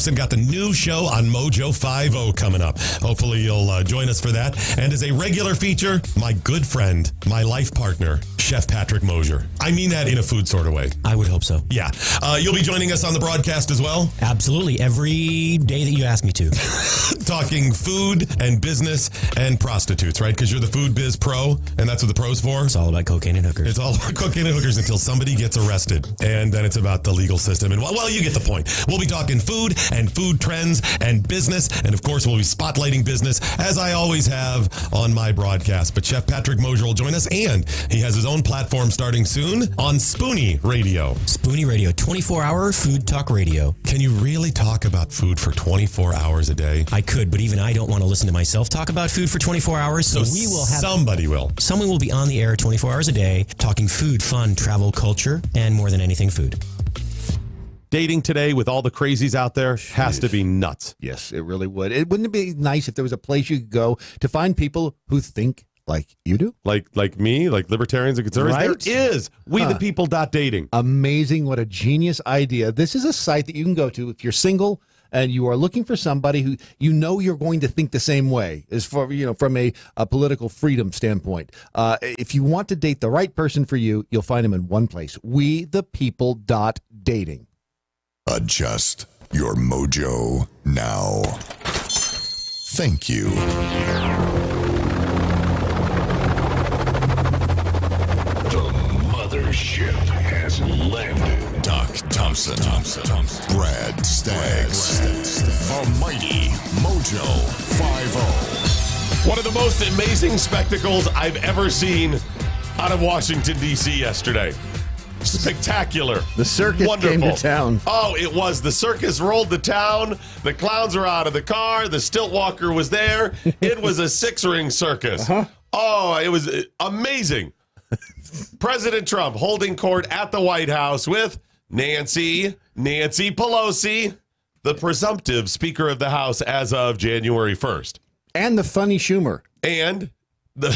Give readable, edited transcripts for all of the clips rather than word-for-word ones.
Thompson got the new show on MoJo 50 coming up. Hopefully you'll join us for that. And as a regular feature, my good friend, my life partner, Chef Patrick Mosier. I mean that in a food sort of way. I would hope so. Yeah. You'll be joining us on the broadcast as well? Absolutely. Every day that you ask me to. Talking food and business and prostitutes, right? Because you're the food biz pro, and that's what the pro's for. It's all about cocaine and hookers. It's all about cocaine and hookers until somebody gets arrested. And then it's about the legal system. And, well, you get the point. We'll be talking food and food trends and business. And, of course, we'll be spotlighting business, as I always have on my broadcast. But Chef Patrick Mosier will join us, and he has his own platform starting soon on Spoonie Radio. Spoonie Radio, 24-hour food talk radio. Can you really talk about food for 24 hours a day? I could, but even I don't want to listen to myself talk about food for 24 hours. So we will have... Somebody will. Someone will be on the air 24 hours a day talking food, fun, travel, culture, and more than anything, food. Dating today with all the crazies out there has to be nuts. Yes, it really would. Wouldn't it be nice if there was a place you could go to find people who think like you do? Like me, like libertarians and conservatives? Right? There is. WeThePeople.dating. Amazing. What a genius idea. This is a site that you can go to if you're single and you are looking for somebody who you know you're going to think the same way, as for, from a political freedom standpoint. If you want to date the right person for you, you'll find them in one place. WeThePeople.dating. Adjust your mojo now. Thank you. The mothership has landed. Doc Thompson. Brad Staggs. The mighty MoJo 50. One of the most amazing spectacles I've ever seen out of Washington, D.C. yesterday. Spectacular. The circus Wonderful. came to town. Oh, it was. The circus rolled to town. The clowns were out of the car. The stilt walker was there. It was a six-ring circus. Oh, it was amazing. President Trump holding court at the White House with Nancy Pelosi, the presumptive Speaker of the House as of January 1st. And the funny Schumer. And the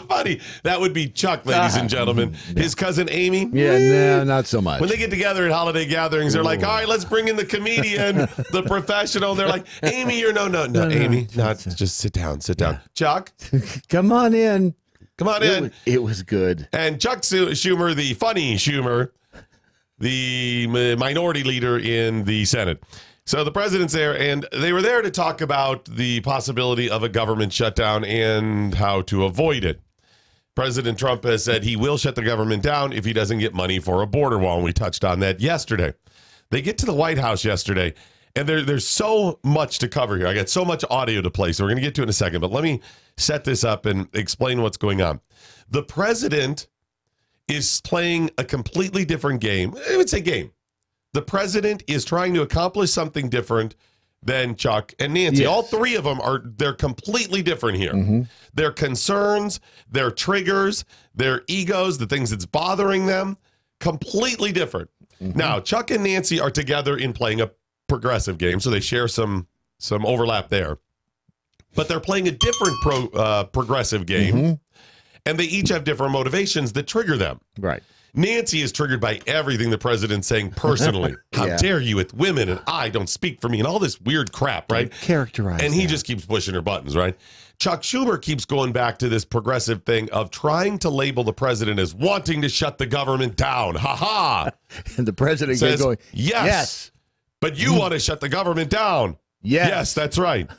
funny, that would be Chuck, ladies and gentlemen. His cousin Amy. Yeah, no, not so much. When they get together at holiday gatherings, they're like, all right, let's bring in the comedian, the professional. They're like, Amy, you're no, Amy, just sit down. Chuck. Come on in. Come on in. It was good. And Chuck Schumer, the funny Schumer, the minority leader in the Senate. So the president's there, and they were there to talk about the possibility of a government shutdown and how to avoid it. President Trump has said he will shut the government down if he doesn't get money for a border wall, and we touched on that yesterday. They get to the White House yesterday, and there's so much to cover here. I got so much audio to play, so we're going to get to it in a second, but let me set this up and explain what's going on. The president is playing a completely different game. I would say game. The president is trying to accomplish something different than Chuck and Nancy. Yes. All three of them they're completely different here. Their concerns, their triggers, their egos, the things that's bothering them, completely different. Now, Chuck and Nancy are together in playing a progressive game, so they share some overlap there. But they're playing a different progressive game, and they each have different motivations that trigger them. Right. Nancy is triggered by everything the president's saying personally. How dare you with women, and I don't speak for me, and all this weird crap, right? Characterize And he just keeps pushing her buttons, right? Chuck Schumer keeps going back to this progressive thing of trying to label the president as wanting to shut the government down. Ha-ha! And the president says, going, yes, but you want to shut the government down. Yes, that's right.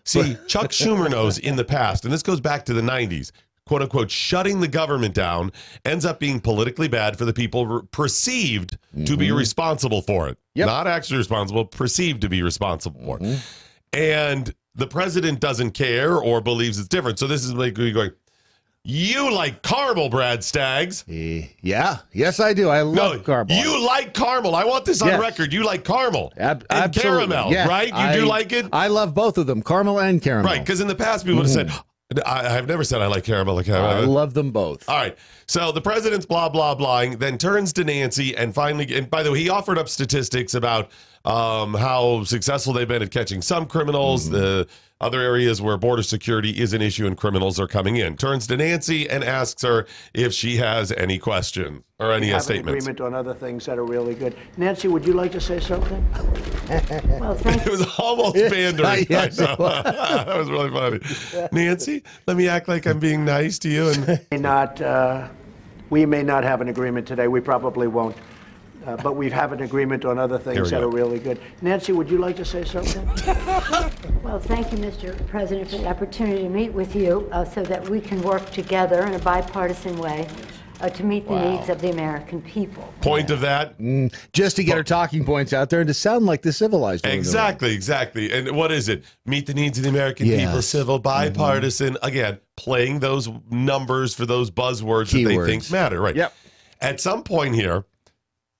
See, Chuck Schumer knows in the past, and this goes back to the 90s, quote unquote, shutting the government down ends up being politically bad for the people perceived to be responsible for it. Not actually responsible, perceived to be responsible for it. And the president doesn't care or believes it's different. So this is like going, you like caramel, Brad Staggs. Yeah. Yes, I do. I love caramel. You like caramel. I want this on record. You like caramel. And caramel, right? You do like it? I love both of them, caramel and caramel. Right, because in the past people have said, I've never said I like caramel. I love them both. All right. So the president's blah, blah, blahing, then turns to Nancy and finally, and by the way, he offered up statistics about how successful they've been at catching some criminals, the other areas where border security is an issue and criminals are coming in. Turns to Nancy and asks her if she has any questions or any statements. An agreement on other things that are really good. Nancy, would you like to say something? Well, thank It was almost pandering. Yes, I know. That was really funny. Nancy, let me act like I'm being nice to you. And We may not have an agreement today. We probably won't. But we have an agreement on other things that are really good. Nancy, would you like to say something? Well, thank you, Mr. President, for the opportunity to meet with you so that we can work together in a bipartisan way to meet the needs of the American people. Point of that? Just to get her talking points out there and to sound like the civilized one. Exactly. And what is it? Meet the needs of the American people, civil, bipartisan. Again, playing those numbers for those buzzwords that they think matter. Right. Yep. At some point here,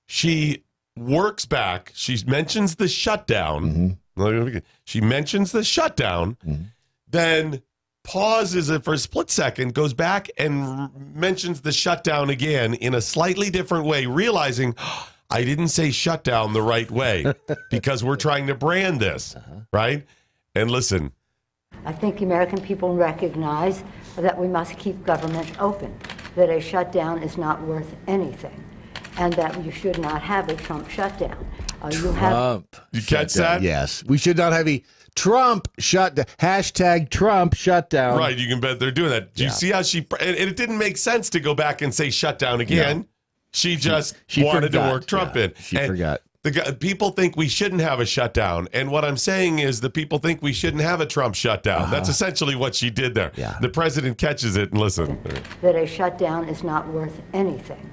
she works back. She mentions the shutdown. She mentions the shutdown, then pauses it for a split second, goes back and mentions the shutdown again in a slightly different way, realizing I didn't say shutdown the right way because we're trying to brand this, right? And listen. I think the American people recognize that we must keep government open, that a shutdown is not worth anything, and that you should not have a Trump shutdown. You catch that? Yes. We should not have a Trump shutdown. Hashtag Trump shutdown. Right. You can bet they're doing that. Do you see how and it didn't make sense to go back and say shutdown again. No. She just wanted to work Trump in. She forgot. People think we shouldn't have a shutdown. And what I'm saying is the people think we shouldn't have a Trump shutdown. That's essentially what she did there. Yeah. The president catches it and listen. That a shutdown is not worth anything,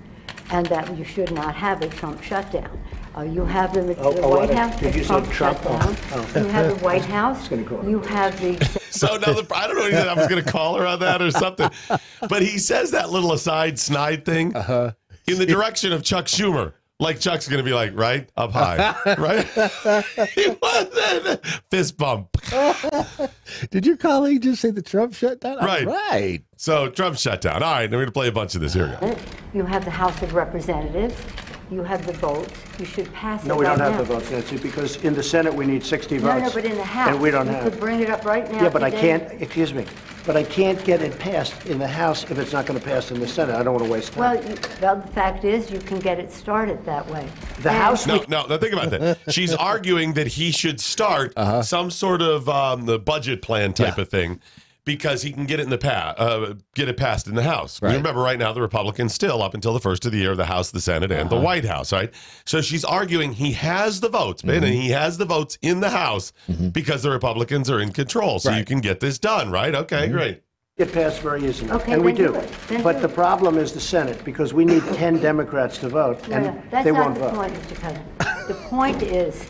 and that you should not have a Trump shutdown. You have the White House, the Trump shutdown. You have the White House. You have the... So now I don't know if I was going to call her on that or something. But he says that little aside snide thing in the direction of Chuck Schumer. Like Chuck's going to be like, right? Up high. Right? Fist bump. Did your colleague just say the Trump shutdown? Right. All right. So Trump shutdown. All right. Now we're going to play a bunch of this. Here we go. You have the House of Representatives. You have the votes. You should pass it. No, we don't have the votes, Nancy, because in the Senate we need 60 votes. No, but in the House. And we don't have. You could bring it up right now. Yeah, but I can't, excuse me, but I can't get it passed in the House if it's not going to pass in the Senate. I don't want to waste time. Well, the fact is you can get it started that way. The House... No, think about that. She's arguing that he should start some sort of the budget plan type of thing, because he can get it in the get it passed in the House. Right. Remember, right now the Republicans still, up until the first of the year, the House, the Senate, and the White House. Right. So she's arguing he has the votes, and he has the votes in the House because the Republicans are in control. So you can get this done. Right. Okay. Great. It passed very easily, okay, and we do. But the problem is the Senate, because we need 10 Democrats to vote, and that's they not won't the vote. point, Mr. President. The point is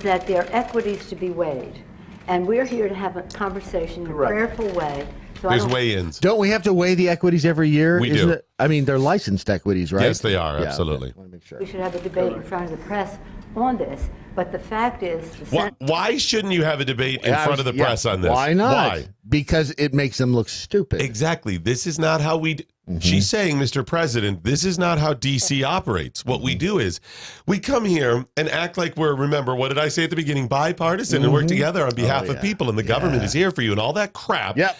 that there are equities to be weighed, and we're here to have a conversation in a prayerful way. So There's weigh-ins. Don't we have to weigh the equities every year? We do. I mean, they're licensed equities, right? Yes, they are. Absolutely. Okay. I want to make sure. we should have a debate in front of the press on this. But the fact is, why shouldn't you have a debate in front of the press on this? Why not? Why? Because it makes them look stupid. Exactly. This is not how we... She's saying, Mr. President, this is not how D.C. operates. What we do is we come here and act like we're, remember, what did I say at the beginning? Bipartisan and work together on behalf of people, and the government is here for you and all that crap. Yep.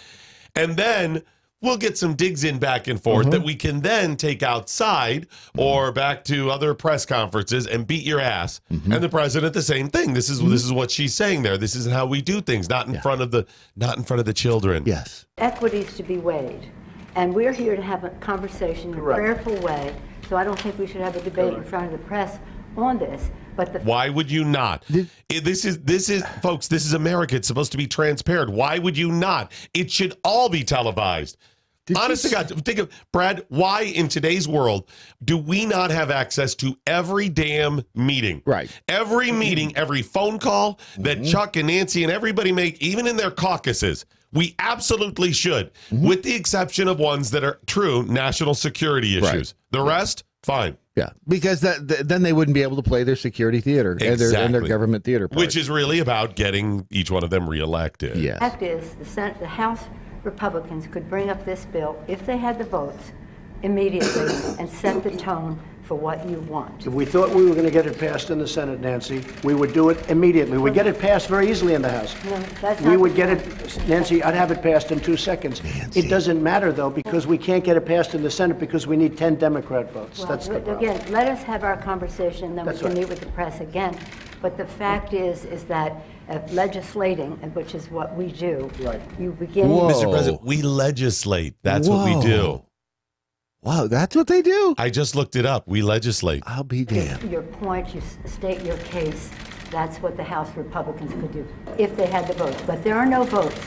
And then we'll get some digs in back and forth that we can then take outside or back to other press conferences and beat your ass. And the president, the same thing. This is what she's saying there. This isn't how we do things. Not in front of the children. Yes. equities to be weighed. And we're here to have a conversation in a prayerful way. So I don't think we should have a debate in front of the press on this. But why would you not? This is folks, this is America. It's supposed to be transparent. Why would you not? It should all be televised. Honest to God, think of, Brad, why in today's world do we not have access to every damn meeting? Right. Every meeting, every phone call that Chuck and Nancy and everybody make, even in their caucuses. We absolutely should, with the exception of ones that are true national security issues. The rest, fine. Yeah, because then they wouldn't be able to play their security theater and their government theater part. Which is really about getting each one of them reelected. Yeah. the fact is, the House Republicans could bring up this bill if they had the votes immediately and set the tone for what you want. If we thought we were going to get it passed in the Senate, Nancy, we would do it immediately. We'd get it passed very easily in the House. No, that's we not would the get point. it, Nancy, I'd have it passed in 2 seconds. Nancy. It doesn't matter, though, because we can't get it passed in the Senate because we need 10 Democrat votes. Well, That's the problem. again, let us have our conversation, then That's we can right. meet with the press again. But the fact is that legislating, which is what we do, Right. you begin. Whoa. Mr. President, we legislate. That's what we do. Whoa. Wow, that's what they do? I just looked it up. We legislate. I'll be damned. Your point, you state your case. That's what the House Republicans could do if they had the votes. But there are no votes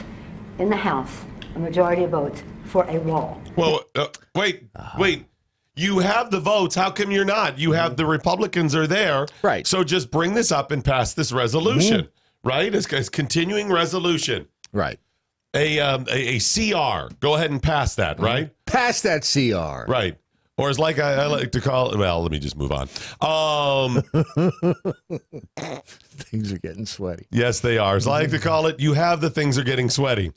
in the House, a majority of votes, for a wall. Well, wait. You have the votes. How come you're not? You have the Republicans are there. Right. So just bring this up and pass this resolution, right? It's continuing resolution. Right. A CR. Go ahead and pass that, right? Pass that CR. Right. Or as like I like to call it, well, let me just move on. Things are getting sweaty. Yes, they are. As I like to call it, you have the things are getting sweaty.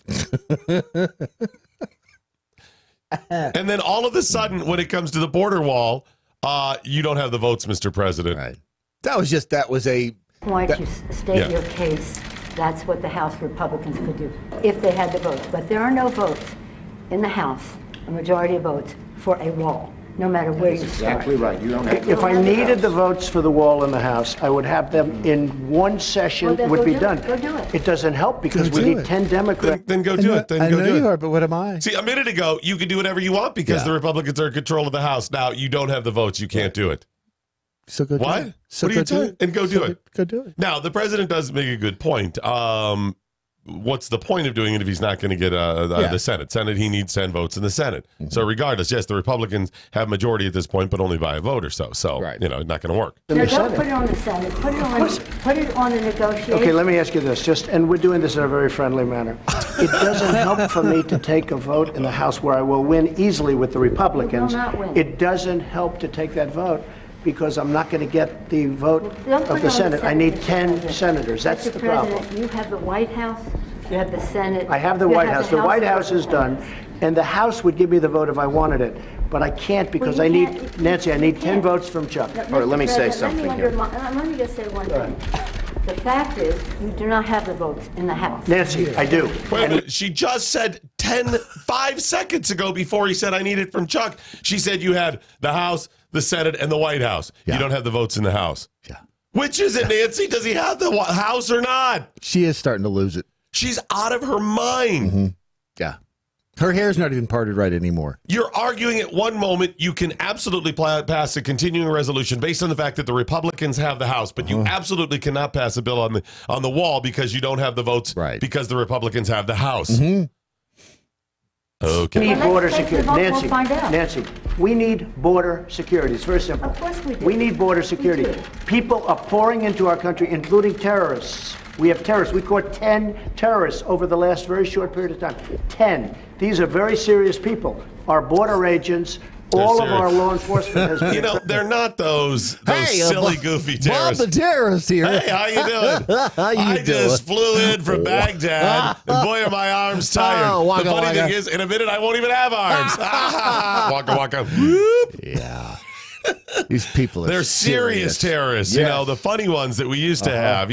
And then all of a sudden, when it comes to the border wall, you don't have the votes, Mr. President. Right. That was a Point, you state your case. That's what the House Republicans could do if they had the votes. But there are no votes in the House, a majority of votes, for a wall, no matter where you start. Exactly right. You don't have if I needed the votes for the wall in the House, I would have them in one session. Well, then would go be do done. it. Go do it. It doesn't help because Go we do need it. 10 Democrats. Then go do it. Then I go know do you it. are, but what am I? See, a minute ago, you could do whatever you want because Yeah. the Republicans are in control of the House. Now, you don't have the votes. You can't do it. So go do What? it. So What are you go do telling? it. And go do it. Go do it. Now, the president does make a good point. What's the point of doing it if he's not going to get the Senate? Senate, he needs 10 votes in the Senate. So regardless, yes, the Republicans have majority at this point, but only by a vote or so. So, Right. It's not going to work. No, don't put it on the Senate. Put it on the negotiation. Okay, let me ask you this, and we're doing this in a very friendly manner. It doesn't help for me to take a vote in the House where I will win easily with the Republicans. You will not win. It doesn't help to take that vote because I'm not going to get the vote Don't put of it the on Senate. I need Mr. 10 President. senators. That's Mr. the problem. President, you have the White House, you have the Senate. I have the you White House. The House White of House is done, Representatives. and the House would give me the vote if I wanted it. But I can't because Well, I you need, can't. Nancy, I You need 10 can't. votes from Chuck. No, All right, let me Mr. say President, something here. Let me just say one thing. The fact is, you do not have the votes in the House. Nancy, I do. Wait a minute. She just said 5 seconds ago before he said I need it from Chuck. She said you had the House, the Senate, and the White House. Yeah. You don't have the votes in the House. Yeah. Which is it, Nancy? Does he have the House or not? She is starting to lose it. She's out of her mind. Yeah. Her hair's not even parted right anymore. You're arguing at one moment you can absolutely pass a continuing resolution based on the fact that the Republicans have the House, but you absolutely cannot pass a bill on the wall because you don't have the votes because the Republicans have the House. Okay. We need Well, border let's take the security. vote, we'll Nancy, find out. Nancy, we need border security. It's very simple. Of course we do. We need border We security. do. People are pouring into our country, including terrorists. We have terrorists. We caught 10 terrorists over the last very short period of time. 10. These are very serious people. Our border agents, all of serious. our law enforcement has been... They're not those Hey, silly, Bob- goofy Bob terrorists. the terrorist here. Hey, how you doing? How you I doing? just flew in from Baghdad, and boy, are my arms tired. Oh, waka, the funny waka. thing is, in a minute, I won't even have arms. Waka, waka. Whoop. Yeah. These people are They're serious terrorists, Yes. the funny ones that we used to have,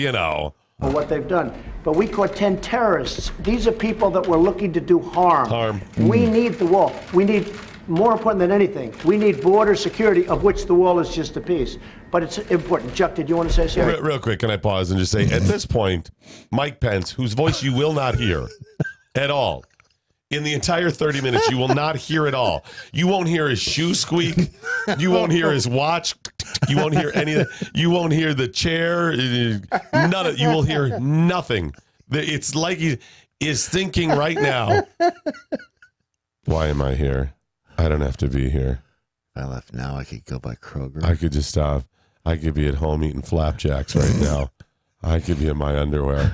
for what they've done. But we caught 10 terrorists. These are people that were looking to do harm. We need the wall. We need, more important than anything, we need border security, of which the wall is just a piece. But it's important. Chuck, did you want to say something? Real quick, can I pause and just say, at this point, Mike Pence, whose voice you will not hear at all, in the entire 30 minutes, you will not hear it all. You won't hear his shoe squeak. You won't hear his watch. You won't hear any of that. You won't hear the chair. None of. You will hear nothing. It's like he is thinking right now, why am I here? I don't have to be here. If I left now, I could go by Kroger. I could just stop. I could be at home eating flapjacks right now. I could be in my underwear.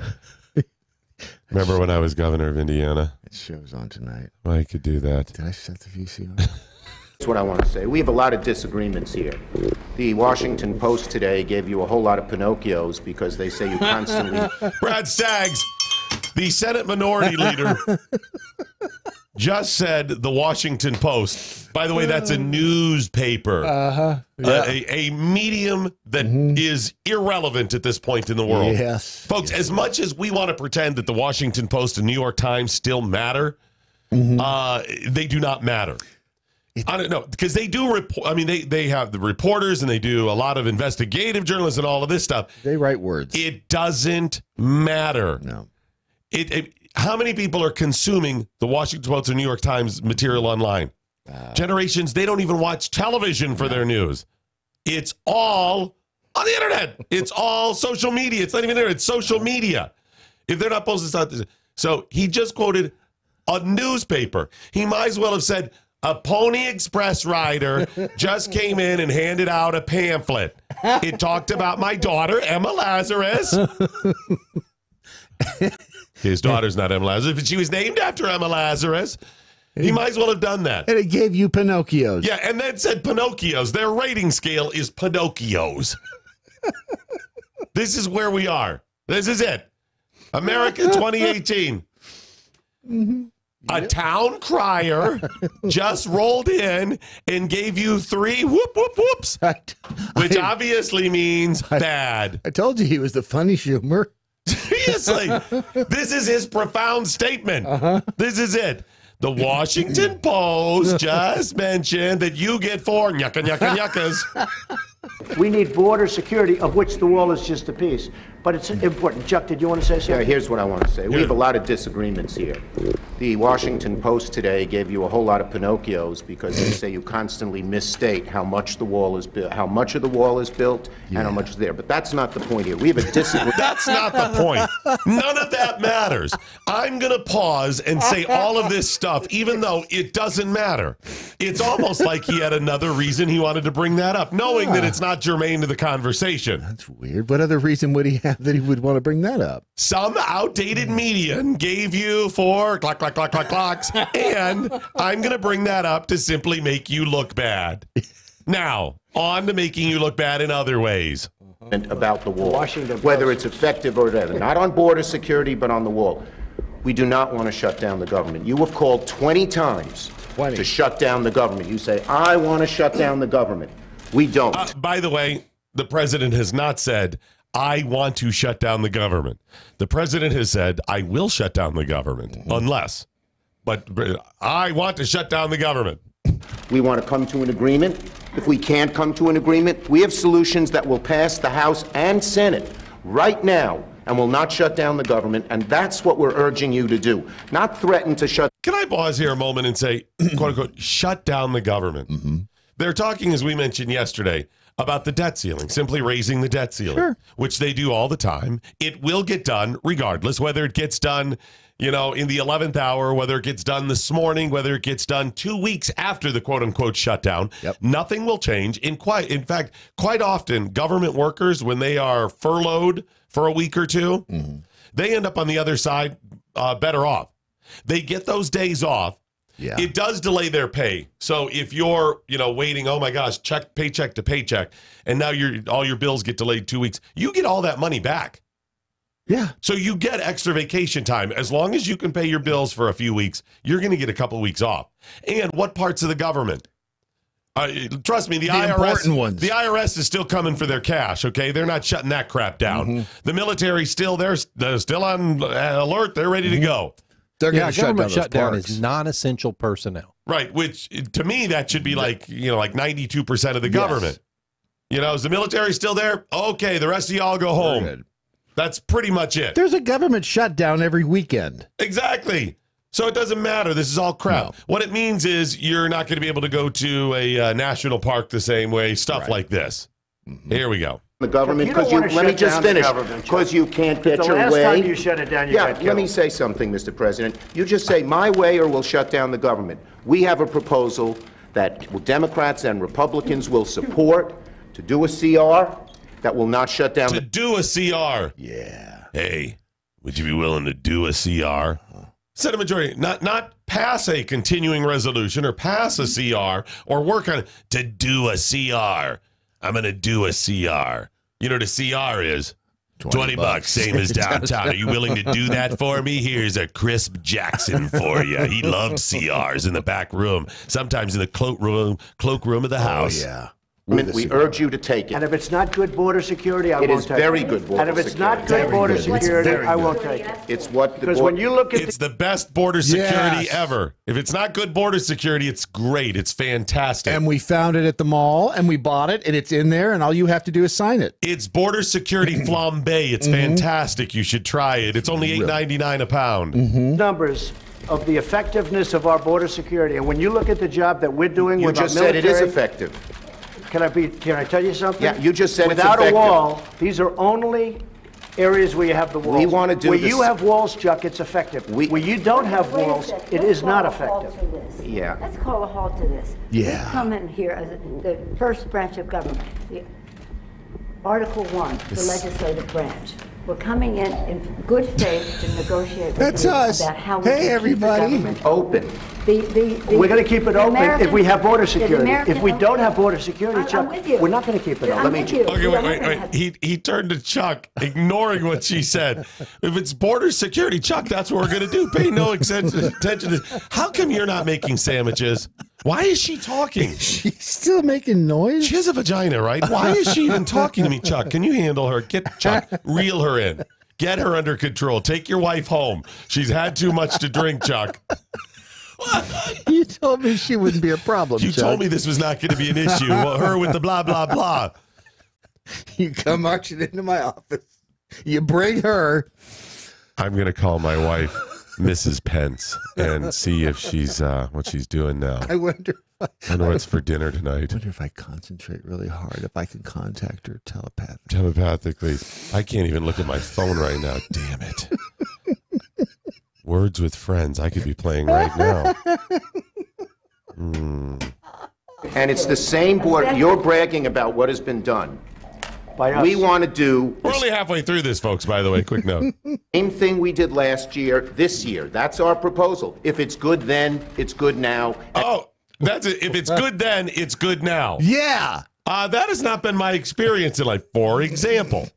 Remember when I was governor of Indiana? It show's on tonight. I could do that. Did I set the VCR? That's what I want to say. We have a lot of disagreements here. The Washington Post today gave you a whole lot of Pinocchios because they say you constantly... Brad Staggs, the Senate Minority Leader, just said the Washington Post. By the way, that's a newspaper. Yeah. A medium that is irrelevant at this point in the world. Yes. Folks, as much as we want to pretend that the Washington Post and New York Times still matter, they do not matter. I don't know, because they do report. I mean, they have the reporters and they do a lot of investigative journalism and all of this stuff. They write words. It doesn't matter. No. How many people are consuming the Washington Post or New York Times material online? Generations, they don't even watch television for their news. It's all on the internet. It's all social media. It's not even internet. It's social media. If they're not posting something. So he just quoted a newspaper. He might as well have said, a Pony Express rider just came in and handed out a pamphlet. It talked about my daughter, Emma Lazarus. His daughter's not Emma Lazarus, but she was named after Emma Lazarus. He might as well have done that. And it gave you Pinocchios. Yeah, and then said Pinocchios. Their rating scale is Pinocchios. This is where we are. This is it. America 2018. A town crier just rolled in and gave you 3 whoop, whoop, whoops, which obviously means bad. I told you he was the funny Schumer. Seriously, this is his profound statement. This is it. The Washington Post just mentioned that you get 4 yuckas. We need border security, of which the wall is just a piece. But it's important. Chuck, did you want to say something? Yeah, here's what I want to say. We have a lot of disagreements here. The Washington Post today gave you a whole lot of Pinocchios because they say you constantly misstate how much the wall is built, how much of the wall is built, and how much is there. But that's not the point here. We have a disagreement. That's not the point. None of that matters. I'm going to pause and say all of this stuff, even though it doesn't matter. It's almost like he had another reason he wanted to bring that up, knowing that it's not germane to the conversation. That's weird. What other reason would he have that he would want to bring that up? Some outdated median gave you 4 clocks, and I'm going to bring that up to simply make you look bad. Now, on to making you look bad in other ways. About the wall, whether it's effective or whatever. Not on border security, but on the wall. We do not want to shut down the government. You have called 20 times to shut down the government. You say, I want to shut down the government. We don't. By the way, the president has not said, I want to shut down the government. The president has said, I will shut down the government unless. But I want to shut down the government. We want to come to an agreement. If we can't come to an agreement, we have solutions that will pass the House and Senate right now and will not shut down the government. And that's what we're urging you to do. Not threaten to shut. Can I pause here a moment and say, quote unquote, shut down the government? They're talking, as we mentioned yesterday, about the debt ceiling, simply raising the debt ceiling, which they do all the time. It will get done regardless, whether it gets done, in the 11th hour, whether it gets done this morning, whether it gets done 2 weeks after the quote unquote shutdown. Nothing will change. In fact, quite often, government workers, when they are furloughed for a week or two, they end up on the other side better off. They get those days off. Yeah. It does delay their pay. So if you're, waiting, oh my gosh, paycheck to paycheck, and now all your bills get delayed 2 weeks, you get all that money back. Yeah. So you get extra vacation time. As long as you can pay your bills for a few weeks, you're going to get a couple of weeks off. And what parts of the government? Trust me, the important ones. The IRS is still coming for their cash, okay? They're not shutting that crap down. The military they're still on alert. They're ready to go. They're going to government shutdown is non-essential personnel. Right, which to me that should be like 92% of the government. Is the military still there? Okay, the rest of y'all go home. That's pretty much it. There's a government shutdown every weekend. Exactly. So it doesn't matter. This is all crap. No. What it means is you're not going to be able to go to a national park the same way, stuff like this. Here we go. The government, because let me just finish, because you can't get your way. The last time you shut it down, you got killed. Let me say something, Mr. President. You just say my way or we'll shut down the government. We have a proposal that Democrats and Republicans will support to do a CR that will not shut down. To do a CR. Yeah. Hey, would you be willing to do a CR? Senate majority, not pass a continuing resolution or pass a CR or work on it. To do a CR. I'm going to do a CR. You know what a CR is? $20, same as downtown. Are you willing to do that for me? Here's a crisp Jackson for you. He loved CRs in the back room, sometimes in the cloakroom of the house. Oh, yeah. We urge you to take it. And if it's not good border security, I won't take it. It is very good border security. And if it's not good border security, I won't take it. It's what the Because when you look at It's the best border security ever. If it's not good border security, it's great. It's fantastic. And we found it at the mall, and we bought it, and it's in there, and all you have to do is sign it. It's border security flambe. It's fantastic. You should try it. It's only $8.99 a pound. numbers of the effectiveness of our border security, and when you look at the job that we're doing You with just our said military, it is effective. Can I tell you something? Yeah, you just said it's without effective. a wall, these are only areas where you have the walls. We want to do where this. you have walls, Chuck, it's effective. Where you don't have walls, it is not effective. Yeah. Let's call a halt to this. Yeah. We come in here as the first branch of government, Article 1, the legislative branch. We're coming in good faith to negotiate with That's you us. about how we Hey, can everybody. keep the government Open. We're going to keep it open if we have border security. If we don't have border security, I'm Chuck, with you. we're not going to keep it I'm open. with you. Okay, We are not gonna wait. have- He turned to Chuck, ignoring what she said. If it's border security, Chuck, that's what we're going to do. Pay no attention to this. How come you're not making sandwiches? Why is she talking? She's still making noise? She has a vagina, right? Why is she even talking to me, Chuck? Can you handle her? Get Chuck, reel her in. Get her under control. Take your wife home. She's had too much to drink, Chuck. You told me she wouldn't be a problem, You Chuck. told me this was not going to be an issue. Well, her with the blah, blah, blah. You come marching into my office. You bring her. I'm going to call my wife, Mrs. Pence, and see if she's what she's doing now. I wonder what's for dinner tonight. I wonder if I concentrate really hard, if I can contact her telepathically. Telepathically. I can't even look at my phone right now. Damn it. Words with Friends. I could be playing right now. And it's the same board. You're bragging about what has been done. By us. We want to do We're only halfway through this, folks, by the way. Quick note. same thing we did last year, this year. That's our proposal. If it's good then, it's good now. Oh, that's it. If it's good then, it's good now. Yeah. That has not been my experience in life. For example,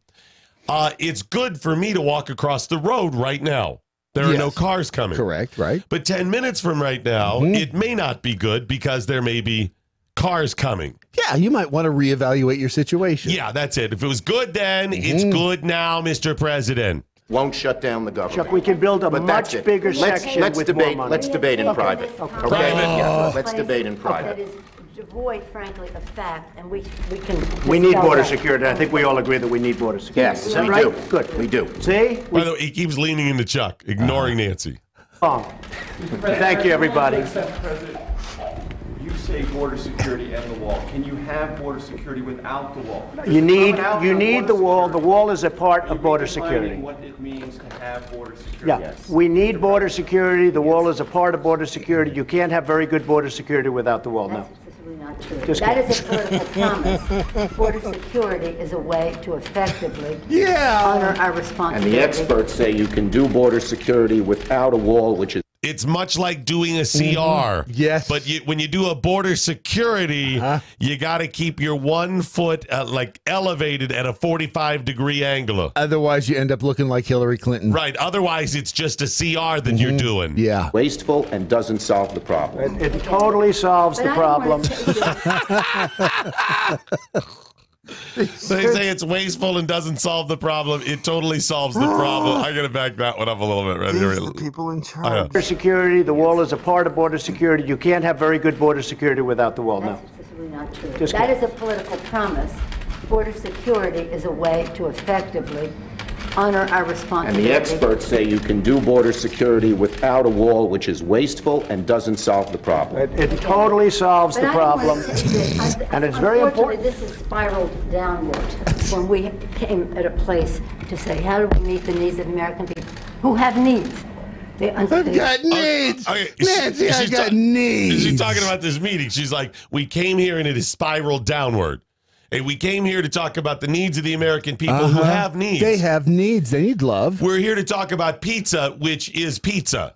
it's good for me to walk across the road right now. There are no cars coming. Correct, right. But 10 minutes from right now, it may not be good because there may be cars coming. Yeah, you might want to reevaluate your situation. Yeah, that's it. If it was good then, it's good now, Mr. President. Won't shut down the government. Chuck, we can build a But that's much it. bigger Let's section with debate. more money. Let's debate in private. Okay? Yeah, let's debate in That private. is devoid, frankly, of fact, and we can. We need dispel border that. security. I think we all agree that we need border security. Yes, Is that we right? do. Good. We do. See? By the way, he keeps leaning into Chuck, ignoring Nancy. Thank you, everybody. President, you say border security and the wall. Can you have border security without the wall? You need Without the wall. The security. wall is a part Are you of border redefining security. what it means to have border security? Yeah, we need border security. The wall is a part of border security. You can't have very good border security without the wall, no. That's simply not true. Just That is a political promise. Border security is a way to effectively honor our And responsibility. the experts say you can do border security without a wall, which is It's much like doing a CR. Yes. But when you do a border security, you got to keep your 1 foot like elevated at a 45-degree angle. Otherwise, you end up looking like Hillary Clinton. Right. Otherwise, it's just a CR that you're doing. Yeah. wasteful and doesn't solve the problem. It totally solves But the I don't wanna problem. say that- They say it's wasteful and doesn't solve the problem. It totally solves the problem. I'm going to back that one up a little bit. Right here. People in charge. Border security, the wall is a part of border security. You can't have very good border security without the wall, no. That's simply not true. Just That kidding. is a political promise. Border security is a way to effectively honor our And responsibility. the experts say you can do border security without a wall, which is wasteful and doesn't solve the problem. It totally solves But the I don't wanna problem. say this. And it's very important. Unfortunately, this has spiraled downward when we came at a place to say, how do we meet the needs of American people who have needs? I've got needs. Okay, Nancy, I've got needs. She's talking about this meeting. She's like, we came here and it has spiraled downward. And we came here to talk about the needs of the American people who have needs. They have needs. They need love. We're here to talk about pizza, which is pizza.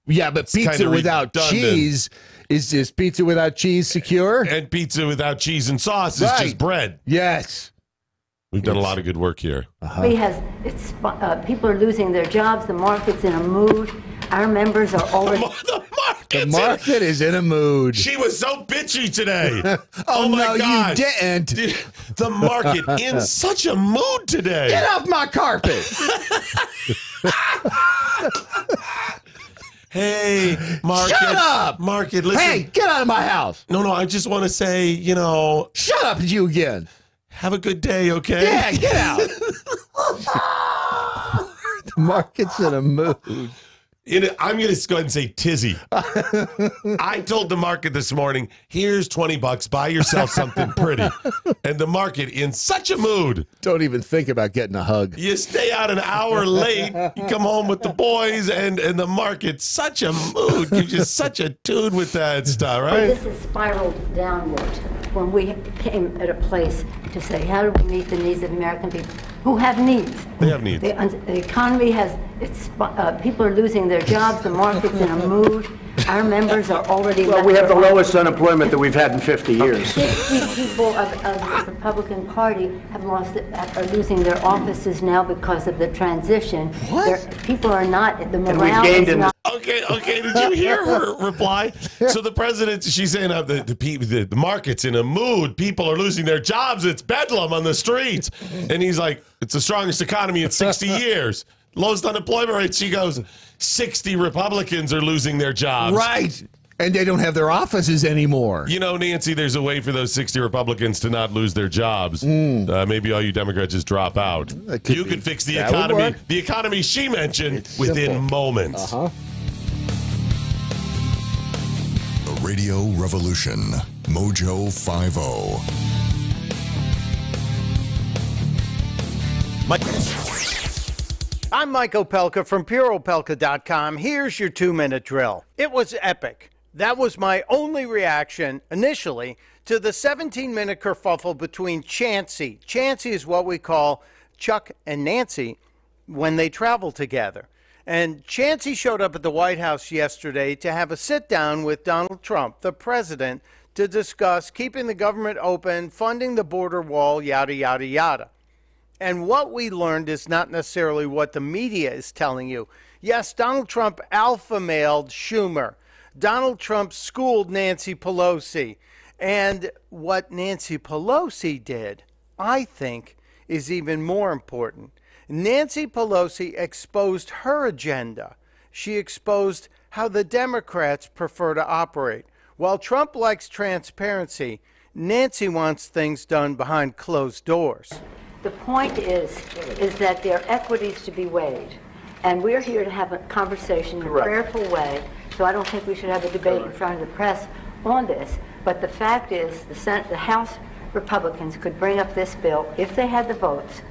Yeah, but pizza kinda without redundant. cheese is pizza without cheese secure? And pizza without cheese and sauce is just bread. Yes. We've done a lot of good work here. People are losing their jobs. The market's in a mood. Our members are already... The market is in a mood. She was so bitchy today. Oh my no, God. You didn't. The market in such a mood today. Get off my carpet. Hey, market. Shut up. Market, listen. Hey, get out of my house. No, I just want to say, Shut up, you again. Have a good day, okay? Yeah, get out. The market's in a mood. I'm going to go ahead and say tizzy. I told the market this morning, here's $20, buy yourself something pretty. And the market in such a mood. Don't even think about getting a hug. You stay out an hour late, you come home with the boys, and the market's such a mood. Gives you such a tune with that stuff, right? This has spiraled downward when we came at a place to say, how do we meet the needs of American people who have needs? They have needs. The economy has, people are losing their jobs, the market's in a mood. Our members are already... Well, we have the lowest unemployment that we've had in 50 years. 60 people of the Republican Party are losing their offices now because of the transition. What? People are not... The morale is not... Okay, did you hear her reply? So the president, she's saying the market's in a mood. People are losing their jobs. It's bedlam on the streets. And he's like, it's the strongest economy in 60 years. Lowest unemployment rate. She goes, 60 Republicans are losing their jobs. Right. And they don't have their offices anymore. Nancy, there's a way for those 60 Republicans to not lose their jobs. Maybe all you Democrats just drop out. You could fix the economy. The economy she mentioned within moments. The Radio Revolution, MoJo 50. I'm Mike Opelka from PureOpelka.com. Here's your 2-minute drill. It was epic. That was my only reaction initially to the 17-minute kerfuffle between Chancey. Chancey is what we call Chuck and Nancy when they travel together. And Chancey showed up at the White House yesterday to have a sit-down with Donald Trump, the president, to discuss keeping the government open, funding the border wall, yada, yada, yada. And what we learned is not necessarily what the media is telling you. Yes, Donald Trump alpha-mailed Schumer. Donald Trump schooled Nancy Pelosi. And what Nancy Pelosi did, I think, is even more important. Nancy Pelosi exposed her agenda. She exposed how the Democrats prefer to operate. While Trump likes transparency, Nancy wants things done behind closed doors. The point is that there are equities to be weighed. And we're here to have a conversation in a prayerful way. So I don't think we should have a debate in front of the press on this. But the fact is the House Republicans could bring up this bill, if they had the votes,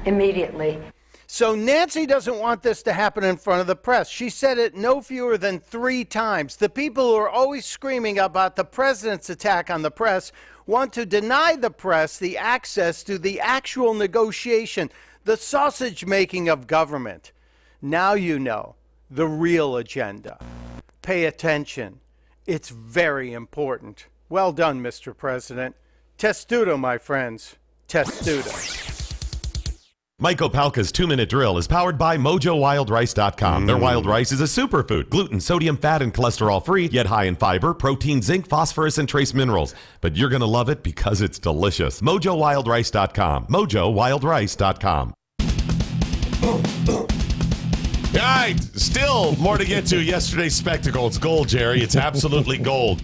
immediately. So Nancy doesn't want this to happen in front of the press. She said it no fewer than 3 times. The people who are always screaming about the president's attack on the press want to deny the press the access to the actual negotiation, the sausage making of government. Now you know the real agenda. Pay attention. It's very important. Well done, Mr. President. Testudo, my friends. Testudo. Mike Opelka's 2-minute drill is powered by MoJoWildRice.com. Their wild rice is a superfood, gluten, sodium, fat, and cholesterol-free, yet high in fiber, protein, zinc, phosphorus, and trace minerals. But you're going to love it because it's delicious. MoJoWildRice.com. MoJoWildRice.com. All right, still more to get to. Yesterday's spectacle. It's gold, Jerry. It's absolutely gold.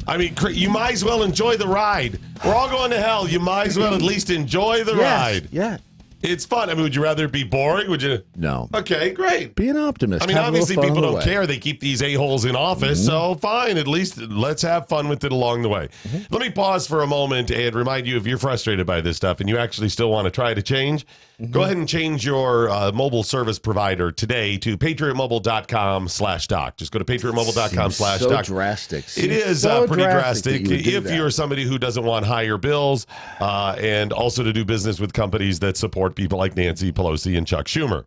I mean, you might as well enjoy the ride. We're all going to hell. You might as well at least enjoy the ride. Yeah. It's fun. I mean, would you rather it be boring? Would you? No. Okay, great. Be an optimist. I mean, obviously people don't care. They keep these a-holes in office, so fine. At least let's have fun with it along the way. Let me pause for a moment and remind you, if you're frustrated by this stuff and you actually still want to try to change, go ahead and change your mobile service provider today to patriotmobile.com/doc. Just go to patriotmobile.com/doc. So drastic. It is pretty drastic if you're somebody who doesn't want higher bills and also to do business with companies that support people like Nancy Pelosi and Chuck Schumer.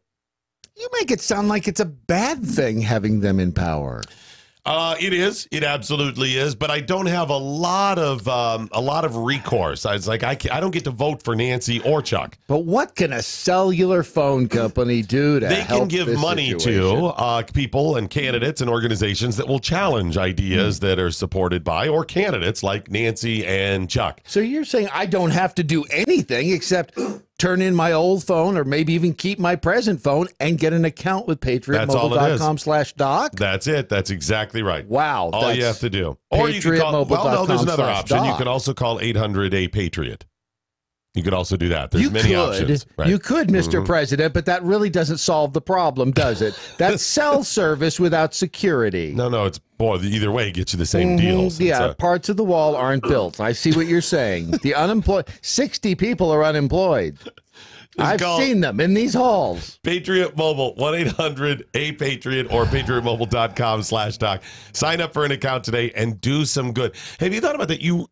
You make it sound like it's a bad thing having them in power. It is. It absolutely is. But I don't have a lot of recourse. I was like, I don't get to vote for Nancy or Chuck. But what can a cellular phone company do to They help can give this money situation? to people and candidates and organizations that will challenge ideas that are supported by or candidates like Nancy and Chuck. So you're saying I don't have to do anything except turn in my old phone or maybe even keep my present phone and get an account with patriotmobile.com/doc? That's it. That's exactly right. Wow. All you have to do. Or you can call, there's another option. You can also call 800-A-PATRIOT. You could also do that. There's many options. Right. You could, Mr. President, but that really doesn't solve the problem, does it? That's cell service without security. No, it's either way, it gets you the same deals. Yeah, parts of the wall aren't built. I see what you're saying. The unemployed, 60 people are unemployed. I've seen them in these halls. Patriot Mobile, 1-800-A-PATRIOT or patriotmobile.com/doc. Sign up for an account today and do some good. Have you thought about that? You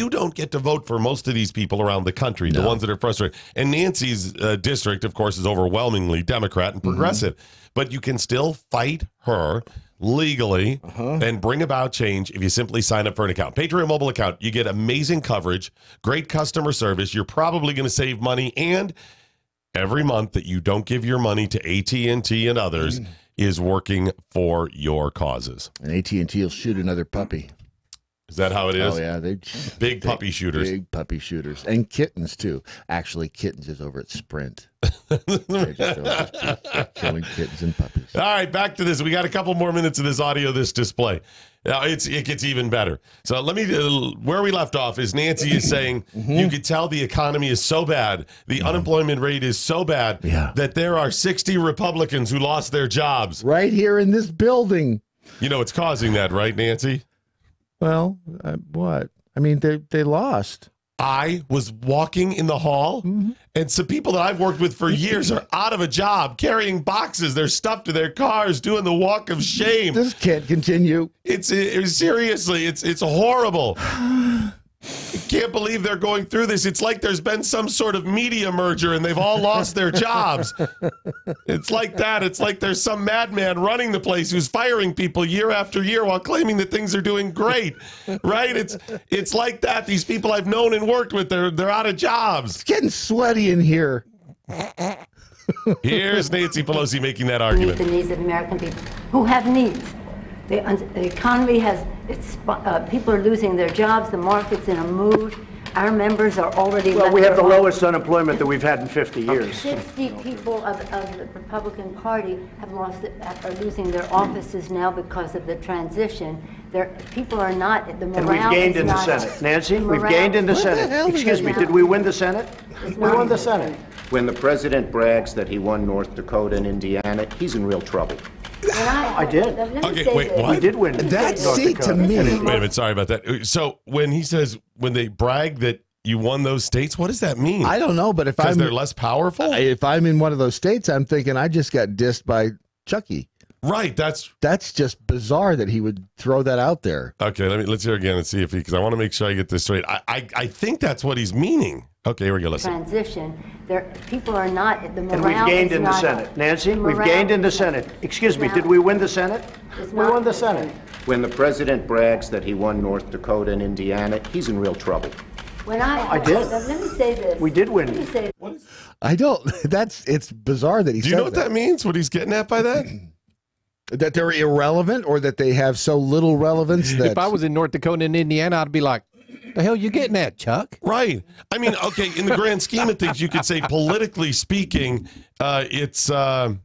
don't get to vote for most of these people around the country, the ones that are frustrated. And Nancy's district, of course, is overwhelmingly Democrat and progressive. But you can still fight her legally and bring about change if you simply sign up for an account. Patriot Mobile account. You get amazing coverage, great customer service. You're probably going to save money, and every month that you don't give your money to AT&T and others is working for your causes. And AT&T will shoot another puppy. Is that how it is? Oh, yeah. Big puppy shooters. Big puppy shooters. And kittens, too. Actually, Kittens is over at Sprint. They're just killing kittens and puppies. All right, back to this. We got a couple more minutes of this audio, this display. Now, it gets even better. So let me, where we left off is Nancy is saying, you could tell the economy is so bad, the unemployment rate is so bad, that there are 60 Republicans who lost their jobs. Right here in this building. You know, it's causing that, right, Nancy? Well, what? I mean, they lost. I was walking in the hall, and some people that I've worked with for years are out of a job, carrying boxes. They're stuffed to their cars, doing the walk of shame. This can't continue. It's seriously, it's horrible. I can't believe they're going through this. It's like there's been some sort of media merger and they've all lost their jobs. It's like that. It's like there's some madman running the place who's firing people year after year while claiming that things are doing great. Right? It's like that. These people I've known and worked with, they're out of jobs. It's getting sweaty in here. Here's Nancy Pelosi making that argument. The needs of American people who have needs. The economy has, people are losing their jobs, the market's in a mood. Our members are already... Well, we have the lowest unemployment that we've had in 50 years. 60 people of the Republican Party are losing their offices now because of the transition. People are not... And we've gained in the Senate. Nancy, we've gained in the Senate. Excuse me, did we win the Senate? We won the Senate. When the president brags that he won North Dakota and Indiana, he's in real trouble. I did. Okay, wait, what? We did win. That seat to me. Wait a minute, sorry about that. So when he says, when they brag that you won those states, what does that mean? I don't know, but if because they're less powerful? If I'm in one of those states, I'm thinking I just got dissed by Chucky. Right, that's just bizarre that he would throw that out there. Okay, let's hear again and see if because I want to make sure I get this straight. I think that's what he's meaning. Okay, here we go. Listen. Transition. People are not the morale. And we've gained in the Senate, Nancy. We've gained in the Senate. Excuse me, did we win the Senate? We won the Senate. When the president brags that he won North Dakota and Indiana, he's in real trouble. I did. Let me say this. We did win. I don't. It's bizarre that he. Do you know what that means? What he's getting at by that? That they're irrelevant, or that they have so little relevance that if I was in North Dakota and Indiana, I'd be like, the hell you getting at, Chuck? Right. I mean, okay, in the grand scheme of things, you could say politically speaking, it's they're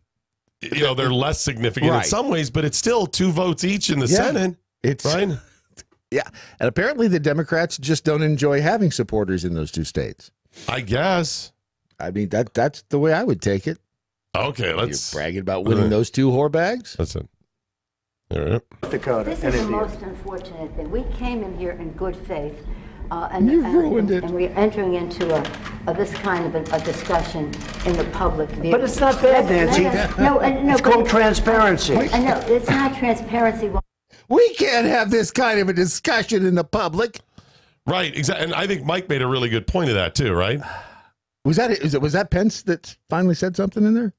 less significant in some ways, but it's still 2 votes each in the Senate. It's right. Yeah, and apparently the Democrats just don't enjoy having supporters in those 2 states. I guess. I mean that's the way I would take it. Okay, let's... You're bragging about winning those 2 whore bags? Listen. All right. Dakota. This is the most unfortunate thing. We came in here in good faith, and we're entering into this kind of a discussion in the public view. But it's not bad, Nancy. No, it's called transparency. I know, it's not transparency. We can't have this kind of a discussion in the public. Right, exactly. And I think Mike made a really good point of that, too, right? Was that Pence that finally said something in there?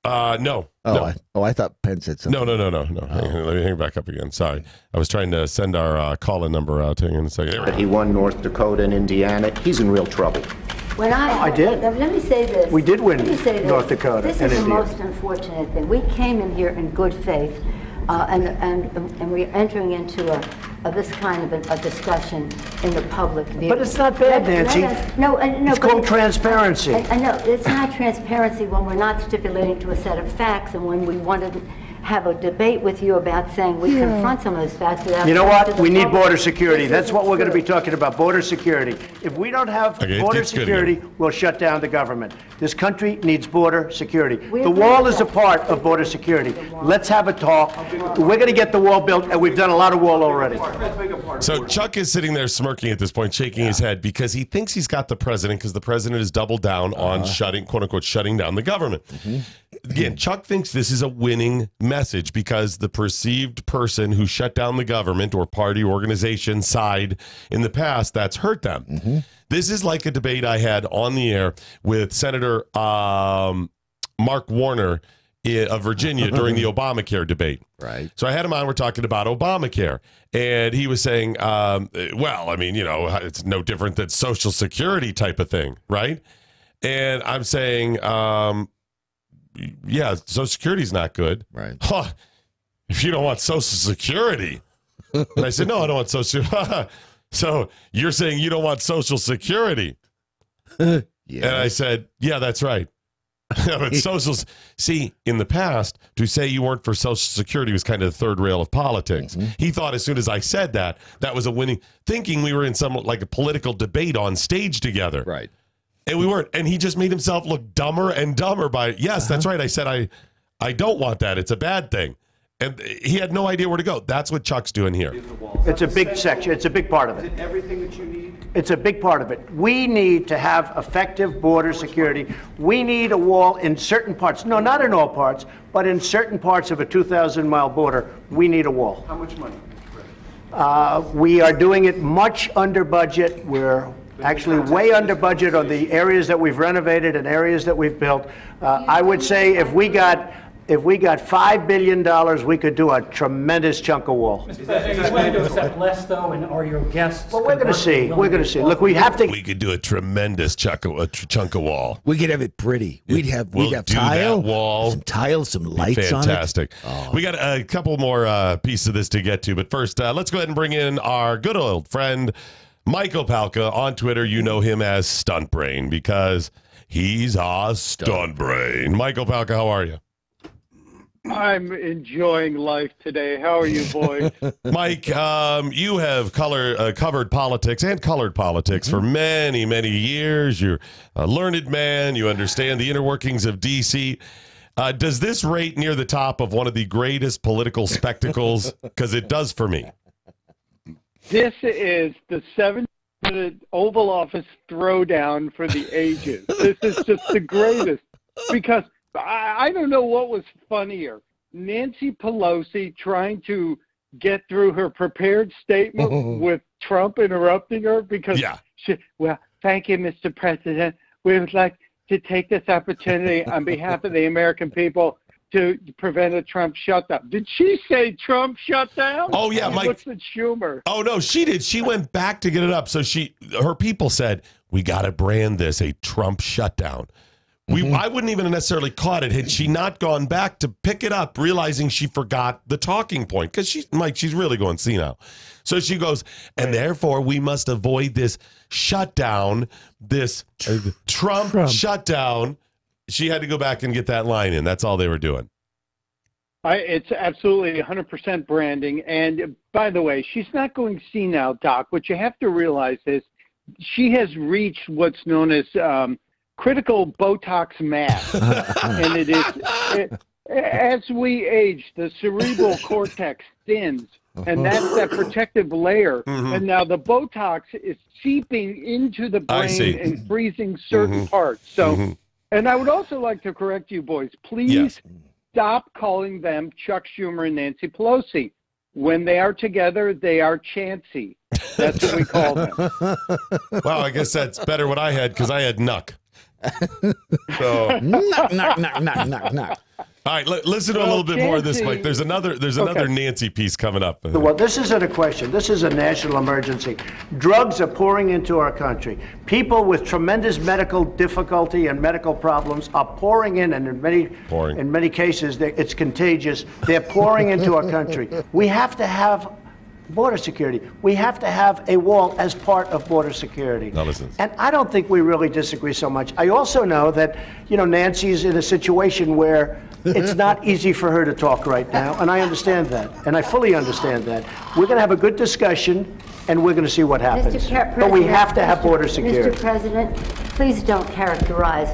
No. Oh, no. I thought Penn said something. No. Let me hang back up again. Sorry. I was trying to send our call-in number out. Hang on a second. But he won North Dakota and Indiana. He's in real trouble. When I did. Let me say this. We did win Let me say this. North Dakota This and is the Indiana. most unfortunate thing. We came in here in good faith, and we're entering into this kind of a discussion in the public view. But it's not bad, Nancy. No, it's called transparency. I know it's not transparency when we're not stipulating to a set of facts, and when we want to have a debate with you about saying we confront some of those facts without. You know saying to what? the We need public, border security. this That's isn't what we're going to true. be talking about, border security. If we don't have Okay, border it's good security, again. we'll shut down the government. This country needs border security. We The agree wall with is a that. part of border security. Let's have a talk. We're going to get the wall built, and we've done a lot of wall already. So Chuck is sitting there smirking at this point, shaking his head because he thinks he's got the president because the president has doubled down on quote unquote, shutting down the government. Again, Chuck thinks this is a winning message because the perceived person who shut down the government or party organization side in the past, that's hurt them. This is like a debate I had on the air with Senator Mark Warner of Virginia during the Obamacare debate. Right. So I had him on. We're talking about Obamacare. And he was saying, well, I mean, you know, it's no different than Social Security type of thing, right? And I'm saying, yeah, Social Security's not good. Right. Huh, if you don't want Social Security. And I said, no, I don't want Social Security. So you're saying you don't want Social Security. Yeah. And I said, yeah, that's right. But see, in the past, to say you weren't for Social Security was kind of the third rail of politics. He thought as soon as I said that, that was a winning, thinking we were in some like a political debate on stage together. Right. And we weren't. And he just made himself look dumber and dumber by, yes, that's right. I said, I don't want that. It's a bad thing. And he had no idea where to go. That's what Chuck's doing here. It's a big section. It's a big part of it. Is it everything that you need? It's a big part of it. We need to have effective border security. We need a wall in certain parts. No, not in all parts, but in certain parts of a 2,000-mile border, we need a wall. How much money? We are doing it much under budget. We're actually way under budget on the areas that we've renovated and areas that we've built. I would say if we got $5 billion, we could do a tremendous chunk of wall. Mr. President, are you willing to accept less, though, and are your guests? Well, we're going to see. We're going to see. Look, we have to. We could do a tremendous chunk of wall. We could have it pretty. We'd have We'll do that wall. some tiles, some lights on it. Fantastic. We got a couple more pieces of this to get to, but first, let's go ahead and bring in our good old friend, Michael Palka. On Twitter, you know him as Stunt Brain because he's a stunt brain. Michael Palka, how are you? I'm enjoying life today. How are you, boys? Mike, you have covered politics and colored politics for many, many years. You're a learned man. You understand the inner workings of D.C. Does this rate near the top of one of the greatest political spectacles? Because it does for me. This is the 7-minute Oval Office throwdown for the ages. This is just the greatest because I don't know what was funnier. Nancy Pelosi trying to get through her prepared statement with Trump interrupting her because, well, thank you, Mr. President. We would like to take this opportunity on behalf of the American people to prevent a Trump shutdown. Did she say Trump shutdown? Oh, yeah, Mike. What's the humor? Oh, no, she did. She went back to get it up. So her people said, we got to brand this a Trump shutdown. I wouldn't even have necessarily caught it had she not gone back to pick it up, realizing she forgot the talking point. Because she's really going senile. So she goes, and therefore we must avoid this shutdown, this Trump shutdown. She had to go back and get that line in. That's all they were doing. It's absolutely 100% branding. And by the way, she's not going senile, Doc. What you have to realize is she has reached what's known as critical Botox mass. And it is, as we age, the cerebral cortex thins. And that's that protective layer. And now the Botox is seeping into the brain and freezing certain parts. So, and I would also like to correct you boys. Please stop calling them Chuck Schumer and Nancy Pelosi. When they are together, they are chancy. That's what we call them. Well, I guess that's better what I had because I had Nuck. So knock, knock, knock, knock, knock, knock. All right, listen to a little bit more of this, Mike. There's another Nancy piece coming up. Well, this isn't a question. This is a national emergency. Drugs are pouring into our country. People with tremendous medical difficulty and medical problems are pouring in, and in many cases, it's contagious. They're pouring into our country. We have to have border security. We have to have a wall as part of border security. Now listen. And I don't think we really disagree so much. I also know that, Nancy's in a situation where it's not easy for her to talk right now, and I understand that, and I fully understand that. We're going to have a good discussion, and we're going to see what happens. But we have to have border security. Mr. President, please don't characterize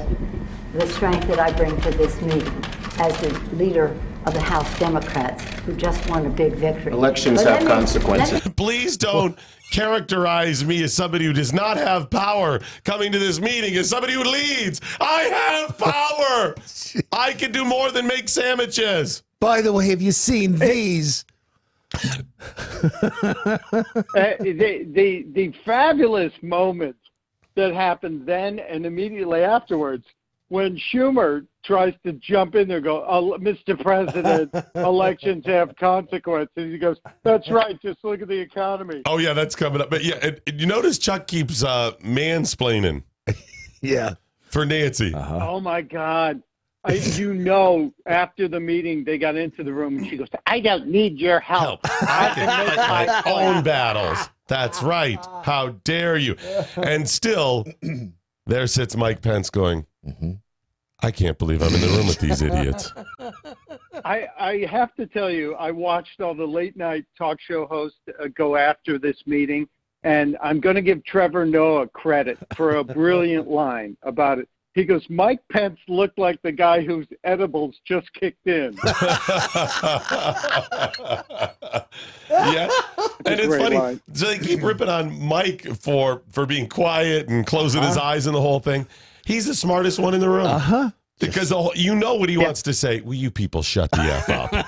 the strength that I bring to this meeting as the leader of the House Democrats who just won a big victory. Elections have consequences. Please don't characterize me as somebody who does not have power coming to this meeting as somebody who leads. I have power. I can do more than make sandwiches. By the way, have you seen these? The fabulous moments that happened then and immediately afterwards when Schumer tries to jump in there and go, Mr. President, elections have consequences. He goes, that's right, just look at the economy. Oh, yeah, that's coming up. But, yeah, you notice Chuck keeps mansplaining. Yeah. For Nancy. Oh, my God. After the meeting, they got into the room, and she goes, I don't need your help. I can fight my own battles. That's right. How dare you? And still, there sits Mike Pence going, I can't believe I'm in the room with these idiots. I have to tell you, I watched all the late-night talk show hosts go after this meeting, and I'm going to give Trevor Noah credit for a brilliant line about it. He goes, Mike Pence looked like the guy whose edibles just kicked in. Yeah. And it's funny. Line. So they keep ripping on Mike for being quiet and closing his eyes and the whole thing. He's the smartest one in the room. Because what he wants to say, will you people shut the F up?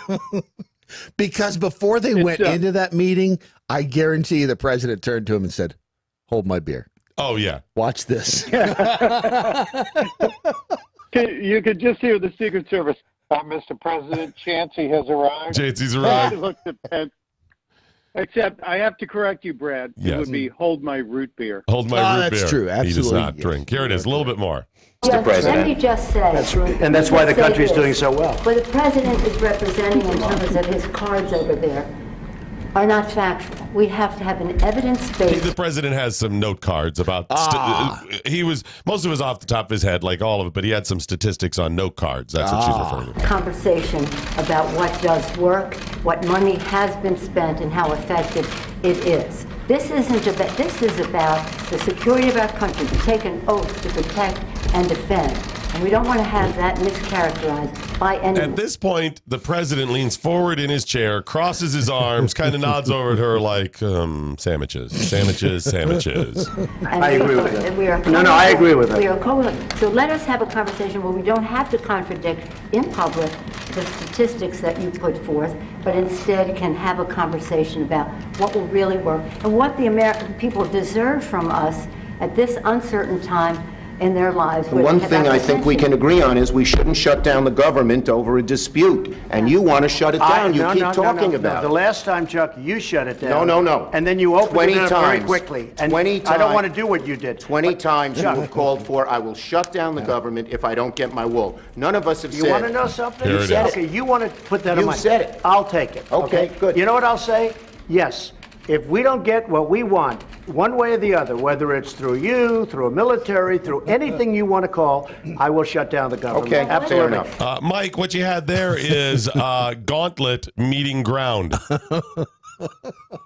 Because before they went into that meeting, I guarantee you the president turned to him and said, hold my beer. Oh, yeah. Watch this. You could just hear the Secret Service. Mr. President, Chancey has arrived. Chancey's arrived. Looked at Pence. Except I have to correct you, Brad. Yes. It would be hold my root beer. Hold my root beer. That's true. Absolutely. He does not drink. Here it is. A little bit more. Mr. President. Let me just say. That's right. And that's why the country's doing so well. What the president is representing in terms of his cards over there are not factual. We have to have an evidence-based. The president has some note cards about. Most of it was off the top of his head, like all of it, but he had some statistics on note cards. That's what she's referring to. Conversation about what does work, what money has been spent, and how effective it is. This isn't about. This is about the security of our country. To take an oath to protect and defend. And we don't want to have that mischaracterized by anyone. At this point, the president leans forward in his chair, crosses his arms, kind of nods over at her like, sandwiches. I agree with that. I agree with that. We are so let us have a conversation where we don't have to contradict in public the statistics that you put forth, but instead can have a conversation about what will really work and what the American people deserve from us at this uncertain time in their lives. The one thing I think we can agree on is we shouldn't shut down the government over a dispute. And you want to shut it down. You keep talking about it. The last time, Chuck, you shut it down. No. And then you opened it up very quickly. And 20 times. I don't want to do what you did. 20 times you have called for, I will shut down the government if I don't get my wool. None of us have said it. You want to know something? Here it is. Okay, you want to put that on my... You said it. I'll take it. Okay, good. You know what I'll say? Yes. If we don't get what we want, one way or the other, whether it's through you, through a military, through anything you want to call, I will shut down the government. Okay, absolutely. fair enough. Mike, what you had there is gauntlet meeting ground.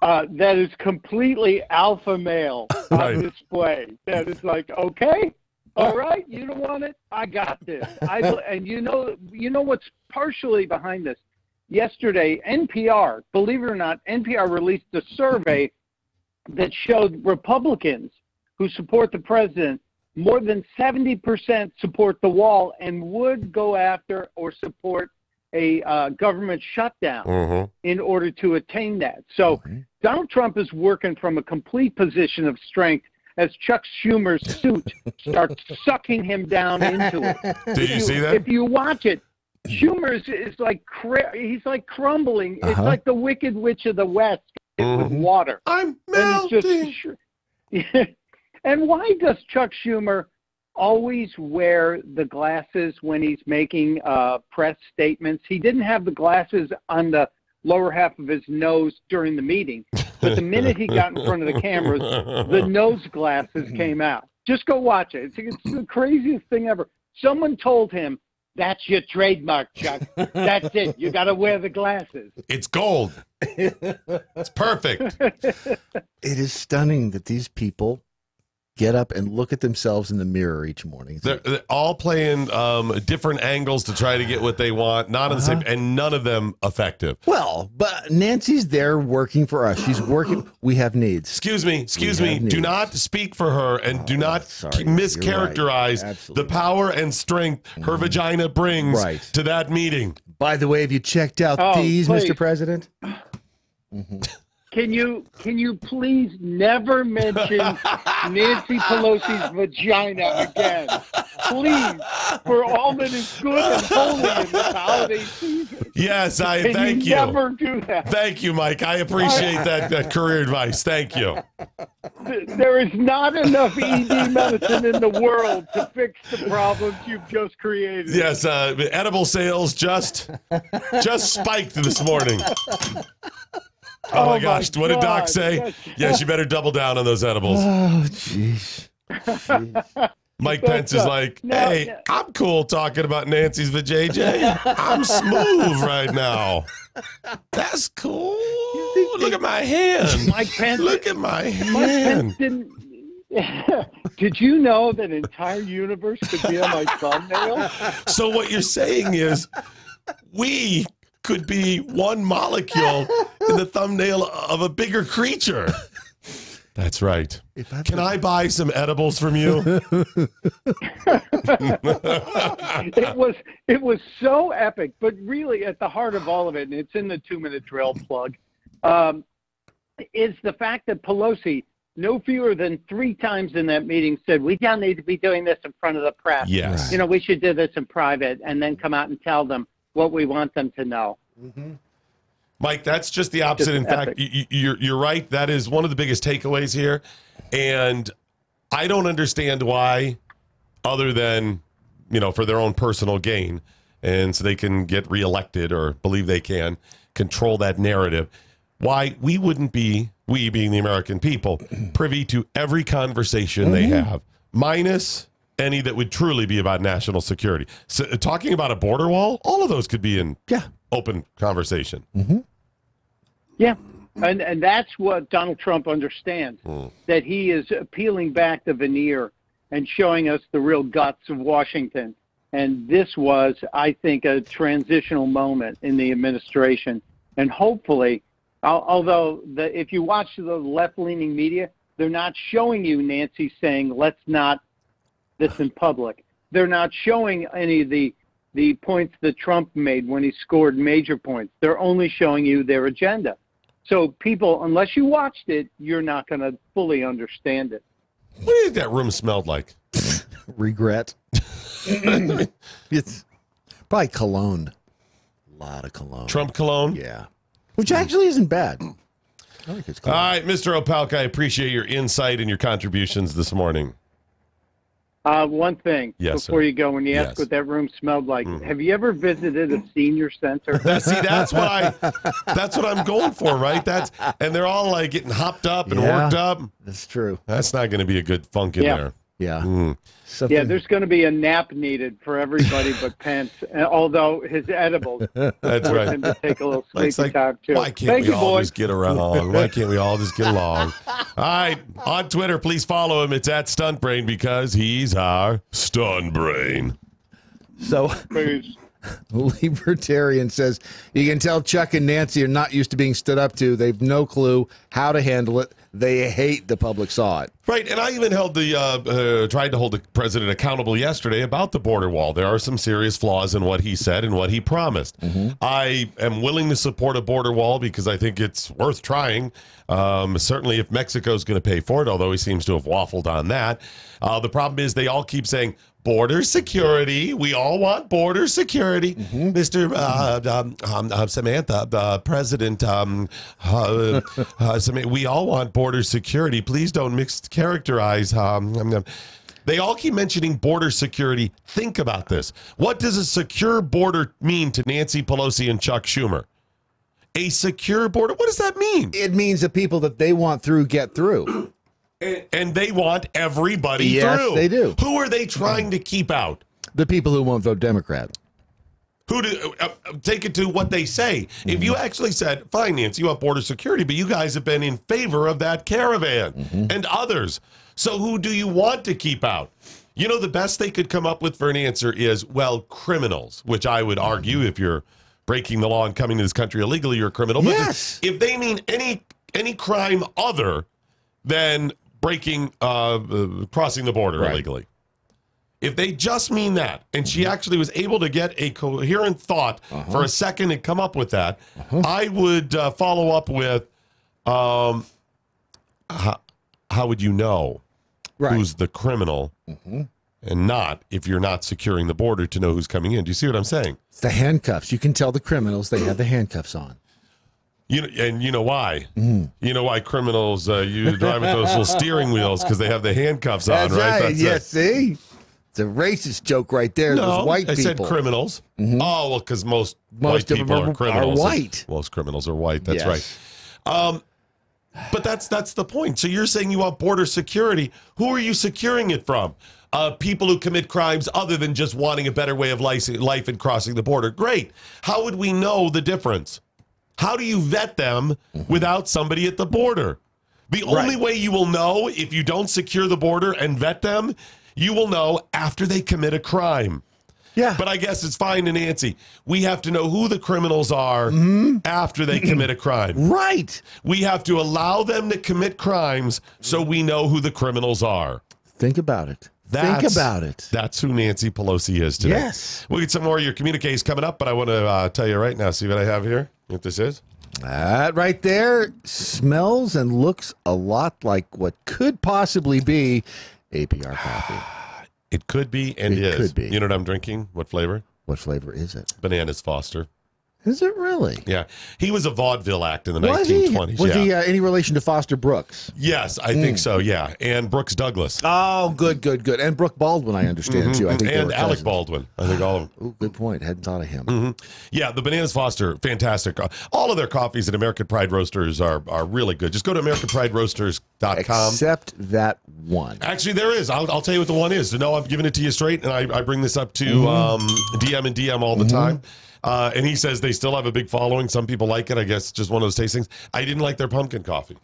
That is completely alpha male on display. That is like, okay, all right, you don't want it, I got this. And you know what's partially behind this? Yesterday, NPR, believe it or not, NPR released a survey that showed Republicans who support the president, more than 70% support the wall and would go after or support a government shutdown in order to attain that. So Donald Trump is working from a complete position of strength as Chuck Schumer's suit starts sucking him down into it. Did you see that? If you watch it, Schumer is like he's like crumbling. It's like the Wicked Witch of the West with water. I'm melting. And why does Chuck Schumer always wear the glasses when he's making press statements? He didn't have the glasses on the lower half of his nose during the meeting, but the minute he got in front of the cameras, the nose glasses came out. Just go watch it. It's the craziest thing ever. Someone told him, "That's your trademark, Chuck. That's it. You got to wear the glasses." It's gold. It's perfect. It is stunning that these people get up and look at themselves in the mirror each morning. They're all playing different angles to try to get what they want, not in the same, and none of them effective. Well, but Nancy's there working for us. She's working. We have needs. Excuse me. Do not speak for her, and do not mischaracterize the power and strength her vagina brings to that meeting. By the way, have you checked out these, please. Mr. President? Can you please never mention Nancy Pelosi's vagina again? Please, for all that is good and holy in this holiday season. Yes, thank you. Never do that. Thank you, Mike. I appreciate that career advice. Thank you. There is not enough ED medicine in the world to fix the problems you've just created. Yes, edible sales just spiked this morning. Oh my gosh, what did Doc say? Yes, you better double down on those edibles. Oh, jeez. Mike Pence is like, hey, I'm cool talking about Nancy's vajayjay. I'm smooth right now. That's cool. Look at my hand. Mike Pence. Look at my hand. Mike Pence did you know that entire universe could be on my thumbnail? So what you're saying is we could be one molecule in the thumbnail of a bigger creature. That's right. Can I buy some edibles from you? It was so epic, but really at the heart of all of it, and it's in the 2-minute drill plug, is the fact that Pelosi, no fewer than 3 times in that meeting, said, we don't need to be doing this in front of the press. Yes. We should do this in private and then come out and tell them what we want them to know. Mike, that's just the opposite. In fact, you're right. That is one of the biggest takeaways here. And I don't understand why, other than, for their own personal gain, and so they can get reelected or believe they can control that narrative, why we wouldn't be, we being the American people, privy to every conversation they have, minus any that would truly be about national security. So, talking about a border wall, all of those could be in open conversation. Yeah, and that's what Donald Trump understands, that he is peeling back the veneer and showing us the real guts of Washington. And this was, I think, a transitional moment in the administration. And hopefully, although if you watch the left-leaning media, they're not showing you Nancy saying, let's not this in public. They're not showing any of the points that Trump made when he scored major points. They're only showing you their agenda. So people, unless you watched it, you're not going to fully understand it. What do you think that room smelled like? Regret. It's probably cologne. A lot of cologne. Trump cologne? Yeah. Which actually isn't bad. I think it's cologne. All right, Mr. Opelka, I appreciate your insight and your contributions this morning. One thing before you go, when you ask what that room smelled like, have you ever visited a senior center? That's what I'm going for, right? And they're all like getting hopped up and worked up. That's true. That's not going to be a good funk in there. Yeah. Yeah, there's going to be a nap needed for everybody but Pence, although his edibles That's right. him to take a little sleepy time, too. Why can't we all just get around? Why can't we all just get along? All right, on Twitter, please follow him. It's at Stunt Brain because he's our Stunt Brain. So Libertarian says, you can tell Chuck and Nancy are not used to being stood up to. They've no clue how to handle it. They hate the public saw it. Right, and I even held tried to hold the president accountable yesterday about the border wall. There are some serious flaws in what he said and what he promised. I am willing to support a border wall because I think it's worth trying. Certainly if Mexico's going to pay for it, although he seems to have waffled on that. The problem is they all keep saying, border security. We all want border security. Mr. Samantha, the president, Samantha, we all want border security. Please don't mischaracterize. They all keep mentioning border security. Think about this. What does a secure border mean to Nancy Pelosi and Chuck Schumer? A secure border? What does that mean? It means the people that they want through get through. And they want everybody through. Yes, they do. Who are they trying to keep out? The people who won't vote Democrat. Who do take it to what they say? If you actually said, fine, Nancy, you want border security, but you guys have been in favor of that caravan and others. So who do you want to keep out? You know, the best they could come up with for an answer is, well, criminals, which I would argue if you're breaking the law and coming to this country illegally, you're a criminal. But yes. If they mean any crime other than breaking, crossing the border illegally. If they just mean that, and she actually was able to get a coherent thought for a second and come up with that, I would follow up with, how would you know who's the criminal and not if you're not securing the border to know who's coming in? Do you see what I'm saying? It's the handcuffs. You can tell the criminals they have the handcuffs on. You know, and you know why? You know why criminals you drive with those little steering wheels because they have the handcuffs on, right? That's yes, see? It's a racist joke right there. No, those white people. I said criminals. Oh, well, because most white people are criminals. Are white. Most criminals are white. That's right. But that's the point. So you're saying you want border security. Who are you securing it from? People who commit crimes other than just wanting a better way of life and crossing the border. Great. How would we know the difference? How do you vet them without somebody at the border? The only way you will know if you don't secure the border and vet them, you will know after they commit a crime. Yeah. But I guess it's fine to Nancy. We have to know who the criminals are after they commit a crime. Right. We have to allow them to commit crimes so we know who the criminals are. Think about it. Think about it. That's who Nancy Pelosi is today. Yes. We'll get some more of your communiques coming up, but I want to tell you right now, see what I have here? What this is? That right there smells and looks a lot like what could possibly be APR coffee. It could be and it is. Could be. You know what I'm drinking? What flavor? What flavor is it? Bananas Foster. Is it really? Yeah. He was a vaudeville act in the 1920s. Was he any relation to Foster Brooks? Yes, I think so, yeah. And Brooks Douglas. Oh, good. And Brooke Baldwin, I understand, too. I think and Alec Baldwin. I think all of them. Oh, good point. Hadn't thought of him. Yeah, the Bananas Foster, fantastic. All of their coffees at American Pride Roasters are really good. Just go to AmericanPrideRoasters.com. Except that one. Actually, there is. I'll tell you what the one is. No, I'm giving it to you straight, and I bring this up to DM and DM all the time. And he says they still have a big following. Some people like it. I guess it's just one of those tastings. I didn't like their pumpkin coffee.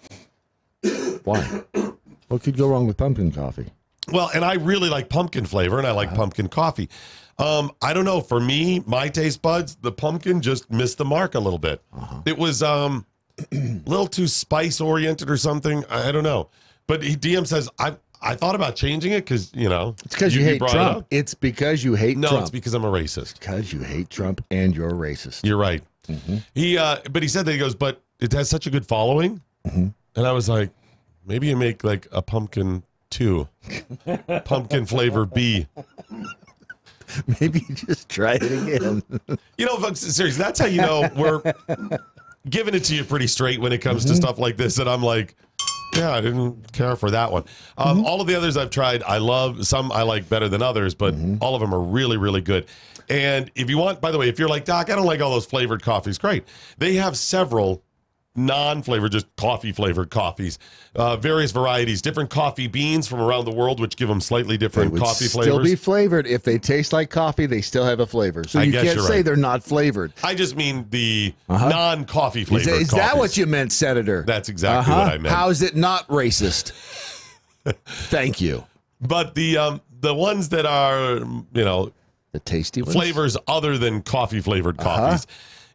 Why? What could go wrong with pumpkin coffee? Well, and I really like pumpkin flavor, and I like pumpkin coffee. I don't know. For me, my taste buds, the pumpkin just missed the mark a little bit. It was a little too spice-oriented or something. I don't know. But DM says, I thought about changing it because, you know. It's because you hate Trump. It's because you hate Trump. No, it's because I'm a racist. Because you hate Trump and you're a racist. You're right. But he said that, he goes, but it has such a good following. And I was like, maybe you make like a pumpkin 2. Pumpkin flavor B. Maybe you just try it again. You know, folks, seriously, that's how you know we're giving it to you pretty straight when it comes to stuff like this. And I'm like, yeah, I didn't care for that one. All of the others I've tried, I love. Some I like better than others, but all of them are really, really good. And if you want, by the way, if you're like, Doc, I don't like all those flavored coffees, great. They have several non-flavored, just coffee-flavored coffees, various varieties, different coffee beans from around the world, which give them slightly different coffee flavors. Still be flavored. If they taste like coffee, they still have a flavor. So you can't say they're not flavored. I just mean the non-coffee flavored Is that what you meant, Senator? That's exactly what I meant. How is it not racist? Thank you. But the ones that are, you know, The tasty ones? Flavors other than coffee-flavored coffees.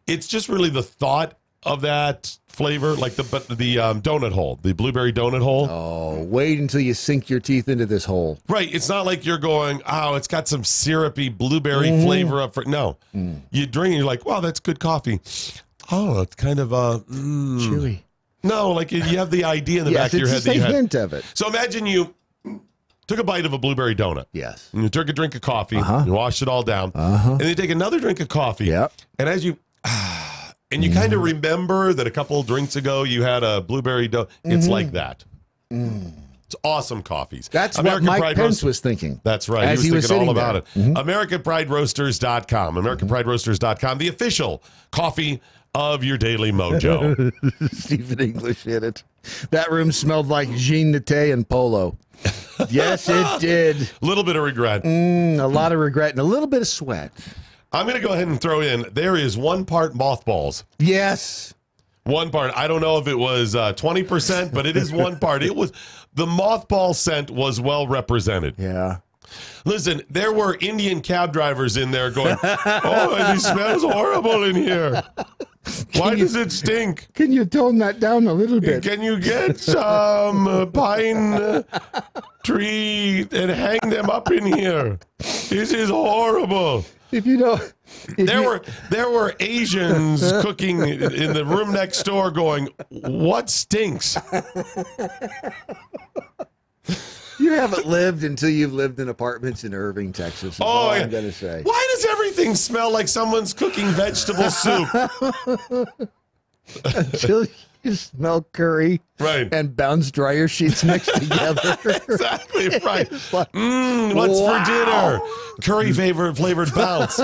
It's just really the thought of that flavor, like the donut hole, the blueberry donut hole. Oh, wait until you sink your teeth into this hole. Right. It's not like you're going, oh, it's got some syrupy blueberry flavor up for No. You drink and you're like, wow, that's good coffee. Oh, it's kind of chewy. No, like you have the idea in the back of your head that you had. Hint of it. So imagine you took a bite of a blueberry donut. Yes. And you took a drink of coffee. You washed it all down. And then you take another drink of coffee. Yep. And as you... And you kind of remember that a couple of drinks ago you had a blueberry donut. It's like that. It's awesome coffees. That's American what Mike Pence was thinking. That's right. As he was thinking all about there. it. AmericanPrideRoasters.com. AmericanPrideRoasters.com. The official coffee of your daily MoJo. Stephen English hit it. That room smelled like Jean Nate and Polo. Yes, it did. A little bit of regret. A lot of regret and a little bit of sweat. I'm going to go ahead and throw in, there is 1 part mothballs. Yes. 1 part. I don't know if it was 20%, but it is 1 part. It was, the mothball scent was well represented. Yeah. Listen, there were Indian cab drivers in there going, oh, it smells horrible in here. Why does it stink? Can you tone that down a little bit? Can you get some pine tree and hang them up in here? This is horrible. If you don't, there were Asians cooking in the room next door going, what stinks? You haven't lived until you've lived in apartments in Irving, Texas. Is all I'm going to say. Why does everything smell like someone's cooking vegetable soup? Until you smell curry and bounce dryer sheets mixed together. Exactly right. What's for dinner? Curry flavored bounce.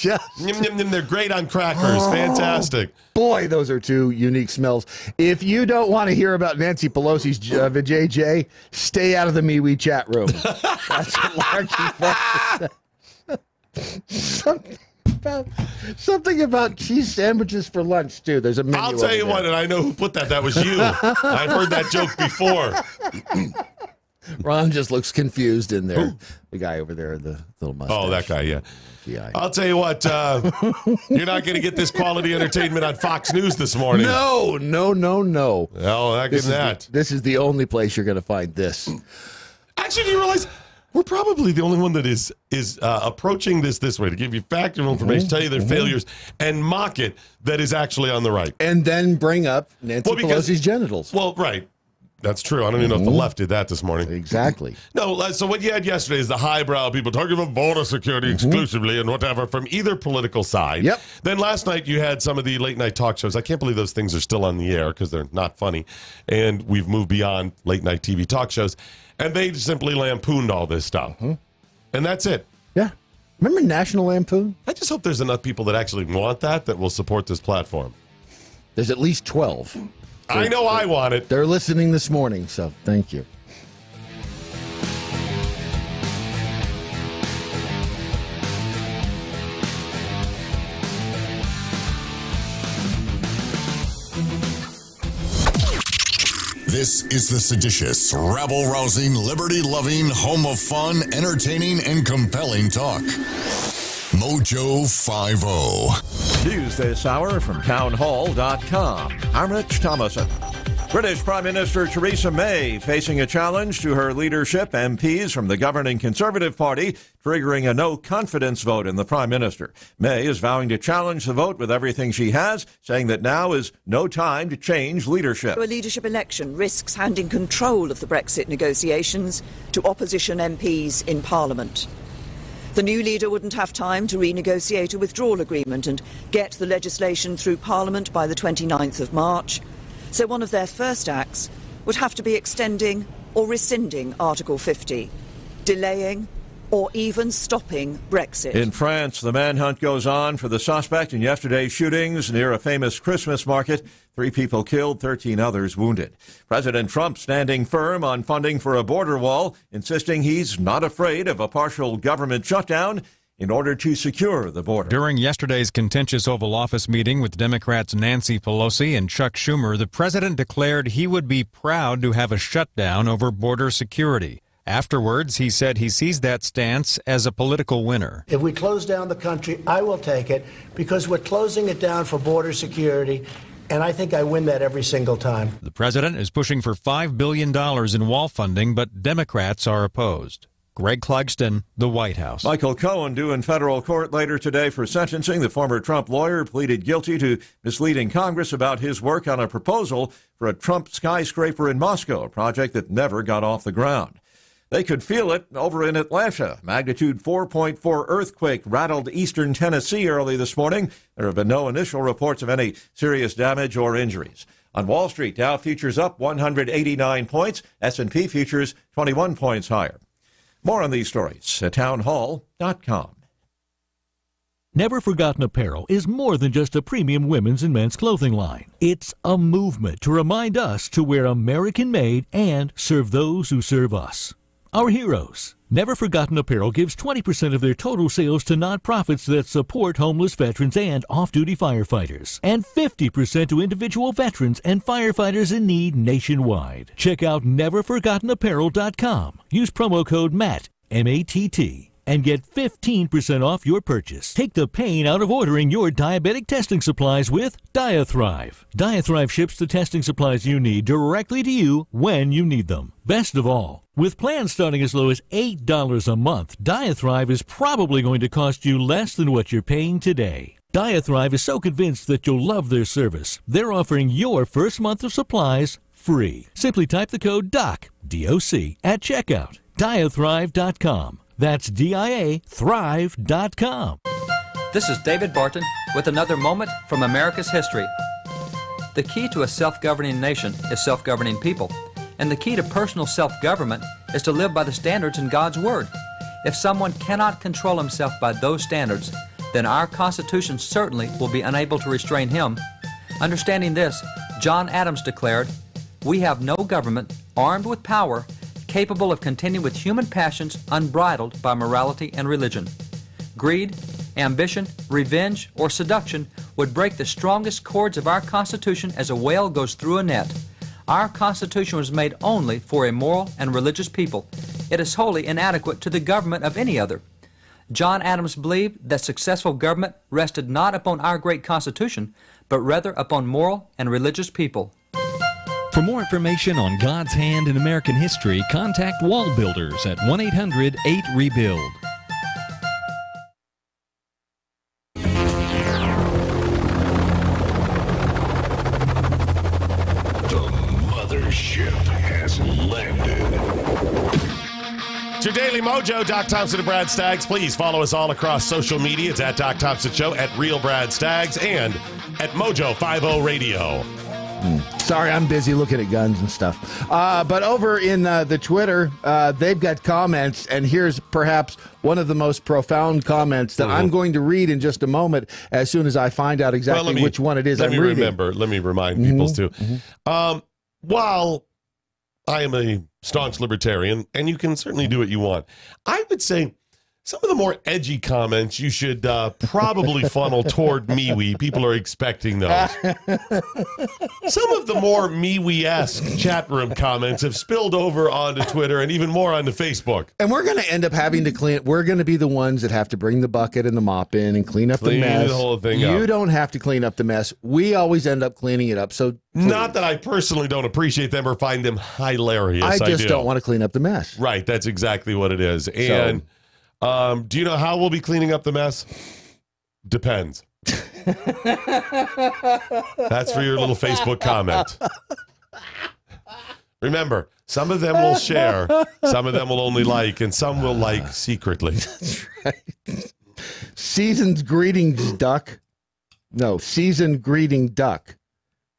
They're great on crackers. Fantastic. Boy, those are 2 unique smells. If you don't want to hear about Nancy Pelosi's JJ, stay out of the MeWe chat room. That's what Larky Something about cheese sandwiches for lunch, too. There's a menu. I'll tell you what, and I know who put that. That was you. I've heard that joke before. Ron just looks confused in there. The guy over there, the little mustache. Oh, that guy, yeah. Yeah. I'll tell you what, you're not going to get this quality entertainment on Fox News this morning. No. Oh, This is the only place you're going to find this. Actually, do you realize we're probably the only one that is approaching this way, to give you factual information, tell you their failures, and mock it that is actually on the right. And then bring up Nancy Pelosi's genitals. Well, right. That's true. I don't even know if the left did that this morning. Exactly. No, so what you had yesterday is the highbrow people talking about border security exclusively and whatever from either political side. Yep. Then last night you had some of the late night talk shows. I can't believe those things are still on the air because they're not funny. And we've moved beyond late night TV talk shows. And they simply lampooned all this stuff. And that's it. Yeah. Remember National Lampoon? I just hope there's enough people that actually want that will support this platform. There's at least 12. I know I want it. They're listening this morning, so thank you. This is the seditious, rabble-rousing, liberty-loving, home of fun, entertaining, and compelling talk. MoJo 50. News this hour from townhall.com. I'm Rich Thomason. British Prime Minister Theresa May facing a challenge to her leadership. MPs from the governing Conservative Party triggering a no-confidence vote in the Prime Minister. May is vowing to challenge the vote with everything she has, saying that now is no time to change leadership. A leadership election risks handing control of the Brexit negotiations to opposition MPs in Parliament. The new leader wouldn't have time to renegotiate a withdrawal agreement and get the legislation through Parliament by the 29th of March. So one of their first acts would have to be extending or rescinding Article 50, delaying or even stopping Brexit. In France, the manhunt goes on for the suspect in yesterday's shootings near a famous Christmas market. 3 people killed, 13 others wounded. President Trump standing firm on funding for a border wall, insisting he's not afraid of a partial government shutdown in order to secure the border. During yesterday's contentious Oval Office meeting with Democrats Nancy Pelosi and Chuck Schumer, the president declared he would be proud to have a shutdown over border security. Afterwards, he said he sees that stance as a political winner. If we close down the country, I will take it because we're closing it down for border security, and I think I win that every single time. The president is pushing for $5 billion in wall funding, but Democrats are opposed. Greg Clugston, the White House. Michael Cohen due in federal court later today for sentencing. The former Trump lawyer pleaded guilty to misleading Congress about his work on a proposal for a Trump skyscraper in Moscow, a project that never got off the ground. They could feel it over in Atlanta. Magnitude 4.4 earthquake rattled eastern Tennessee early this morning. There have been no initial reports of any serious damage or injuries. On Wall Street, Dow futures up 189 points. S&P futures 21 points higher. More on these stories at townhall.com. Never Forgotten Apparel is more than just a premium women's and men's clothing line. It's a movement to remind us to wear American-made and serve those who serve us. Our heroes. Never Forgotten Apparel gives 20% of their total sales to nonprofits that support homeless veterans and off-duty firefighters, and 50% to individual veterans and firefighters in need nationwide. Check out neverforgottenapparel.com. Use promo code MATT, M-A-T-T, and get 15% off your purchase. Take the pain out of ordering your diabetic testing supplies with Diathrive. Diathrive ships the testing supplies you need directly to you when you need them. Best of all, with plans starting as low as $8 a month, Diathrive is probably going to cost you less than what you're paying today. Diathrive is so convinced that you'll love their service, they're offering your first month of supplies free. Simply type the code DOC, D-O-C, at checkout. Diathrive.com. That's D-I-A, thrive.com. This is David Barton with another moment from America's history. The key to a self-governing nation is self-governing people, and the key to personal self-government is to live by the standards in God's Word. If someone cannot control himself by those standards, then our Constitution certainly will be unable to restrain him. Understanding this, John Adams declared, "We have no government armed with power capable of contending with human passions unbridled by morality and religion. Greed, ambition, revenge, or seduction would break the strongest cords of our Constitution as a whale goes through a net. Our Constitution was made only for a moral and religious people. It is wholly inadequate to the government of any other." John Adams believed that successful government rested not upon our great Constitution, but rather upon moral and religious people. For more information on God's hand in American history, contact Wall Builders at 1-800-8-REBUILD. The mothership has landed. It's your Daily Mojo, Doc Thompson and Brad Staggs. Please follow us all across social media. It's at Doc Thompson Show, at Real Brad Staggs, and at Mojo 50 Radio. Sorry, I'm busy looking at guns and stuff. But over in the Twitter, they've got comments, and here's perhaps one of the most profound comments that I'm going to read in just a moment as soon as I find out exactly which one it is I'm reading. Let me remind people, too. While I am a staunch libertarian, and you can certainly do what you want, I would say some of the more edgy comments you should probably funnel toward MeWe. People are expecting those. Some of the more MeWe-esque chat room comments have spilled over onto Twitter and even more onto Facebook. And we're going to end up having to clean. We're going to be the ones that have to bring the bucket and the mop in and clean up the mess. The whole thing up. You don't have to clean up the mess. We always end up cleaning it up. So please. Not that I personally don't appreciate them or find them hilarious. I just don't want to clean up the mess. Right. That's exactly what it is. And do you know how we'll be cleaning up the mess? Depends. That's for your little Facebook comment. Remember, some of them will share, some of them will only like, and some will like secretly. That's right. Seasoned greetings, Duck. No, seasoned greeting Duck.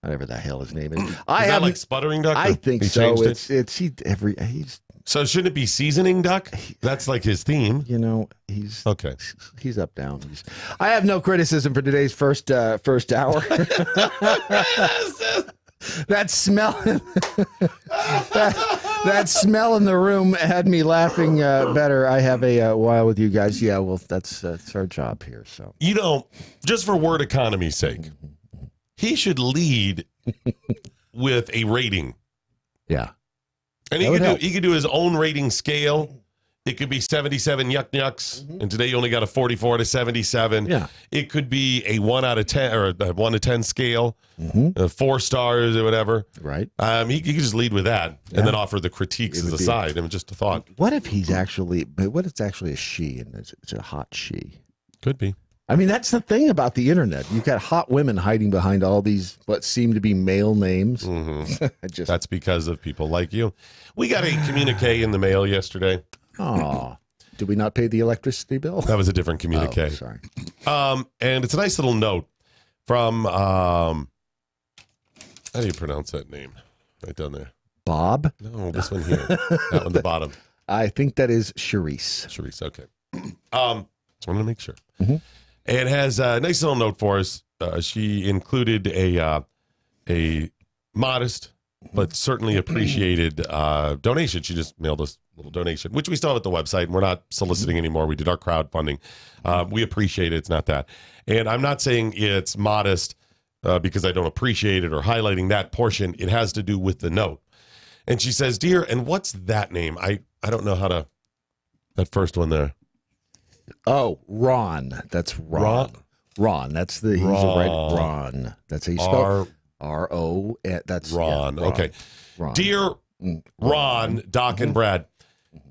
Whatever the hell his name is. Is that like Sputtering Duck? I think so. He's So shouldn't it be Seasoning Duck? That's like his theme. You know, he's okay. He's up, down. I have no criticism for today's first hour. That smell, that smell in the room had me laughing better. I have a while with you guys. Yeah, well, that's our job here. So you know, just for word economy's sake, he should lead with a rating. Yeah. And he could do his own rating scale. It could be 77 yucks, and today you only got a 44 out of 77. Yeah. It could be a 1 out of 10 or a 1 to 10 scale, 4 stars or whatever. Right. He could just lead with that and then offer the critiques as a side. I mean, just a thought. What if it's actually a she and it's a hot she? Could be. I mean, that's the thing about the internet. You've got hot women hiding behind all these what seem to be male names. That's because of people like you. We got a communique in the mail yesterday. Oh, did we not pay the electricity bill? That was a different communique. Oh, sorry. And it's a nice little note from, how do you pronounce that name? Right down there. Bob? No, this one here. That one, the bottom. I think that is Charisse. Charisse, okay. Just wanted to make sure. It has a nice little note for us. She included a modest but certainly appreciated donation. She just mailed us a little donation, which we still have at the website, and we're not soliciting anymore. We did our crowdfunding. We appreciate it. It's not that. And I'm not saying it's modest because I don't appreciate it or highlighting that portion. It has to do with the note. And she says, "Dear," and what's that name? I don't know how to, that first one there. Oh, Ron. That's Ron. Ron. That's the, he's right. Ron. That's how you spell it. R-O. That's Ron. Yeah, Ron. Okay. Ron. Dear Ron, Doc, and Brad,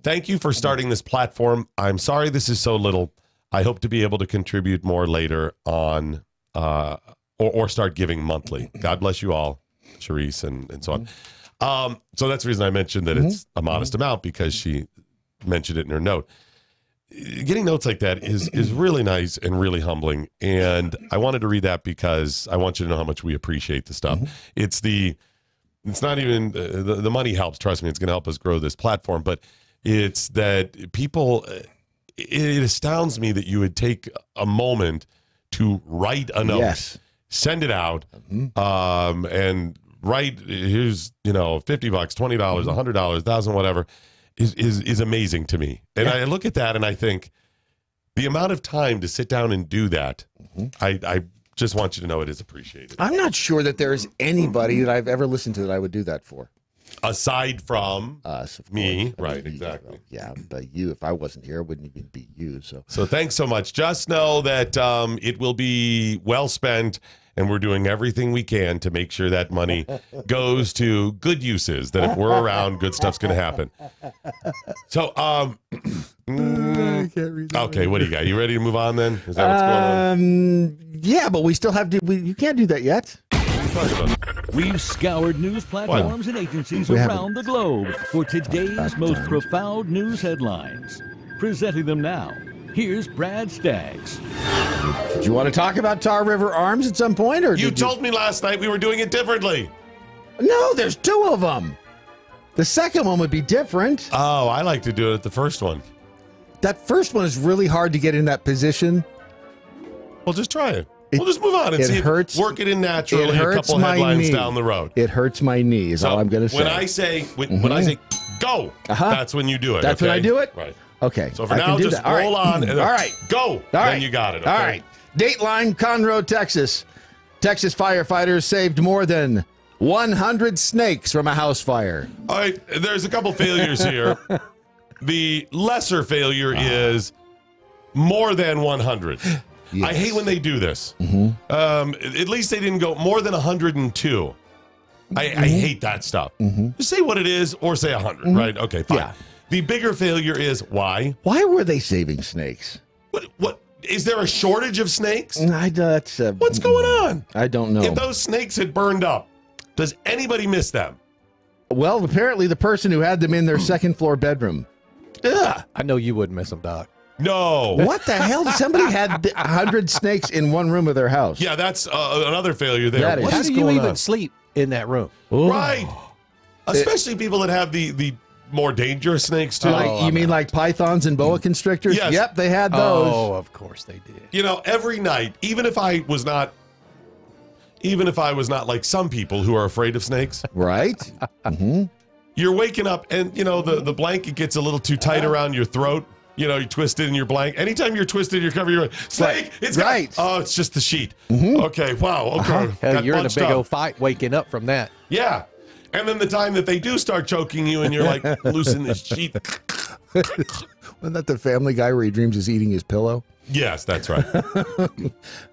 thank you for starting this platform. I'm sorry this is so little. I hope to be able to contribute more later on or start giving monthly. God bless you all, Charisse, and so on. So that's the reason I mentioned that it's a modest amount, because she mentioned it in her note. Getting notes like that is really nice and really humbling, and I wanted to read that because I want you to know how much we appreciate the stuff. It's not even the money helps. Trust me, it's going to help us grow this platform, but it's that people. It astounds me that you would take a moment to write a note, send it out, and write. Here's $50, $20, $100, $1,000, whatever. Is amazing to me. And I look at that and I think the amount of time to sit down and do that, I just want you to know it is appreciated. I'm not sure that there's anybody that I've ever listened to that I would do that for. Aside from us, of me. course. Right, exactly. Yeah, but you, if I wasn't here, it wouldn't even be you. So thanks so much. Just know that it will be well spent, and we're doing everything we can to make sure that money goes to good uses, that if we're around, good stuff's going to happen. So, okay, what do you got? You ready to move on then? Is that what's going on? Yeah, but we still have to, you can't do that yet. We've scoured news platforms and agencies around the globe for today's most profound news headlines. Presenting them now, here's Brad Staggs. Did you want to talk about Tar River Arms at some point? Or you told me last night we were doing it differently. No, there's two of them. The second one would be different. Oh, I like to do it at the first one. That first one is really hard to get in that position. Well, just try it. We'll just move on and see hurts, work it in naturally a couple headlines down the road. It hurts my knee is all I'm going to say. When I say go, that's when you do it. That's when I do it? Right. Okay. So for now, just roll on. And all right. Go. Then you got it. Okay? All right. Dateline, Conroe, Texas. Texas firefighters saved more than 100 snakes from a house fire. All right. There's a couple failures here. The lesser failure is more than 100. Yes. I hate when they do this. At least they didn't go more than 102. I hate that stuff. Just say what it is or say 100, right? Okay, fine. Yeah. The bigger failure is why? Why were they saving snakes? What is there a shortage of snakes? What's going on? I don't know. If those snakes had burned up, does anybody miss them? Well, apparently the person who had them in their second floor bedroom. Ugh. I know you wouldn't miss them, Doc. No. What the hell? Somebody had 100 snakes in one room of their house. Yeah, that's another failure there. How do you even sleep in that room? Ooh. Right. Especially people that have the more dangerous snakes, too. You mean like pythons and boa constrictors? Yes. Yep, they had those. Oh, of course they did. Every night, even if I was not like some people who are afraid of snakes. Right. You're waking up and, the blanket gets a little too tight around your throat. You twist it in your blanket. Anytime you're twisted, you're covering your snake. It's right. It's just the sheet. Okay. Wow. Okay. Hell, you're in a big old fight waking up from that. Yeah. And then the time that they do start choking you and you're like, loosen this sheet. Wasn't that the Family Guy where he dreams he's eating his pillow? Yes, that's right.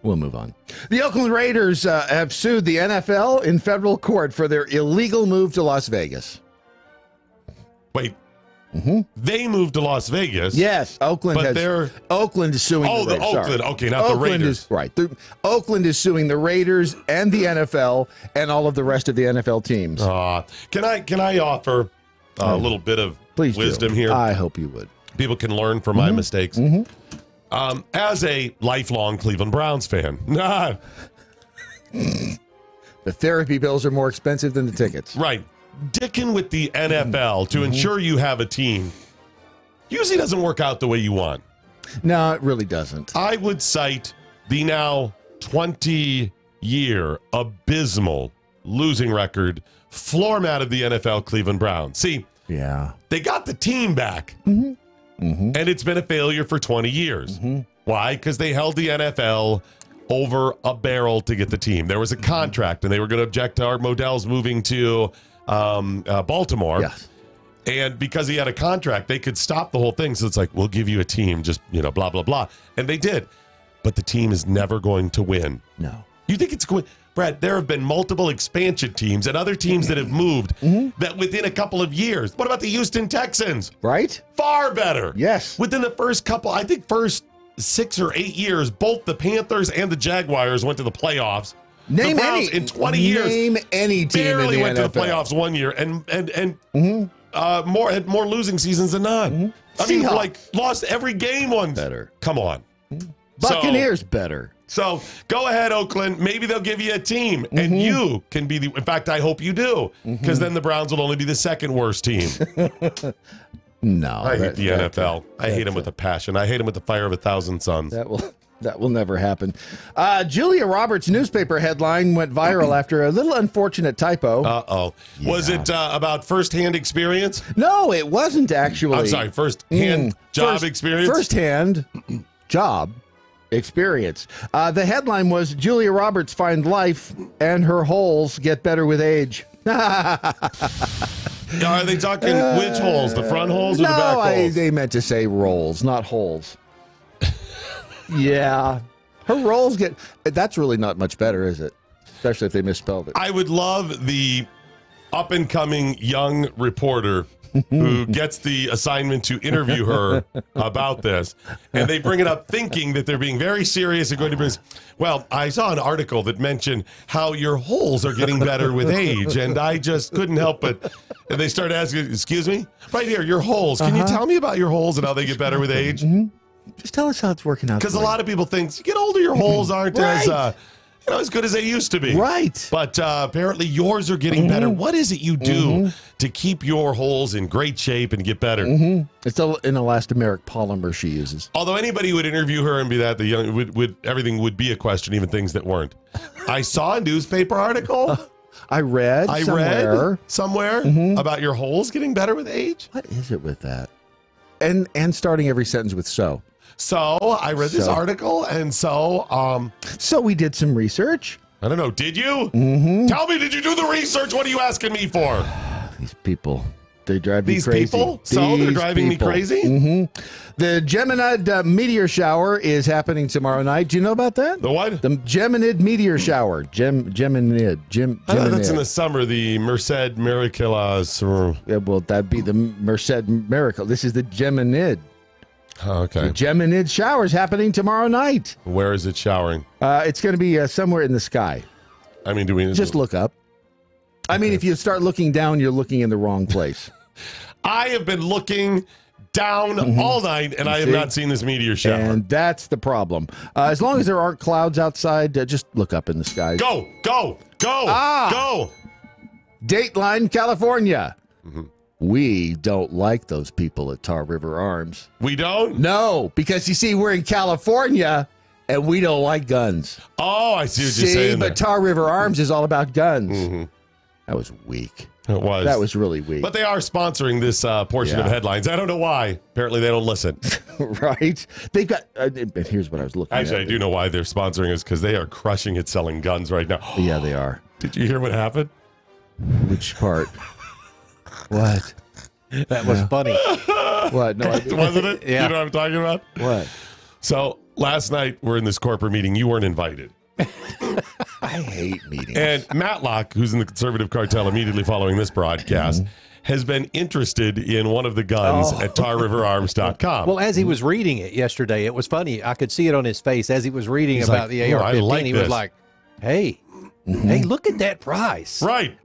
We'll move on. The Oakland Raiders have sued the NFL in federal court for their illegal move to Las Vegas. Wait. They moved to Las Vegas. Yes, Oakland is suing the Raiders. The Oakland. Sorry. Okay, not the Raiders. Oakland is suing the Raiders and the NFL and all of the rest of the NFL teams. Can I offer a little bit of wisdom here? I hope you would. People can learn from my mistakes. As a lifelong Cleveland Browns fan, the therapy bills are more expensive than the tickets. Right. Dicking with the NFL to ensure you have a team usually doesn't work out the way you want. No, it really doesn't. I would cite the now 20-year abysmal losing record floor mat of the NFL Cleveland Browns. See, they got the team back, and it's been a failure for 20 years. Why? Because they held the NFL over a barrel to get the team. There was a contract, and they were going to object to Art Modell's moving to Baltimore. Yes. And because he had a contract, they could stop the whole thing. So it's like, we'll give you a team, just, blah, blah, blah. And they did. But the team is never going to win. No. You think it's going? Brad, there have been multiple expansion teams and other teams that have moved that within a couple of years. What about the Houston Texans? Right? Far better. Yes. Within the first 6 or 8 years, both the Panthers and the Jaguars went to the playoffs. Name the Browns any in 20 years. Name any team barely in the went NFL. to the playoffs one year and had more losing seasons than not. I mean, lost every game once. Better. Come on. Buccaneers better. So go ahead, Oakland. Maybe they'll give you a team, and you can be in fact, I hope you do, because then the Browns will only be the second worst team. No. I hate the NFL. I hate them with a passion. I hate them with the fire of 1,000 suns. That will never happen. Julia Roberts' newspaper headline went viral after a little unfortunate typo. Uh-oh. Yeah. Was it about first-hand experience? No, it wasn't actually. I'm sorry, first-hand experience? First-hand job experience. The headline was, Julia Roberts finds life and her holes get better with age. Are they talking which holes? The front holes or the back holes? No, they meant to say rolls, not holes. Yeah. Her rolls get... That's really not much better, is it? Especially if they misspelled it. I would love the up-and-coming young reporter who gets the assignment to interview her about this, and they bring it up thinking that they're being very serious and going to be... Well, I saw an article that mentioned how your holes are getting better with age, and I just couldn't help but... And they start asking, excuse me? Right here, your holes. Can you tell me about your holes and how they get better with age? Just tell us how it's working out. Because a lot of people think, you get older, your holes aren't as good as they used to be. Right. But apparently yours are getting better. What is it you do to keep your holes in great shape and get better? It's an elastomeric polymer she uses. Although anybody would interview her and be that, the young would everything would be a question, even things that weren't. I saw a newspaper article. I read somewhere about your holes getting better with age. What is it with that? And starting every sentence with so. So I read this article, and so we did some research. I don't know. Did you? Tell me, did you do the research? What are you asking me for? These people, they drive me crazy. These people? So they're driving me crazy? The Geminid meteor shower is happening tomorrow night. Do you know about that? The what? The Geminid meteor shower. Geminid. I thought that's in the summer, the Merced Miraculous. Yeah, well, that'd be the Merced Miracle. This is the Geminid. Oh, okay. The Geminid shower is happening tomorrow night. Where is it showering? It's going to be somewhere in the sky. I mean, do we just look up? I mean, if you start looking down, you're looking in the wrong place. I have been looking down all night, and I have not seen this meteor shower. And that's the problem. As long as there aren't clouds outside, just look up in the sky. Go! Dateline, California. We don't like those people at Tar River Arms. We don't? No, because you see, we're in California, and we don't like guns. Oh, I see what you're saying. But Tar River Arms is all about guns. That was weak. It was. That was really weak. But they are sponsoring this portion of headlines. I don't know why. Apparently, they don't listen. Right? They've got. Here's what I was looking at. Actually, I do know why they're sponsoring us, because they are crushing it selling guns right now. Yeah, they are. Did you hear what happened? Which part? What? That was funny. What? No, wasn't it? Yeah. You know what I'm talking about? What? So last night we're in this corporate meeting. You weren't invited. I hate meetings. And Matlock, who's in the conservative cartel immediately following this broadcast, has been interested in one of the guns at tarriverarms.com. Well, as he was reading it yesterday, it was funny. I could see it on his face as he was reading He's about like, the "Oh, I AR-15. like He this." was like, hey, look at that price. Right.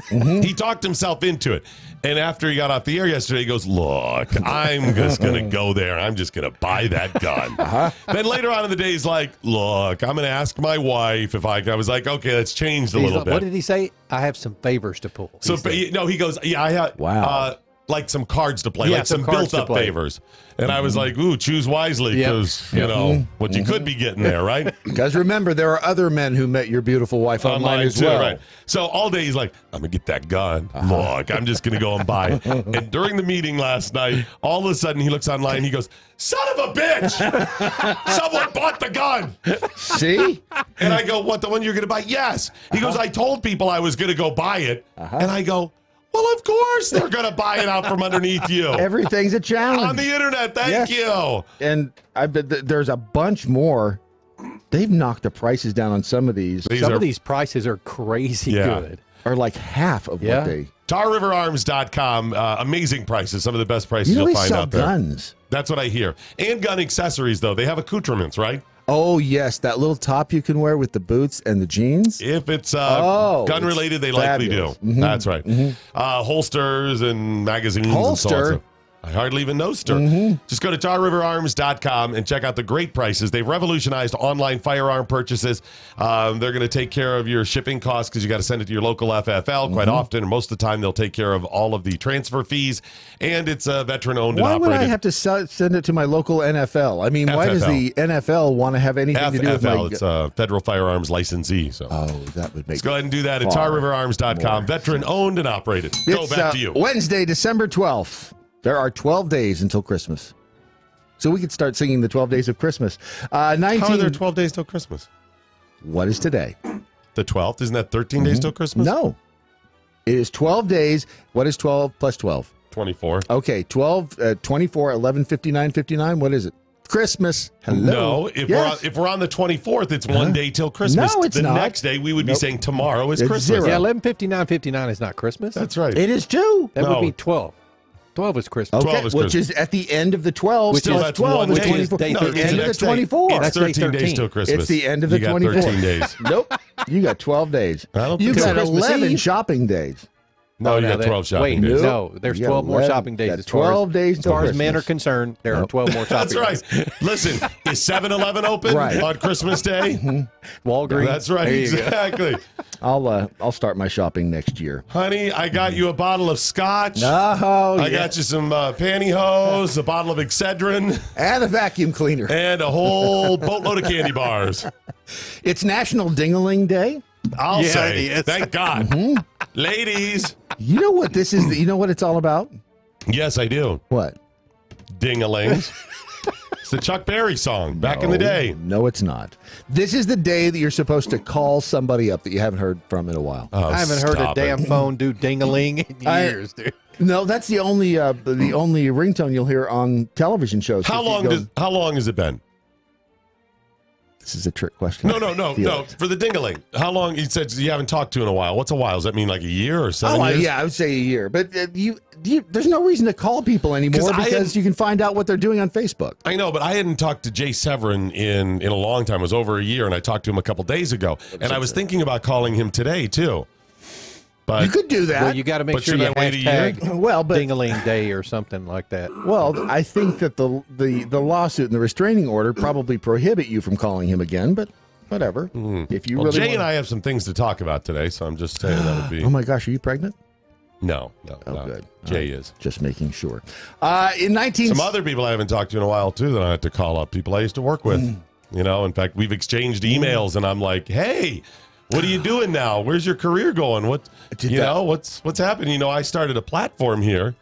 He talked himself into it. And after he got off the air yesterday, he goes, look, I'm just going to go there. I'm just going to buy that gun. Then later on in the day, he's like, look, I'm going to ask my wife if I was like, okay, that's changed a little bit. What did he say? I have some favors to pull. So, no, he goes, yeah, I have. Wow. Like some cards to play, Yeah, like some cards built-up to play. favors. And I was like, ooh, choose wisely, because, you know, what you could be getting there, right? Because remember, there are other men who met your beautiful wife online as too, well. right? So all day he's like, I'm going to get that gun. Look, I'm just going to go and buy it. And during the meeting last night, all of a sudden he looks online, he goes, son of a bitch! Someone bought the gun! See? And I go, what, the one you're going to buy? Yes. He goes, I told people I was going to go buy it. And I go, well, of course they're going to buy it out from underneath you. Everything's a challenge. On the internet, thank you. And I bet there's a bunch more. They've knocked the prices down on some of these. Some of these prices are crazy good. Are like half of what they... TarRiverArms.com, amazing prices, some of the best prices You know you'll they find sell out there. guns. That's what I hear. And gun accessories, though. They have accoutrements, right? Oh, yes. That little top you can wear with the boots and the jeans. If it's gun-related, they likely do. fabulous. Mhm. That's right. Holsters and magazines. Holster? And so on. I hardly even know stir. Just go to TarRiverArms.com and check out the great prices. They've revolutionized online firearm purchases. They're going to take care of your shipping costs because you got to send it to your local FFL quite often. And most of the time, they'll take care of all of the transfer fees. And it's veteran-owned and Why would operated. I have to send it to my local NFL? I mean, why does the NFL want to have anything to do with my... FFL, it's a federal firearms licensee. So. Oh, that would make Let's go ahead and do that at TarRiverArms.com. Veteran-owned and operated. Go back to you. Wednesday, December 12th. There are 12 days until Christmas. So we could start singing the 12 days of Christmas. How are there 12 days till Christmas? What is today? The 12th? Isn't that 13 days till Christmas? No. It is 12 days. What is 12 plus 12? 24. Okay, 12, 24, 11, 59, 59. What is it? Christmas. Hello. No, if we're on the 24th, it's one day till Christmas. No, it's the not. next day, we would be saying tomorrow is It's Christmas. zero. Yeah, 11:59:59 is not Christmas. That's right. It is too. That would be 12. 12 is Christmas. Okay, 12 is which Christmas. is at the end of the 12. Which is plus 12 is day. 24. Day No, 13. end of the next day. 24. It's That's day 13 days 13. till Christmas. It's the end of the You got 24. 13 days. Nope. You got 12 days. don't You think so. got Christmas 11 Eve? shopping days. No, you got 12 shopping days. No, there's You got 12 more 11 shopping days. got As far 12 days as far till as men are Christmas. concerned, there are 12 more shopping That's days. right. Listen, is 7-Eleven open Right. on Christmas Day? Walgreens. That's right. There you go. Exactly. I'll start my shopping next year. Honey, I got you a bottle of scotch. Oh, I got you some pantyhose, a bottle of Excedrin, and a vacuum cleaner, and a whole boatload of candy bars. It's National Ding-a-Ling Day. I'll Yeah, say, it is. thank God. Ladies. You know what this is? You know what it's all about? Yes, I do. What? Ding-a-lings. It's the Chuck Berry song back in the day. No, it's not. This is the day that you're supposed to call somebody up that you haven't heard from in a while. Oh, I haven't heard a stop damn it. phone do ding-a-ling in years, dude. No, that's the only ringtone you'll hear on television shows. How long has it been? This is a trick question. No. For the ding-a-ling, how long? You said you haven't talked to in a while. What's a while? Does that mean like a year or 7 years? Yeah, I would say a year. But there's no reason to call people anymore because you can find out what they're doing on Facebook. I know, but I hadn't talked to Jay Severin in a long time. It was over a year, and I talked to him a couple days ago. And I was thinking about calling him today, too. But you could do that. Well, you got to make sure should you I wait a year? hashtag ding-a-ling day or something like that. Well, I think that the lawsuit and the restraining order probably prohibit you from calling him again, but whatever. If you really Jay want... and I have some things to talk about today, so I'm just saying that would be... Oh, my gosh, are you pregnant? No. Good. Jay is. Just making sure. In Some other people I haven't talked to in a while, too, that I had to call up. People I used to work with. You know, in fact, we've exchanged emails, and I'm like, hey... What are you doing now? Where's your career going? What's happening? You know, I started a platform here.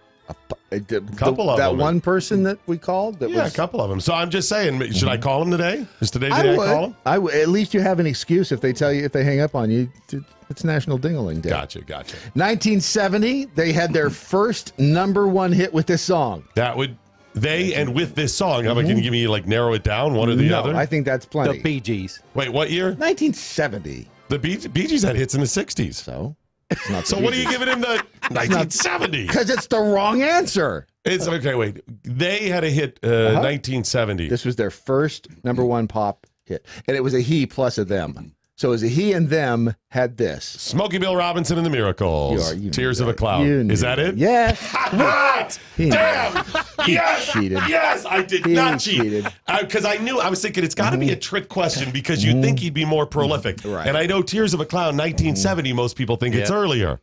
A couple of them. That one person that we called? A couple of them. So I'm just saying, should I call him today? Is today the day I call him? I would. At least you have an excuse if they tell you, if they hang up on you, to It's National Ding-a-Ling Day. Gotcha. 1970, they had their first #1 hit with this song. That would and with this song. How about can you give me narrow it down, one or the other? I think that's plenty. The Bee Gees. Wait, what year? 1970. The Bee Gees had hits in the 60s. So it's not. So what are you giving him the 1970? Because it's the wrong answer. It's okay. Wait, they had a hit 1970. This was their first #1 pop hit, and it was a he plus a them. So it was a he and them had this. Smokey Bill Robinson and the Miracles. Tears of a Clown. Is that it? Yes. What? Damn. Yes. Cheated. Yes, I did not cheat. Because I was thinking it's got to be a trick question because you'd think he'd be more prolific. Right. And I know Tears of a Clown, 1970, most people think it's earlier.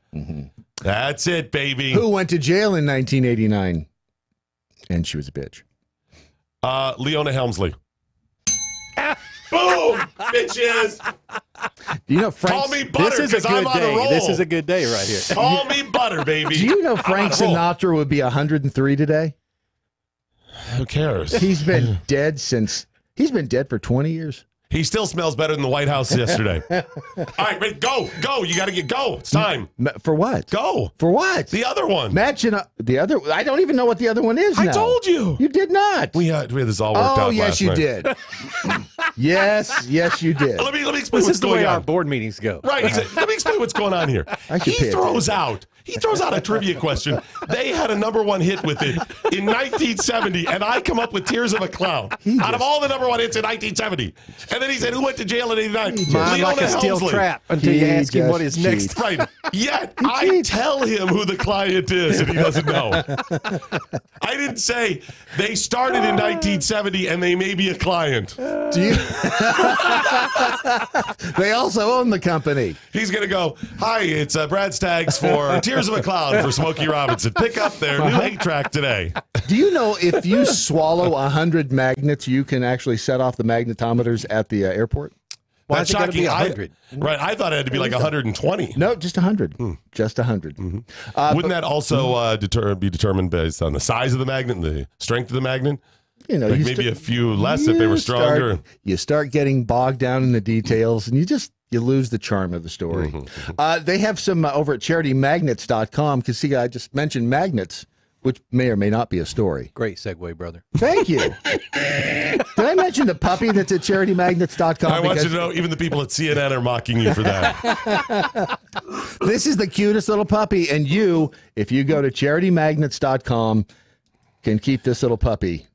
That's it, baby. Who went to jail in 1989? And she was a bitch. Leona Helmsley. Boom, bitches. Do you know Frank? Call me Butter because I'm on a roll. This is a good day right here. Call me Butter, baby. Do you know Frank Sinatra would be 103 today? Who cares? He's been dead for 20 years. He still smells better than the White House yesterday. All right, ready, go. You got to go. It's time. For what? Go. For what? The other one. Imagine the other. I don't even know what the other one is now. I told you. You did not. We had this all worked out. Oh, yes, last you night. did. Yes, you did. Let me explain This what's is the going way on. our board meetings go. Right. Let me explain what's going on here. He throws out a trivia question. They had a #1 hit with it in 1970, and I come up with Tears of a Clown out of all the #1 hits in 1970. And then he said, who went to jail in 89? Mine like a steel trap until you ask him what his next. Right. Yet I tell him who the client is, and he doesn't know. I didn't say they started in 1970 and they may be a client. Do you? They also own the company. He's going to go, hi, it's Brad Staggs for Tears of a Clown for Smokey Robinson. Pick up their new 8-track today. Do you know if you swallow 100 magnets, you can actually set off the magnetometers at the airport? That's shocking. 100? I thought it had to be like 120. No, just 100. Just 100. Wouldn't that also be determined based on the size of the magnet and the strength of the magnet? You know, maybe a few less if they were stronger. You start getting bogged down in the details, and you lose the charm of the story. They have some over at charitymagnets.com because, see, I just mentioned magnets, which may or may not be a story. Great segue, brother. Thank you. Did I mention the puppy that's at charitymagnets.com? I want you to know even the people at CNN are mocking you for that. This is the cutest little puppy, and if you go to charitymagnets.com, can keep this little puppy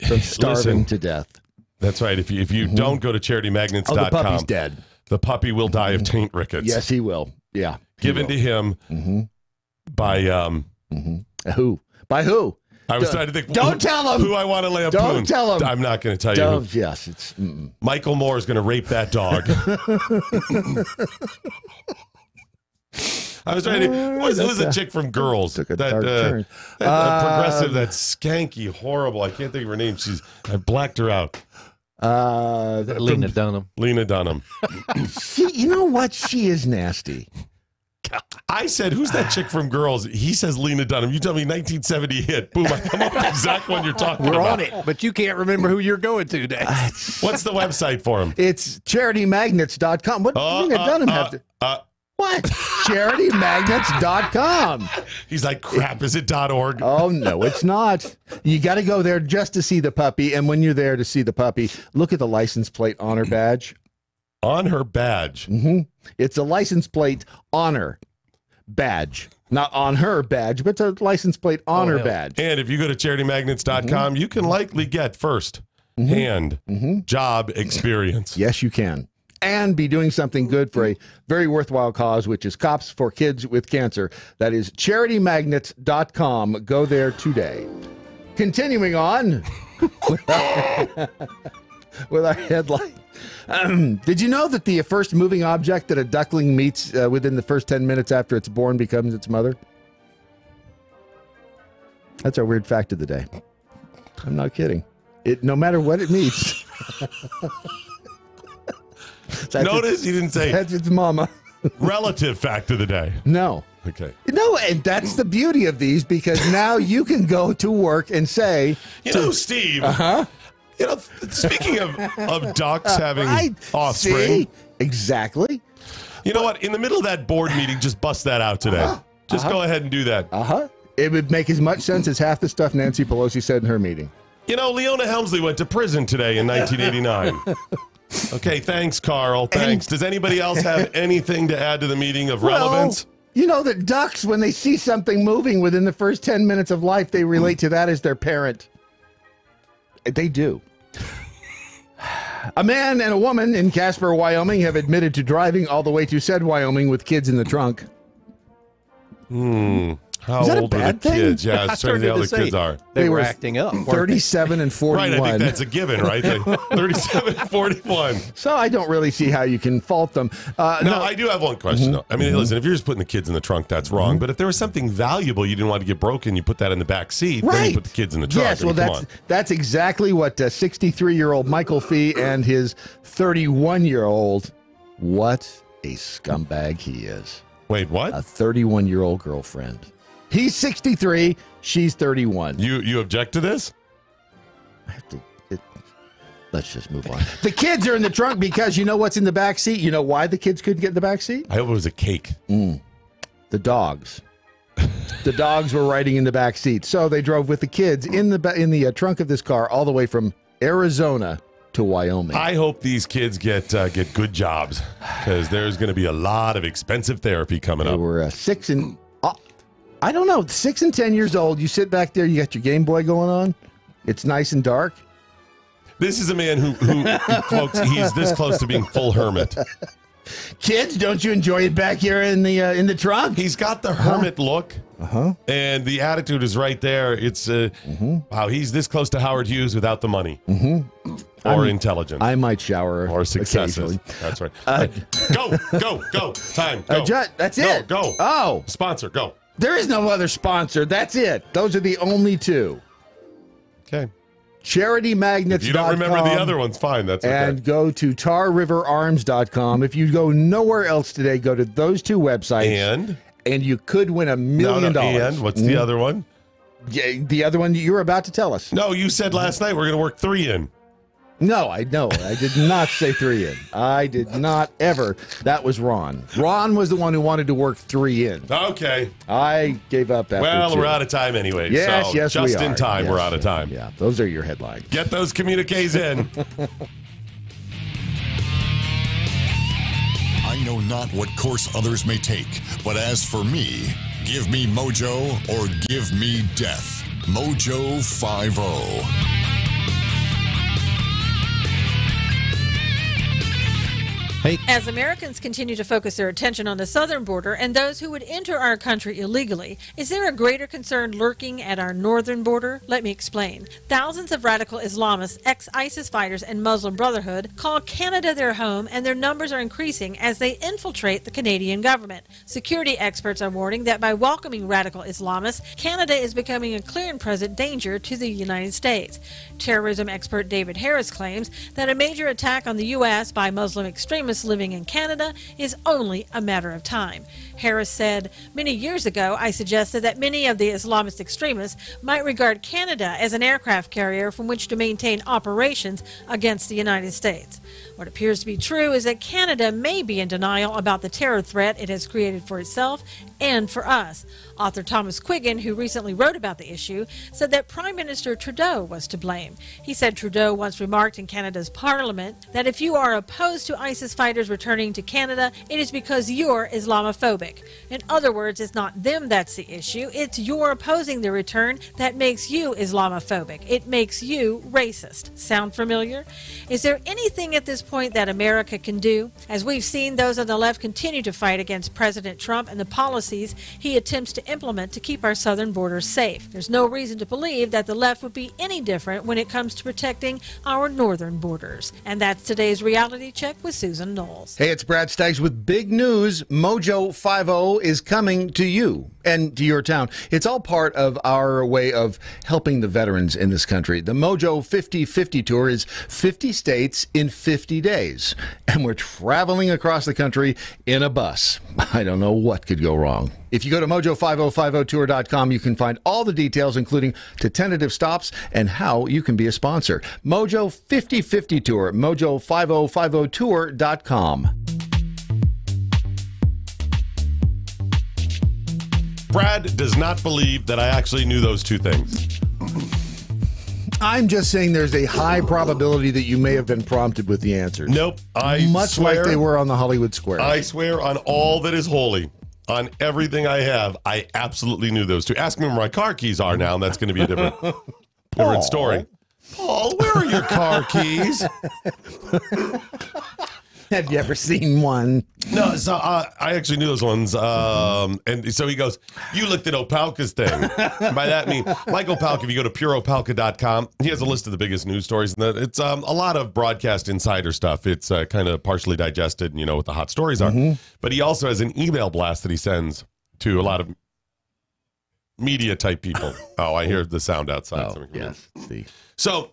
from starving to death. That's right. If you don't go to charitymagnets.com, the puppy's dead. The puppy will die of taint rickets. Yes, he will. Yeah. Given to him by who? By who? I was trying to think. Don't tell him who I want to lay a Don't poon. tell him. I'm not going to tell you. Who. Yes, it's Michael Moore is going to rape that dog. I was trying to. Who was a chick from Girls? Took a dark turn. Progressive, that skanky, horrible. I can't think of her name. I blacked her out. Lena Dunham. Lena Dunham. You know what? She is nasty. I said, who's that chick from Girls? He says Lena Dunham. You tell me 1970 hit. Boom, I come up with the exact one you're talking about. We're on it, but you can't remember who you're going to today. What's the website for him? It's charitymagnets.com. What Lena Dunham have to... What? charitymagnets.com. He's like, crap, is it .org? Oh, no, it's not. You got to go there just to see the puppy, and when you're there to see the puppy, look at the license plate on her badge. On her badge? It's a license plate on her badge. Not on her badge, but it's a license plate on her badge. And if you go to charitymagnets.com, you can likely get first-hand job experience. Yes, you can. And be doing something good for a very worthwhile cause, which is Cops for Kids with Cancer. That is charitymagnets.com. Go there today. Continuing on with our headline. Did you know that the first moving object that a duckling meets within the first 10 minutes after it's born becomes its mother? That's our weird fact of the day. I'm not kidding. No matter what it meets. Notice you didn't say that's its mama. Relative fact of the day. No. Okay. No, and that's the beauty of these, because now you can go to work and say, Steve. You know, speaking of ducks having offspring, Exactly. You know what? In the middle of that board meeting, just bust that out today. Just go ahead and do that. It would make as much sense as half the stuff Nancy Pelosi said in her meeting. You know, Leona Helmsley went to prison today in 1989. Okay, thanks, Carl. Thanks. Does anybody else have anything to add to the meeting of relevance? You know that ducks, when they see something moving within the first 10 minutes of life, they relate to that as their parent. They do. A man and a woman in Casper, Wyoming have admitted to driving all the way to said Wyoming with kids in the trunk. How old are the kids? Yeah, it's certainly how the kids are. They were acting up. 37 and 41. Right, I think that's a given, right? 37 and 41. So I don't really see how you can fault them. No, I do have one question, though. I mean, listen, if you're just putting the kids in the trunk, that's wrong. But if there was something valuable you didn't want to get broken, you put that in the back seat, then you put the kids in the trunk. Yes, well, that's exactly what 63-year-old Michael Fee and his 31-year-old, what a scumbag he is. Wait, what? A 31-year-old girlfriend. He's 63. She's 31. You object to this? Let's just move on. The kids are in the trunk because you know what's in the back seat? You know why the kids couldn't get in the back seat? I hope it was a cake. The dogs. The dogs were riding in the back seat. So they drove with the kids in the trunk of this car all the way from Arizona to Wyoming. I hope these kids get good jobs because there's going to be a lot of expensive therapy coming up. They were 6 and... I don't know, 6 and 10 years old. You sit back there, you got your Game Boy going on. It's nice and dark. This is a man who folks, he's this close to being full hermit. Kids, don't you enjoy it back here in the trunk? He's got the hermit look, and the attitude is right there. It's wow, he's this close to Howard Hughes without the money or intelligence. I might shower or successes. That's right. Go. Time. Go. That's it. Go. Oh, sponsor. Go. There is no other sponsor. That's it. Those are the only two. Okay. CharityMagnets.com. If you don't remember the other ones, fine. That's okay. And go to TarRiverArms.com. If you go nowhere else today, go to those two websites. And you could win $1 million. And what's the other one? Yeah, the other one you're about to tell us. No, you said last night we're going to work 3 in. No, I know. I did not say 3 in. I did not ever. That was Ron. Ron was the one who wanted to work 3 in. Okay. I gave up after Well, 2. we're out of time anyway. Yes, so yes, we are. Just in time, yes, we're out of time. Yeah, those are your headlines. Get those communiques in. I know not what course others may take, but as for me, give me mojo or give me death. MoJo 50. As Americans continue to focus their attention on the southern border and those who would enter our country illegally, is there a greater concern lurking at our northern border? Let me explain. Thousands of radical Islamists, ex-ISIS fighters, and Muslim Brotherhood call Canada their home, and their numbers are increasing as they infiltrate the Canadian government. Security experts are warning that by welcoming radical Islamists, Canada is becoming a clear and present danger to the United States. Terrorism expert David Harris claims that a major attack on the U.S. by Muslim extremists living in Canada is only a matter of time. Harris said, "Many years ago, I suggested that many of the Islamist extremists might regard Canada as an aircraft carrier from which to maintain operations against the United States. What appears to be true is that Canada may be in denial about the terror threat it has created for itself and for us." Author Thomas Quiggin, who recently wrote about the issue, said that Prime Minister Trudeau was to blame. He said Trudeau once remarked in Canada's parliament that if you are opposed to ISIS fighters returning to Canada, it is because you're Islamophobic. In other words, it's not them that's the issue, it's your opposing the return that makes you Islamophobic. It makes you racist. Sound familiar? Is there anything at this point that America can do? As we've seen, those on the left continue to fight against President Trump and the policies he attempts to implement to keep our southern borders safe. There's no reason to believe that the left would be any different when it comes to protecting our northern borders. And that's today's Reality Check with Susan Knowles. Hey, it's Brad Staggs with big news. MoJo 50 is coming to you and to your town. It's all part of our way of helping the veterans in this country. The MoJo 50/50 tour is 50 states in 50 days. And we're traveling across the country in a bus. I don't know what could go wrong. If you go to MoJo5050tour.com, you can find all the details, including to tentative stops and how you can be a sponsor. MoJo 50/50 tour, MoJo5050tour.com. MoJoWilderIce.com. Brad does not believe that I actually knew those two things. I'm just saying there's a high probability that you may have been prompted with the answers. Nope. Much swear, like they were on the Hollywood Square. I swear on all that is holy, on everything I have, I absolutely knew those two. Ask me where my car keys are now, and that's going to be a different story. Paul, where are your car keys? Have you ever seen one? No, so I actually knew those ones. And so he goes, you looked at Opalka's thing. By that I mean, Mike Opalka, if you go to pureopalka.com, he has a list of the biggest news stories. And it's a lot of broadcast insider stuff. It's kind of partially digested, you know, what the hot stories are. But he also has an email blast that he sends to a lot of media type people. Oh, I hear the sound outside. Oh, yes. See. So...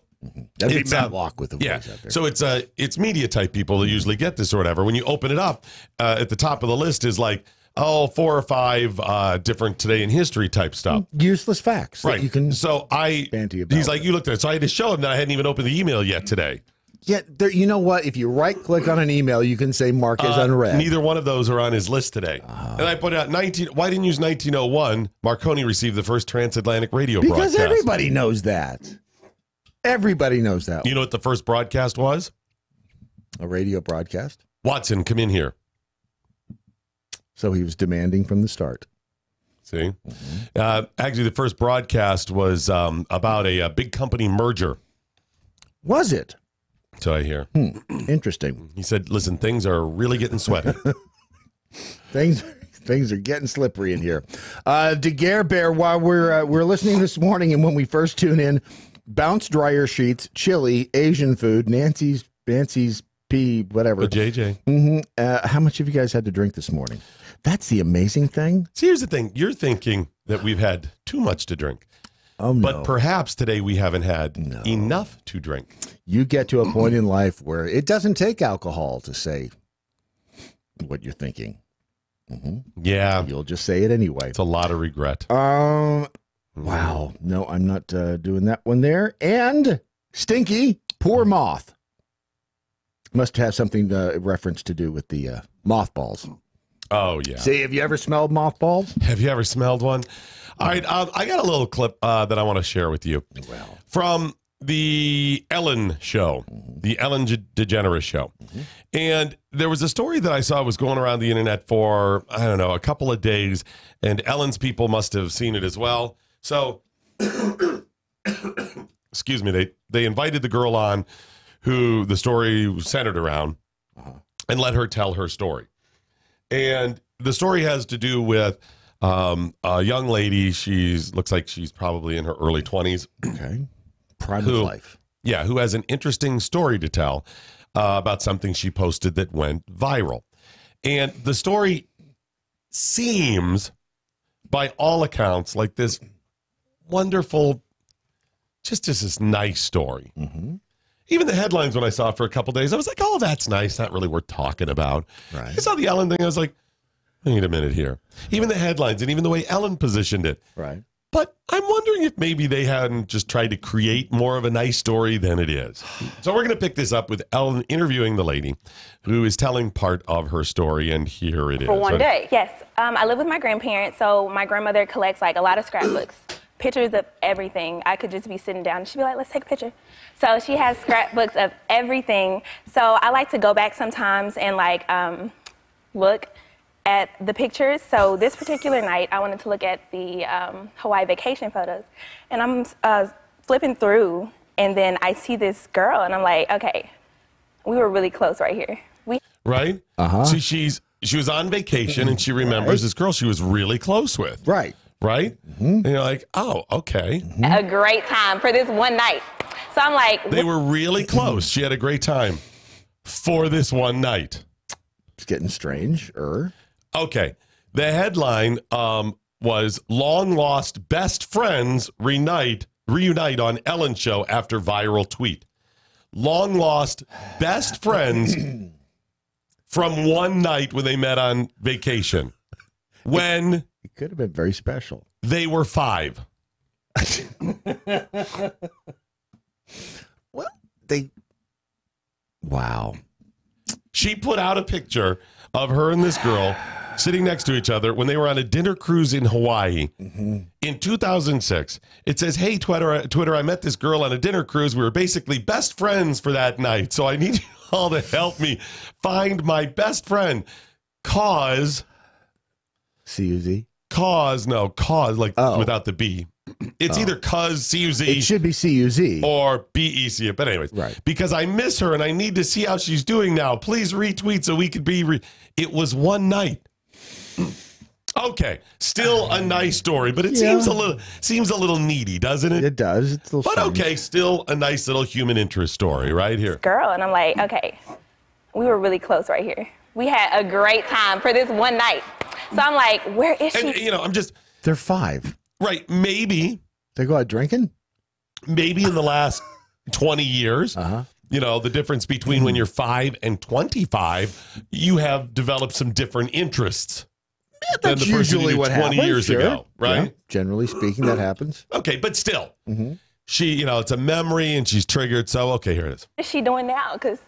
That'd be Matt Walk with the voice out there. So it's media type people that usually get this or whatever. When you open it up, at the top of the list is like, 4 or 5 different today in history type stuff. Useless facts. Right. You can so he's like, you looked at it. So I had to show him that I hadn't even opened the email yet today. Yeah, you know what? If you right click on an email, you can say mark as unread. Neither one of those are on his list today. And I put out why didn't you use 1901? Marconi received the first transatlantic radio broadcast. Because everybody knows that. Everybody knows that. You know what the first broadcast was? A radio broadcast. Watson, come in here. So he was demanding from the start. See? Actually, the first broadcast was about a big company merger. Was it? So I hear. Interesting. He said, listen, things are really getting sweaty. Things are getting slippery in here. Daguerre Bear, while we're listening this morning and when we first tune in, bounce dryer sheets, chili, Asian food, Nancy's pee, whatever. The JJ. How much have you guys had to drink this morning? That's the amazing thing. See, here's the thing. You're thinking that we've had too much to drink. Oh, no. But perhaps today we haven't had enough to drink. You get to a point in life where it doesn't take alcohol to say what you're thinking. Yeah. You'll just say it anyway. It's a lot of regret. Wow. No, I'm not doing that one there. And Stinky, poor moth. Must have something reference to do with the mothballs. Oh, yeah. See, have you ever smelled mothballs? Have you ever smelled one? All right. I got a little clip that I want to share with you. Well. From the Ellen show, the Ellen DeGeneres show. And there was a story that I saw was going around the internet for, I don't know, a couple of days. And Ellen's people must have seen it as well. So, excuse me, they invited the girl on who the story centered around and let her tell her story. And the story has to do with a young lady. Looks like she's probably in her early 20s. Okay. Prime of life. Yeah, who has an interesting story to tell about something she posted that went viral. And the story seems, by all accounts, like this wonderful, just this nice story. Even the headlines, when I saw it for a couple days, I was like, oh, that's nice. Not really worth talking about. Right. I saw the Ellen thing. I was like, wait a minute here. Even the headlines and even the way Ellen positioned it. Right. But I'm wondering if maybe they hadn't just tried to create more of a nice story than it is. So we're going to pick this up with Ellen interviewing the lady who is telling part of her story, and here it is. For one day, yes. I live with my grandparents, so my grandmother collects like a lot of scrapbooks, pictures of everything. I could just be sitting down and she'd be like, let's take a picture. So she has scrapbooks of everything. So I like to go back sometimes and like look at the pictures. So this particular night, I wanted to look at the Hawaii vacation photos. And I'm flipping through, and then I see this girl, and I'm like, okay, we were really close right here. Right? See, she was on vacation, and she remembers this girl she was really close with. Right. Right? And you're like, oh, okay. A great time for this one night. So I'm like... They were really close. She had a great time for this one night. It's getting strange. Okay. The headline was Long Lost Best Friends Reunite on Ellen Show after viral tweet. Long lost best friends from one night when they met on vacation. When it could have been very special. They were 5. Well, wow. She put out a picture of her and this girl sitting next to each other when they were on a dinner cruise in Hawaii in 2006. It says, hey, Twitter, I met this girl on a dinner cruise. We were basically best friends for that night. So I need you all to help me find my best friend. Cause. C-U-Z? Cause without the B. It's either cause, C-U-Z. It should be C-U-Z. Or B-E-C. But anyways, right. Because I miss her and I need to see how she's doing now. Please retweet so we could be... It was one night. Okay, still a nice story, but it seems a little needy, doesn't it? It does. It's a little strange. Okay, still a nice little human interest story right here. Girl, and I'm like, okay, we were really close right here. We had a great time for this one night. So I'm like, where is she? And, They're 5. Right, maybe. They go out drinking? Maybe in the last 20 years. The difference between when you're 5 and 25, you have developed some different interests. That's than the person usually you what 20 happens. years ago, right? Yeah, generally speaking, that happens. Okay, but still, she, it's a memory and she's triggered. So, okay, here it is. What is she doing now? Because,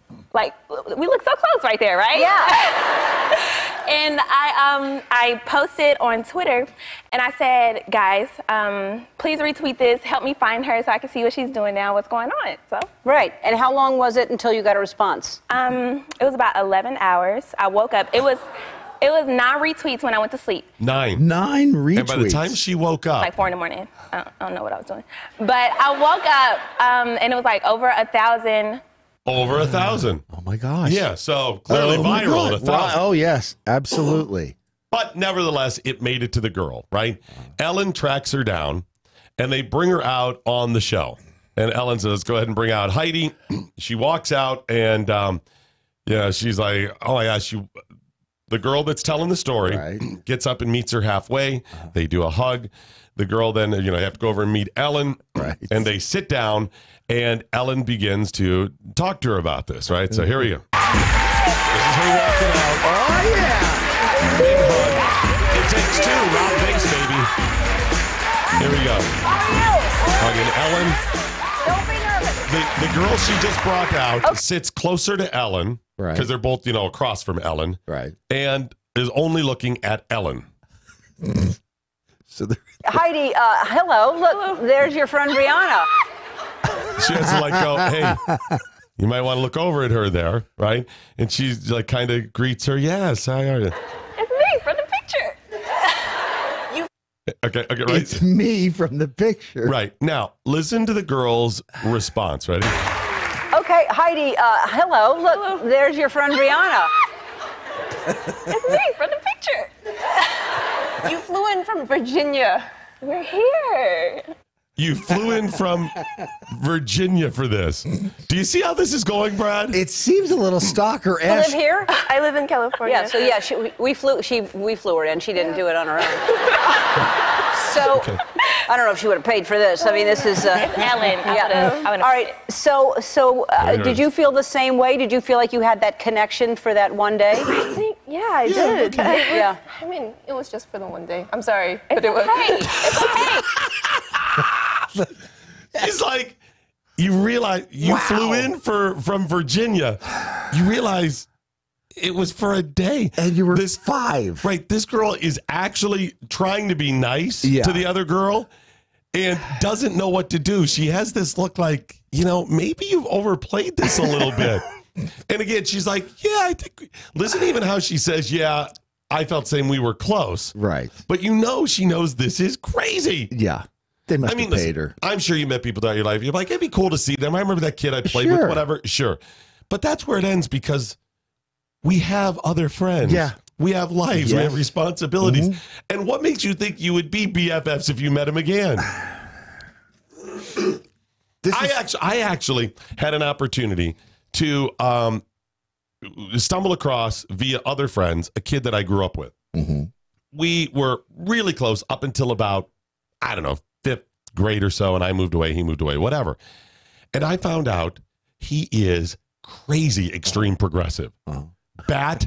we look so close right there, right? Yeah. And I posted on Twitter, and I said, guys, please retweet this. Help me find her so I can see what she's doing now, what's going on. So. Right. And how long was it until you got a response? It was about 11 hours. I woke up. It was 9 retweets when I went to sleep. 9 retweets. And by the time she woke up. Like 4 in the morning. I don't know what I was doing. But I woke up, and it was like over 1,000. Over 1,000. Oh, my gosh. Yeah, so clearly viral at 1,000. Oh, yes, absolutely. But nevertheless, it made it to the girl, right? Ellen tracks her down, and they bring her out on the show. And Ellen says, go ahead and bring out Heidi. She walks out, and she's like, oh, my gosh, the girl that's telling the story gets up and meets her halfway. They do a hug. The girl then, you have to go over and meet Ellen. Right. And they sit down, and Ellen begins to talk to her about this, right? So here we go. This is her walking out. Oh, yeah. Big hug. It takes 2. Rob Banks, baby. Here we go. Hugging Ellen. Don't be nervous. The girl she just brought out sits closer to Ellen. Right. Because they're both, across from Ellen. Right. And is only looking at Ellen. So Heidi, hello. Look, there's your friend Brianna. She has to go, hey, you might want to look over at her there, right? And she's kind of greets her, yes, how are you? It's me from the picture. Okay, right. It's me from the picture. Right. Now, listen to the girl's response, ready? Okay, Heidi, hello. Look, there's your friend Brianna. It's me from the picture. You flew in from Virginia. We're here. You flew in from Virginia for this. Do you see how this is going, Brad? It seems a little stalker-esque. You live here? I live in California. Yeah, so we flew her in. She didn't do it on her own. So, I don't know if she would have paid for this. I mean, this is... It's Ellen. Yeah. All right, so did you feel the same way? Did you feel like you had that connection for that one day? I think, I did. Okay. Yeah. I mean, it was just for the one day. I'm sorry. But it was... It's okay. It's like, you realize you flew in from Virginia. You realize it was for a day. And you were 5. Right. This girl is actually trying to be nice to the other girl and doesn't know what to do. She has this look like, maybe you've overplayed this a little bit. And again, she's like, I think, listen even how she says, I felt same we were close. Right. But she knows this is crazy. Yeah. They must have paid her. I'm sure you met people throughout your life. You're like, it'd be cool to see them. I remember that kid I played with, whatever. Sure. But that's where it ends because we have other friends. Yeah. We have lives. We have responsibilities. And what makes you think you would be BFFs if you met him again? I actually had an opportunity to stumble across via other friends a kid that I grew up with. We were really close up until about, 5th grade or so, and I moved away, he moved away, whatever. And I found out he is crazy extreme progressive. Bat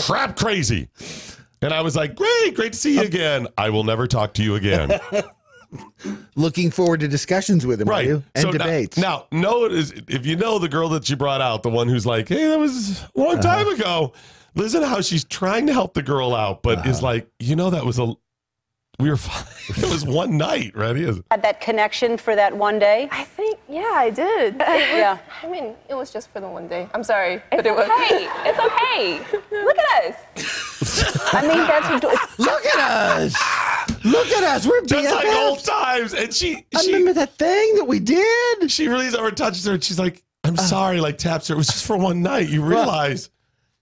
crap crazy. And I was like, great to see you again. I will never talk to you again. looking forward to discussions with him, Right. are you? And So debates. Now, if you know the girl that she brought out, the one who's like, hey, that was a long time ago. Listen to how she's trying to help the girl out, but is like, that was we were fine. It was one night, right? Had that connection for that one day? I think, yeah, I did. Yeah. I mean, it was just for the one day. I'm sorry, but it was. It's okay. Look at us. I mean, that's Look at us. Look at us. We're just like BFFs. old times. And she remember that thing that we did? She reaches over, touches her, and she's like, I'm sorry, like taps her. It was just for one night. You realize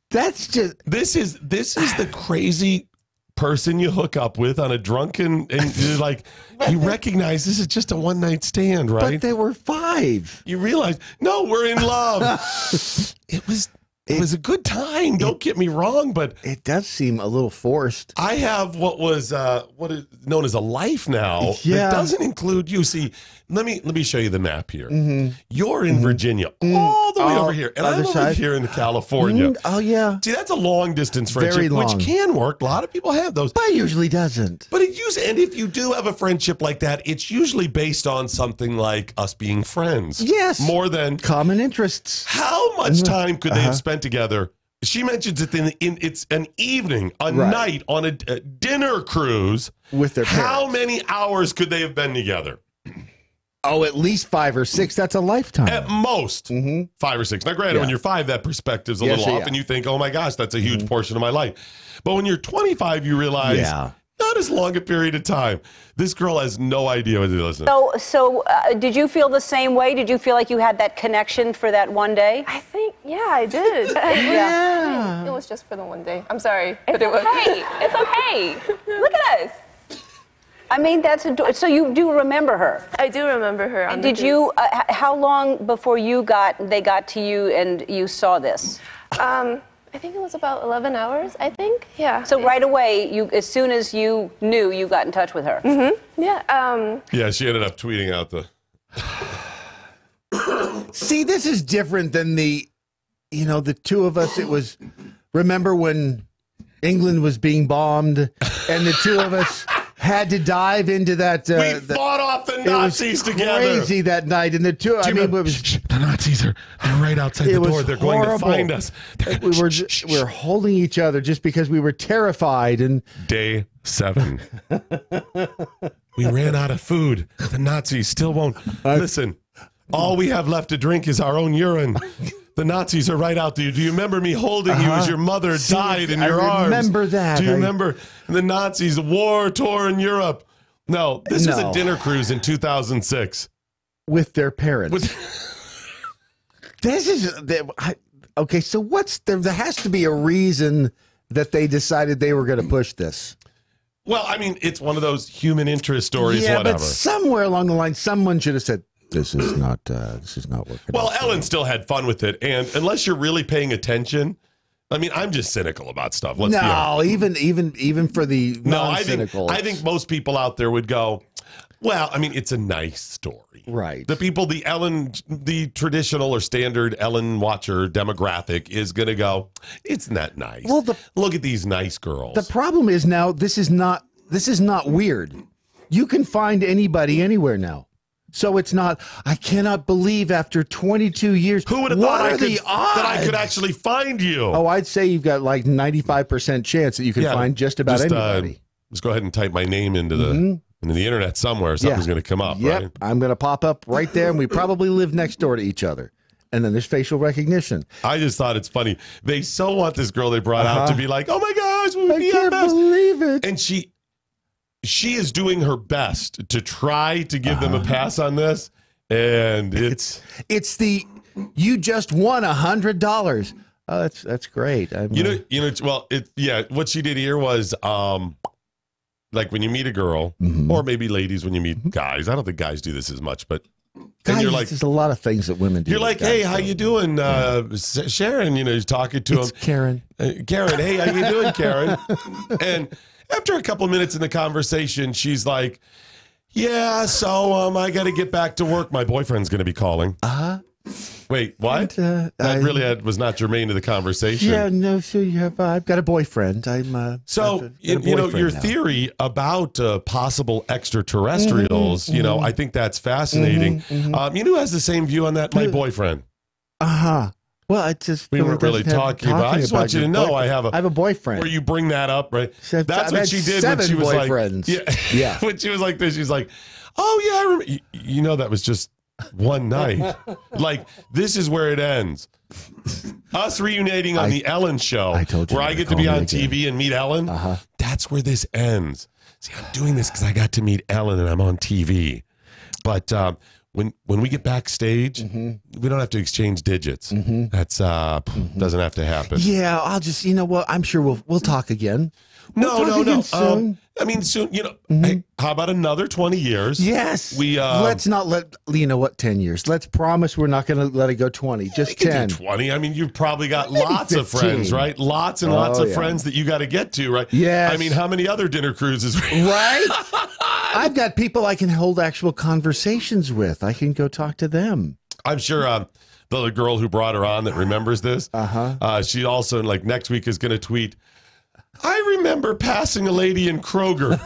that's just this is the crazy person you hook up with on a drunken, and you're like, you recognize this is just a one night stand, right? But they were 5. You realize, no, we're in love. It was a good time. Don't get me wrong, but it does seem a little forced. I have what is known as a life now. Yeah. That doesn't include you. See, let me show you the map here. Mm-hmm. You're in Virginia, all the way over here, and I'm other over side. here in California. Oh yeah. See, that's a long distance friendship, Very long. which can work. A lot of people have those, but it usually doesn't. But and if you do have a friendship like that, it's usually based on something like us being friends. Yes. More than common interests. How much time could they have spent together? She mentions it it's an evening, a night on a dinner cruise with their parents. How many hours could they have been together? Oh, at least 5 or 6. That's a lifetime. At most 5 or 6. Now, granted, when you're 5, that perspective's a little off, and you think, "Oh my gosh, that's a huge portion of my life." But when you're 25, you realize not as long a period of time. This girl has no idea what to listen. So did you feel the same way? Did you feel like you had that connection for that one day? I think, yeah, I did. Yeah. I mean, it was just for the one day. I'm sorry, but it was. It's okay. Look at us. I mean, so you do remember her? I do remember her. And did you? How long before they got to you and you saw this? I think it was about 11 hours. I think, yeah. So right away, as soon as you knew, you got in touch with her. Mm-hmm. Yeah. Yeah, she ended up tweeting out the. See, this is different than the two of us. It was. Remember when England was being bombed, and the two of us had to dive into that. We fought off the Nazis together. Crazy that night, and the two. The Nazis are right outside the door. They're going to find us. We were holding each other just because we were terrified. And day 7, we ran out of food. The Nazis still won't listen. All we have left to drink is our own urine. The Nazis are right out there. Do you remember me holding you as your mother died in your arms? I remember that. Do you remember the Nazis, war-torn Europe? No, this is a dinner cruise in 2006. With their parents. This is... Okay, so there has to be a reason that they decided they were going to push this. Well, I mean, it's one of those human interest stories, yeah, whatever. But somewhere along the line, someone should have said, This is not working. Well, Ellen still had fun with it, and unless you're really paying attention, I mean, I'm just cynical about stuff. Let's be honest. even for the non-cynical. I think most people out there would go, well, I mean, it's a nice story, right? The people, the traditional or standard Ellen watcher demographic is going to go, it's not nice. Well, look at these nice girls. The problem is now this is not weird. You can find anybody anywhere now. So it's not, I cannot believe after 22 years. Who would have thought that I could actually find you? Oh, I'd say you've got like 95% chance that you can find just about anybody. Just go ahead and type my name into the internet somewhere. Something's going to come up, yep. right? I'm going to pop up right there, and we probably live next door to each other. And then there's facial recognition. I just thought it's funny. They so want this girl they brought out to be like, oh my gosh, I can't believe it. And she is doing her best to try to give them a pass on this, and it's the you just won $100. Oh, that's great. What she did here was like when you meet a girl, or maybe ladies when you meet guys. I don't think guys do this as much, but guys, you're like, there's a lot of things that women do. You're like, hey, how you doing, Sharon? You're talking to him. Karen. Karen, hey, how you doing, Karen? And after a couple of minutes in the conversation, she's like, yeah, so I got to get back to work. My boyfriend's going to be calling. Wait, what? And, that really was not germane to the conversation. Yeah, no. So you have. I've got a boyfriend. You know, your theory about possible extraterrestrials. You know, I think that's fascinating. You know who has the same view on that? My boyfriend. Well, I just we weren't really talking about. I just want you to know I have a boyfriend. Where you bring that up, right? That's I've what she did when she was boyfriends. like, yeah. When she was like this, she's like, oh yeah, I remember. You know, that was just one night. Like, this is where it ends. Us reuniting on the Ellen show, where I get to be on TV and meet Ellen. That's where this ends. See, I'm doing this because I got to meet Ellen and I'm on TV. But when we get backstage, we don't have to exchange digits. That's doesn't have to happen. Yeah, I'll just, you know what? I'm sure we'll talk again. No. Soon. I mean, soon. You know, hey, how about another 20 years? Yes. We let's not let 10 years. Let's promise we're not going to let it go 20. Just 10. 20. I mean, you've probably got lots 15. of friends, right? Lots and lots of friends that you got to get to, right? Yes. I mean, how many other dinner cruises? Right. I've got people I can hold actual conversations with. I can go talk to them. I'm sure the girl who brought her on that remembers this. She also, like, next week is going to tweet, I remember passing a lady in Kroger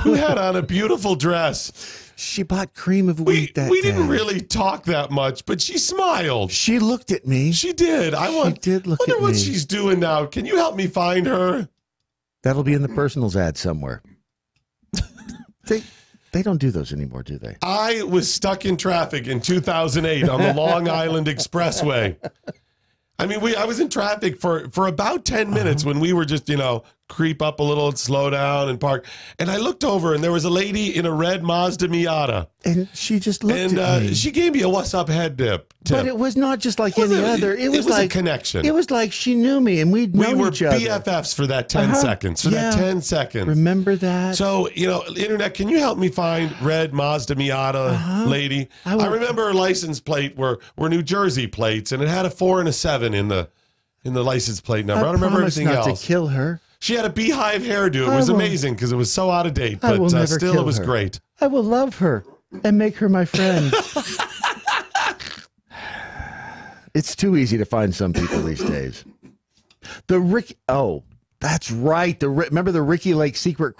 who had on a beautiful dress. She bought cream of wheat that We day. didn't really talk that much, but she smiled. She looked at me. She did. She did look at me. Wonder what she's doing now. Can you help me find her? That'll be in the personals ad somewhere. They don't do those anymore, do they? I was stuck in traffic in 2008 on the Long Island Expressway. I mean, I was in traffic for about 10 minutes when we were just, you know, creep up a little and slow down and park. And I looked over and there was a lady in a red Mazda Miata. And she just looked at me. She gave me a what's up head tip. But it was not just like any other. It was like a connection. It was like she knew me and we'd known each other. We were BFFs for that 10 seconds. For that 10 seconds. Remember that? So, you know, Internet, can you help me find red Mazda Miata lady? I remember her license plate were New Jersey plates, and it had a 4 and a 7 in the license plate number. I don't remember everything else. Not to kill her. She had a beehive hairdo. It was amazing because it was so out of date, but still it was great. I will love her and make her my friend. It's too easy to find some people these days. That's right. Remember the Ricky Lake secret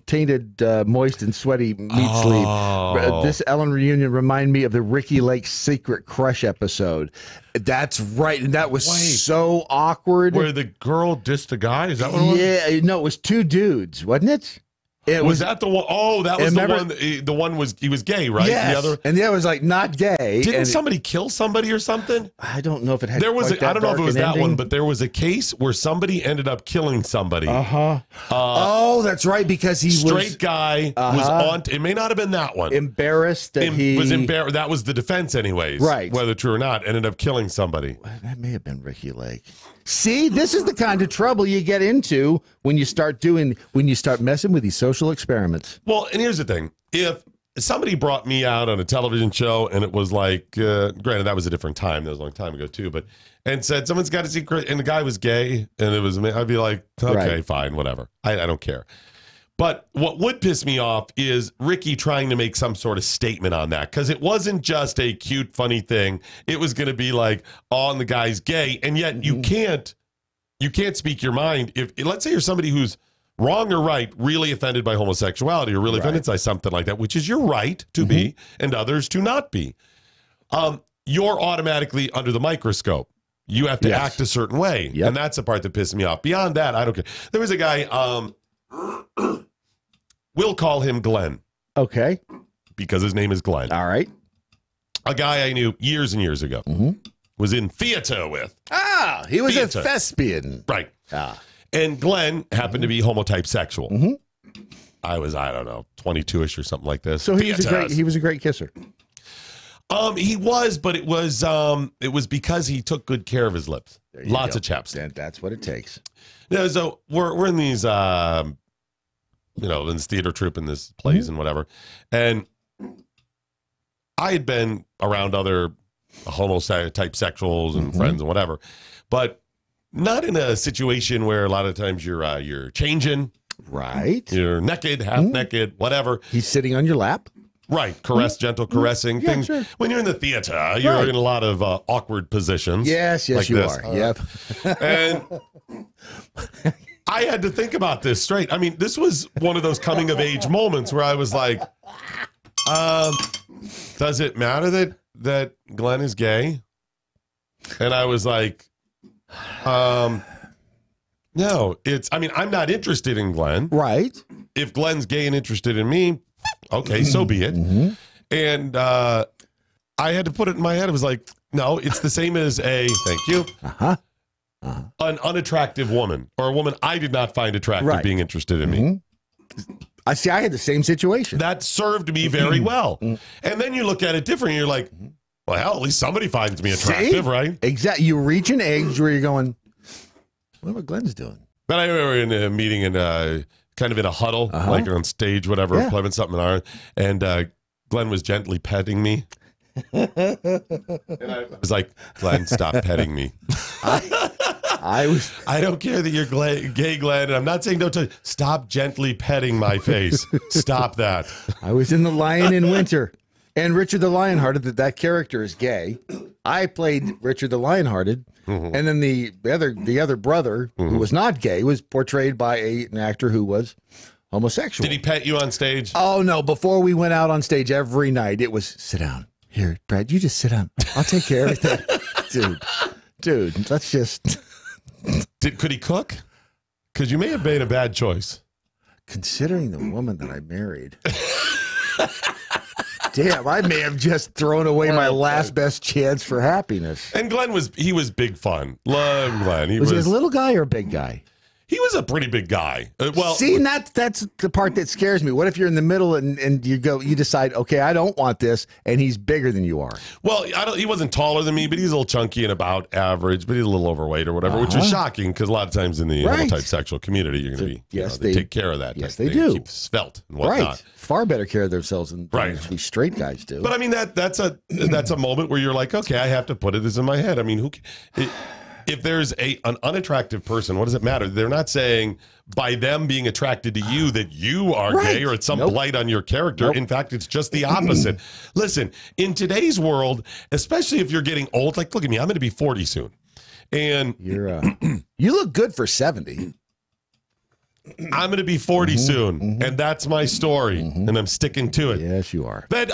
tainted, moist and sweaty meat sleep. This Ellen reunion remind me of the Ricky Lake secret crush episode. That's right, and that was so awkward. Where the girl dissed the guy? Is that what it was? Yeah, no, it was two dudes, wasn't it? Was that the one? Oh, that was the one. The one was he was gay, right? Yes. And the other was like not gay. Didn't somebody kill somebody or something? I don't know if it had. There was. I don't know if it was that one, but there was a case where somebody ended up killing somebody. Oh, that's right, because he straight guy was on. It may not have been that one. Embarrassed that he was embarrassed. That was the defense, anyways. Right. Whether true or not, ended up killing somebody. That may have been Ricky Lake. See, this is the kind of trouble you get into when you start messing with these social experiments. Well, and here's the thing. If somebody brought me out on a television show and it was like, granted, that was a different time. That was a long time ago, too. And said, someone's got a secret, and the guy was gay, and it was me, I'd be like, okay, fine, whatever. I don't care. But what would piss me off is Ricky trying to make some sort of statement on that, because it wasn't just a cute, funny thing. It was going to be like, oh, and the guy's gay, and yet you can't speak your mind. If let's say you're somebody who's wrong or right, really offended by homosexuality or really offended by something like that, which is your right to be and others to not be. You're automatically under the microscope. You have to act a certain way, and that's the part that pisses me off. Beyond that, I don't care. There was a guy. We'll call him Glenn. Okay. Because his name is Glenn. All right. A guy I knew years and years ago. Was in theater with. He was a thespian. Right. And Glenn happened to be homotype sexual. I was, I don't know, 22-ish or something like this. So he was a great kisser. He was, but it was because he took good care of his lips. Lots of chapstick. And that's what it takes. Yeah, so we're in these in this theater troupe in this plays and whatever. And I had been around other homo-type sexuals and friends and whatever, but not in a situation where a lot of times you're changing. Right. You're naked, half naked, whatever. He's sitting on your lap. Right, gentle caressing things. Sure. When you're in the theater, you're in a lot of awkward positions. Yes, like you this. are. Yep. And I had to think about this straight. I mean, this was one of those coming of age moments where I was like, does it matter that Glenn is gay? And I was like, no, I'm not interested in Glenn. Right. If Glenn's gay and interested in me, okay, so be it. Mm-hmm. And I had to put it in my head. I was like, no, it's the same as an unattractive woman or a woman I did not find attractive being interested in me. I had the same situation. That served me very well. And then you look at it differently. You're like, well, hell, at least somebody finds me attractive, right? Exactly. You reach an age where you're going, what Glenn's doing? But I remember in a meeting and kind of in a huddle, like on stage, whatever, playing something on, and Glenn was gently petting me. And I was like, Glenn, stop petting me. I don't care that you're gay, Glenn. And I'm not saying don't touch. Stop gently petting my face. Stop that. I was in The Lion in Winter. And Richard the Lionhearted, that character is gay. I played Richard the Lionhearted. And then the other brother, who was not gay, was portrayed by an actor who was homosexual. Did he pet you on stage? Oh, no. Before we went out on stage every night, it was, sit down. Here, Brad, you just sit down. I'll take care of that. Dude, let's just... Could he cook? Because you may have made a bad choice. Considering the woman that I married... Damn, I may have just thrown away my last best chance for happiness. And Glenn was big fun. Love Glenn. Was he a little guy or a big guy? He was a pretty big guy. See, that's the part that scares me. What if you're in the middle and you decide, okay, I don't want this, and he's bigger than you are? Well, he wasn't taller than me, but he's a little chunky and about average, but he's a little overweight or whatever, which is shocking because a lot of times in the type sexual community, you're going to be, they take care of that. Yes, they do. Keep svelte and whatnot. Right. Far better care of themselves than these straight guys do. But I mean, that's a moment where you're like, okay, I have to put this in my head. I mean, if there's an unattractive person, what does it matter? They're not saying by them being attracted to you that you are gay or it's some blight on your character. In fact, it's just the opposite. Listen, in today's world, especially if you're getting old, like look at me, I'm going to be 40 soon. And you're you look good for 70. I'm going to be 40 soon, and that's my story, and I'm sticking to it. Yes, you are. But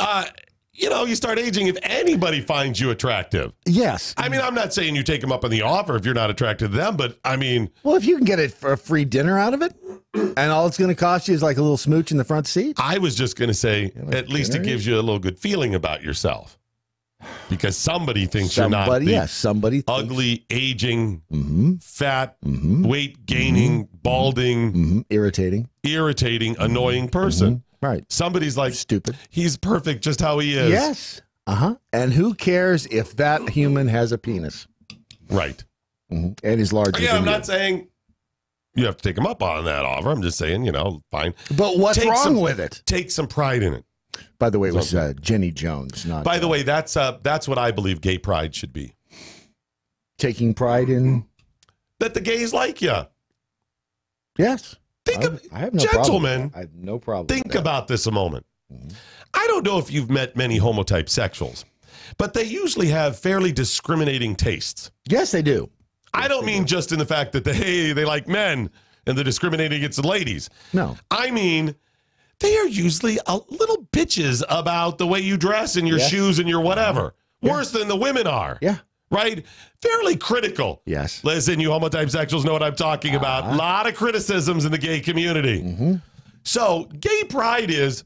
you start aging if anybody finds you attractive. Yes. I mean, I'm not saying you take them up on the offer if you're not attracted to them, but I mean... Well, if you can get a free dinner out of it, and all it's going to cost you is like a little smooch in the front seat. I was just going to say, at least it gives you a little good feeling about yourself. Because somebody thinks you're not the ugly, aging, fat, weight gaining, balding... Irritating, annoying person. Right. Somebody's like, stupid. He's perfect just how he is. Yes. And who cares if that human has a penis? Right. And is larger than I'm not saying you have to take him up on that offer. I'm just saying, fine. But what's wrong with it? Take some pride in it. By the way, it was Jenny Jones. Not. By the way, that's what I believe gay pride should be. Taking pride in? That the gays like you. Yes. I have no gentlemen, problem. I have no problem. Think about this a moment. I don't know if you've met many homotype sexuals, but they usually have fairly discriminating tastes. Yes, they do. I don't mean just in the fact that they like men and they're discriminating against the ladies. No. I mean, they are usually a little bitches about the way you dress and your shoes and your whatever. Worse than the women are. Yeah. Right? Fairly critical. Yes. Listen, you homotype sexuals know what I'm talking about. A lot of criticisms in the gay community. So gay pride is,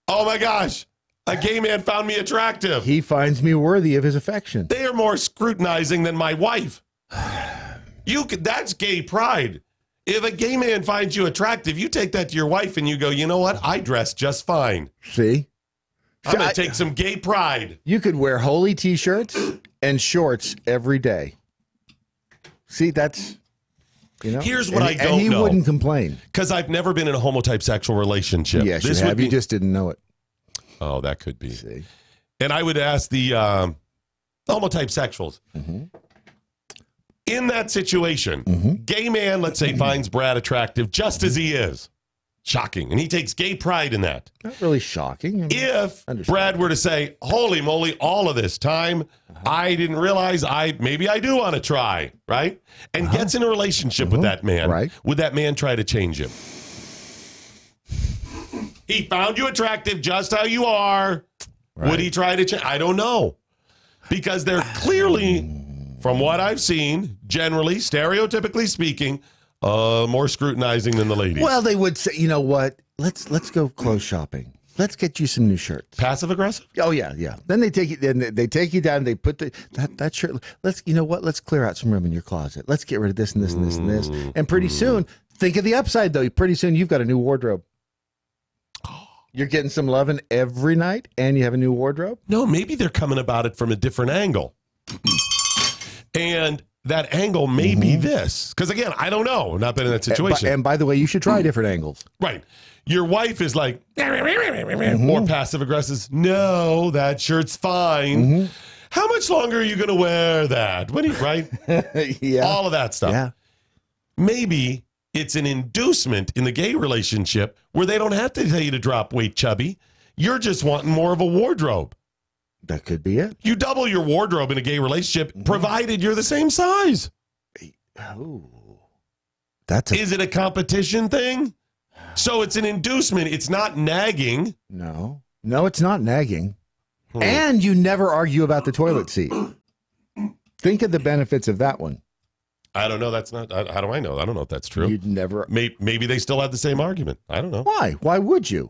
oh my gosh, a gay man found me attractive. He finds me worthy of his affection. They are more scrutinizing than my wife. That's gay pride. If a gay man finds you attractive, you take that to your wife and you go, you know what? I dress just fine. See? I'm going to take some gay pride. You could wear holy T-shirts and shorts every day. See, that's, Here's what I don't know. And he wouldn't complain. Because I've never been in a homotype sexual relationship. Yes, you have. You just didn't know it. Oh, that could be. See. And I would ask the homotype sexuals. In that situation, gay man, let's say, finds Brad attractive just as he is. Shocking. And he takes gay pride in that. Not really shocking. I mean, if Brad were to say, holy moly, all of this time, I didn't realize maybe I do want to try, right? And gets in a relationship with that man, right? Would that man try to change him? He found you attractive just how you are. Right. Would he try to change? I don't know. Because they're clearly, from what I've seen, generally, stereotypically speaking, more scrutinizing than the ladies. Well, they would say, you know what? Let's go clothes shopping. Let's get you some new shirts. Passive aggressive? Oh yeah. Then they take you. Then they take you down. They put that shirt. You know what? Let's clear out some room in your closet. Let's get rid of this and this and this and this. And pretty soon, think of the upside though. Pretty soon, you've got a new wardrobe. You're getting some loving every night, and you have a new wardrobe? No, maybe they're coming about it from a different angle. And that angle may be this. Because, again, I don't know. I've not been in that situation. And by the way, you should try different angles. Right. Your wife is like, more passive-aggressive. No, that shirt's fine. How much longer are you going to wear that? Right? Yeah. All of that stuff. Yeah. Maybe it's an inducement in the gay relationship where they don't have to tell you to drop weight, chubby. You're just wanting more of a wardrobe. That could be it. You double your wardrobe in a gay relationship, provided you're the same size. Oh, Is it a competition thing? So it's an inducement. It's not nagging. No, it's not nagging. And you never argue about the toilet seat. Think of the benefits of that one. I don't know. That's not. How do I know? I don't know if that's true. You'd never. Maybe they still have the same argument. I don't know. Why? Why would you?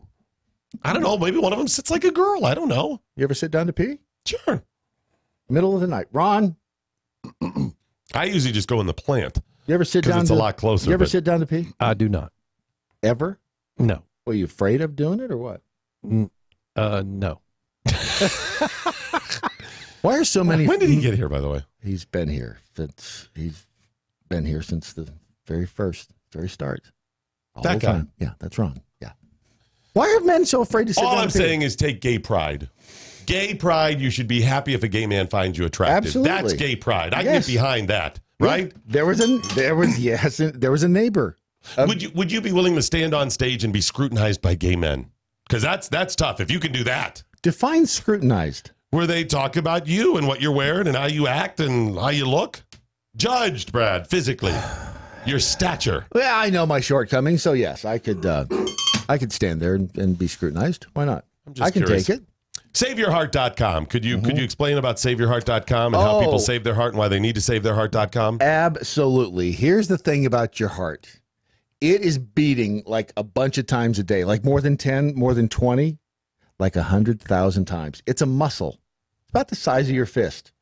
I don't know. Maybe one of them sits like a girl. I don't know. You ever sit down to pee? Sure. Middle of the night. Ron? I usually just go in the plant. You ever sit down? It's a lot closer. You ever sit down to pee? I do not. Ever? No. Were you afraid of doing it or what? No. Why are so many? When did he get here, by the way? He's been here since the very start. That guy. Time. Yeah, that's wrong. Yeah. Why are men so afraid to sit down? All I'm saying is take gay pride. Gay pride, you should be happy if a gay man finds you attractive. Absolutely. That's gay pride. I can get behind that, right? There was a neighbor. Would you be willing to stand on stage and be scrutinized by gay men? Because that's tough. If you can do that. Define scrutinized. Where they talk about you and what you're wearing and how you act and how you look. Judged, Brad, physically. Your stature. Well, I know my shortcomings, so yes, I could stand there and be scrutinized. Why not? I can take it. SaveYourHeart.com. Could you explain about SaveYourHeart.com and how people save their heart and why they need to save their heart.com? Absolutely. Here's the thing about your heart. It is beating like a bunch of times a day, like more than 10, more than 20, like 100,000 times. It's a muscle. It's about the size of your fist.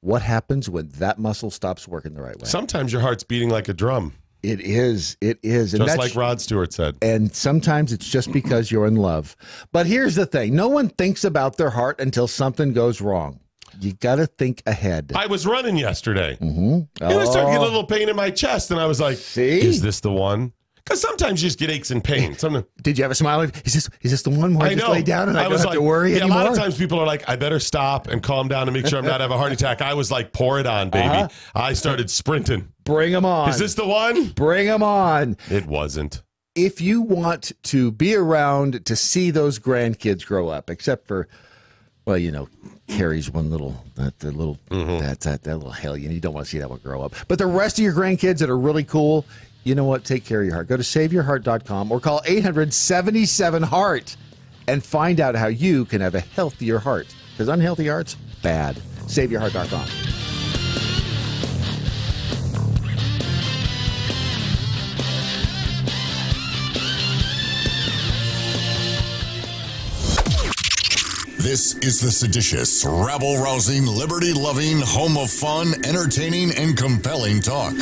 What happens when that muscle stops working the right way? Sometimes your heart's beating like a drum. It is. And just like Rod Stewart said. And sometimes it's just because you're in love. But here's the thing. No one thinks about their heart until something goes wrong. You got to think ahead. I was running yesterday. And I started getting a little pain in my chest. And I was like, is this the one? Because sometimes you just get aches and pains. Did you have a smile? Is this the one where I just lay down and I don't have to worry anymore? A lot of times people are like, I better stop and calm down and make sure I'm not having a heart attack. I was like, pour it on, baby. I started sprinting. Bring them on. Is this the one? Bring them on. It wasn't. If you want to be around to see those grandkids grow up, except for, well, Carrie's one little, that little hellion. You don't want to see that one grow up. But the rest of your grandkids that are really cool, you know what? Take care of your heart. Go to SaveYourHeart.com or call 800-77-HEART and find out how you can have a healthier heart. Because unhealthy heart's bad. SaveYourHeart.com. This is the seditious, rabble-rousing, liberty-loving, home of fun, entertaining, and compelling talk.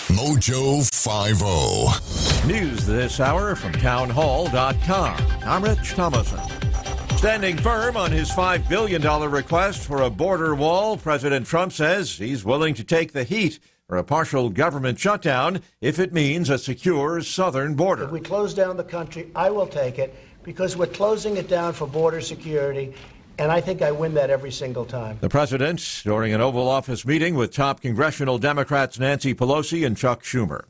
MoJo 50. News this hour from townhall.com. I'm Rich Thompson. Standing firm on his $5 billion request for a border wall, President Trump says he's willing to take the heat for a partial government shutdown if it means a secure southern border. If we close down the country, I will take it because we're closing it down for border security. And I think I win that every single time. The president during an Oval Office meeting with top congressional Democrats Nancy Pelosi and Chuck Schumer.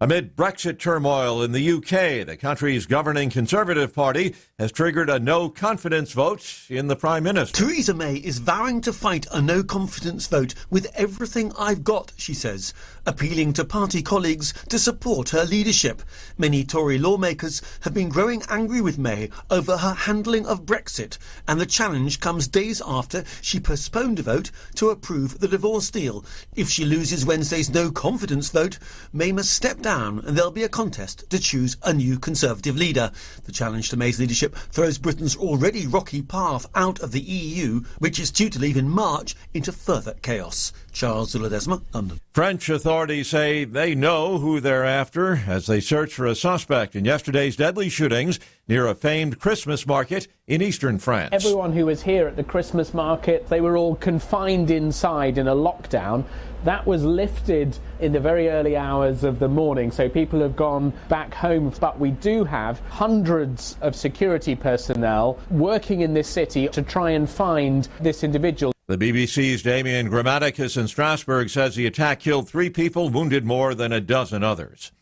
Amid Brexit turmoil in the UK, the country's governing Conservative Party has triggered a no-confidence vote in the Prime Minister. Theresa May is vowing to fight a no-confidence vote with everything I've got, she says, appealing to party colleagues to support her leadership. Many Tory lawmakers have been growing angry with May over her handling of Brexit, and the challenge comes days after she postponed a vote to approve the divorce deal. If she loses Wednesday's no-confidence vote, May must step down and there'll be a contest to choose a new Conservative leader. The challenge to May's leadership throws Britain's already rocky path out of the EU, which is due to leave in March, into further chaos. Charles Zuladesma, London. French authorities say they know who they're after as they search for a suspect in yesterday's deadly shootings near a famed Christmas market in eastern France. Everyone who was here at the Christmas market, they were all confined inside in a lockdown. That was lifted in the very early hours of the morning, so people have gone back home. But we do have hundreds of security personnel working in this city to try and find this individual. The BBC's Damien Grammaticus in Strasbourg says the attack killed 3 people, wounded more than a dozen others.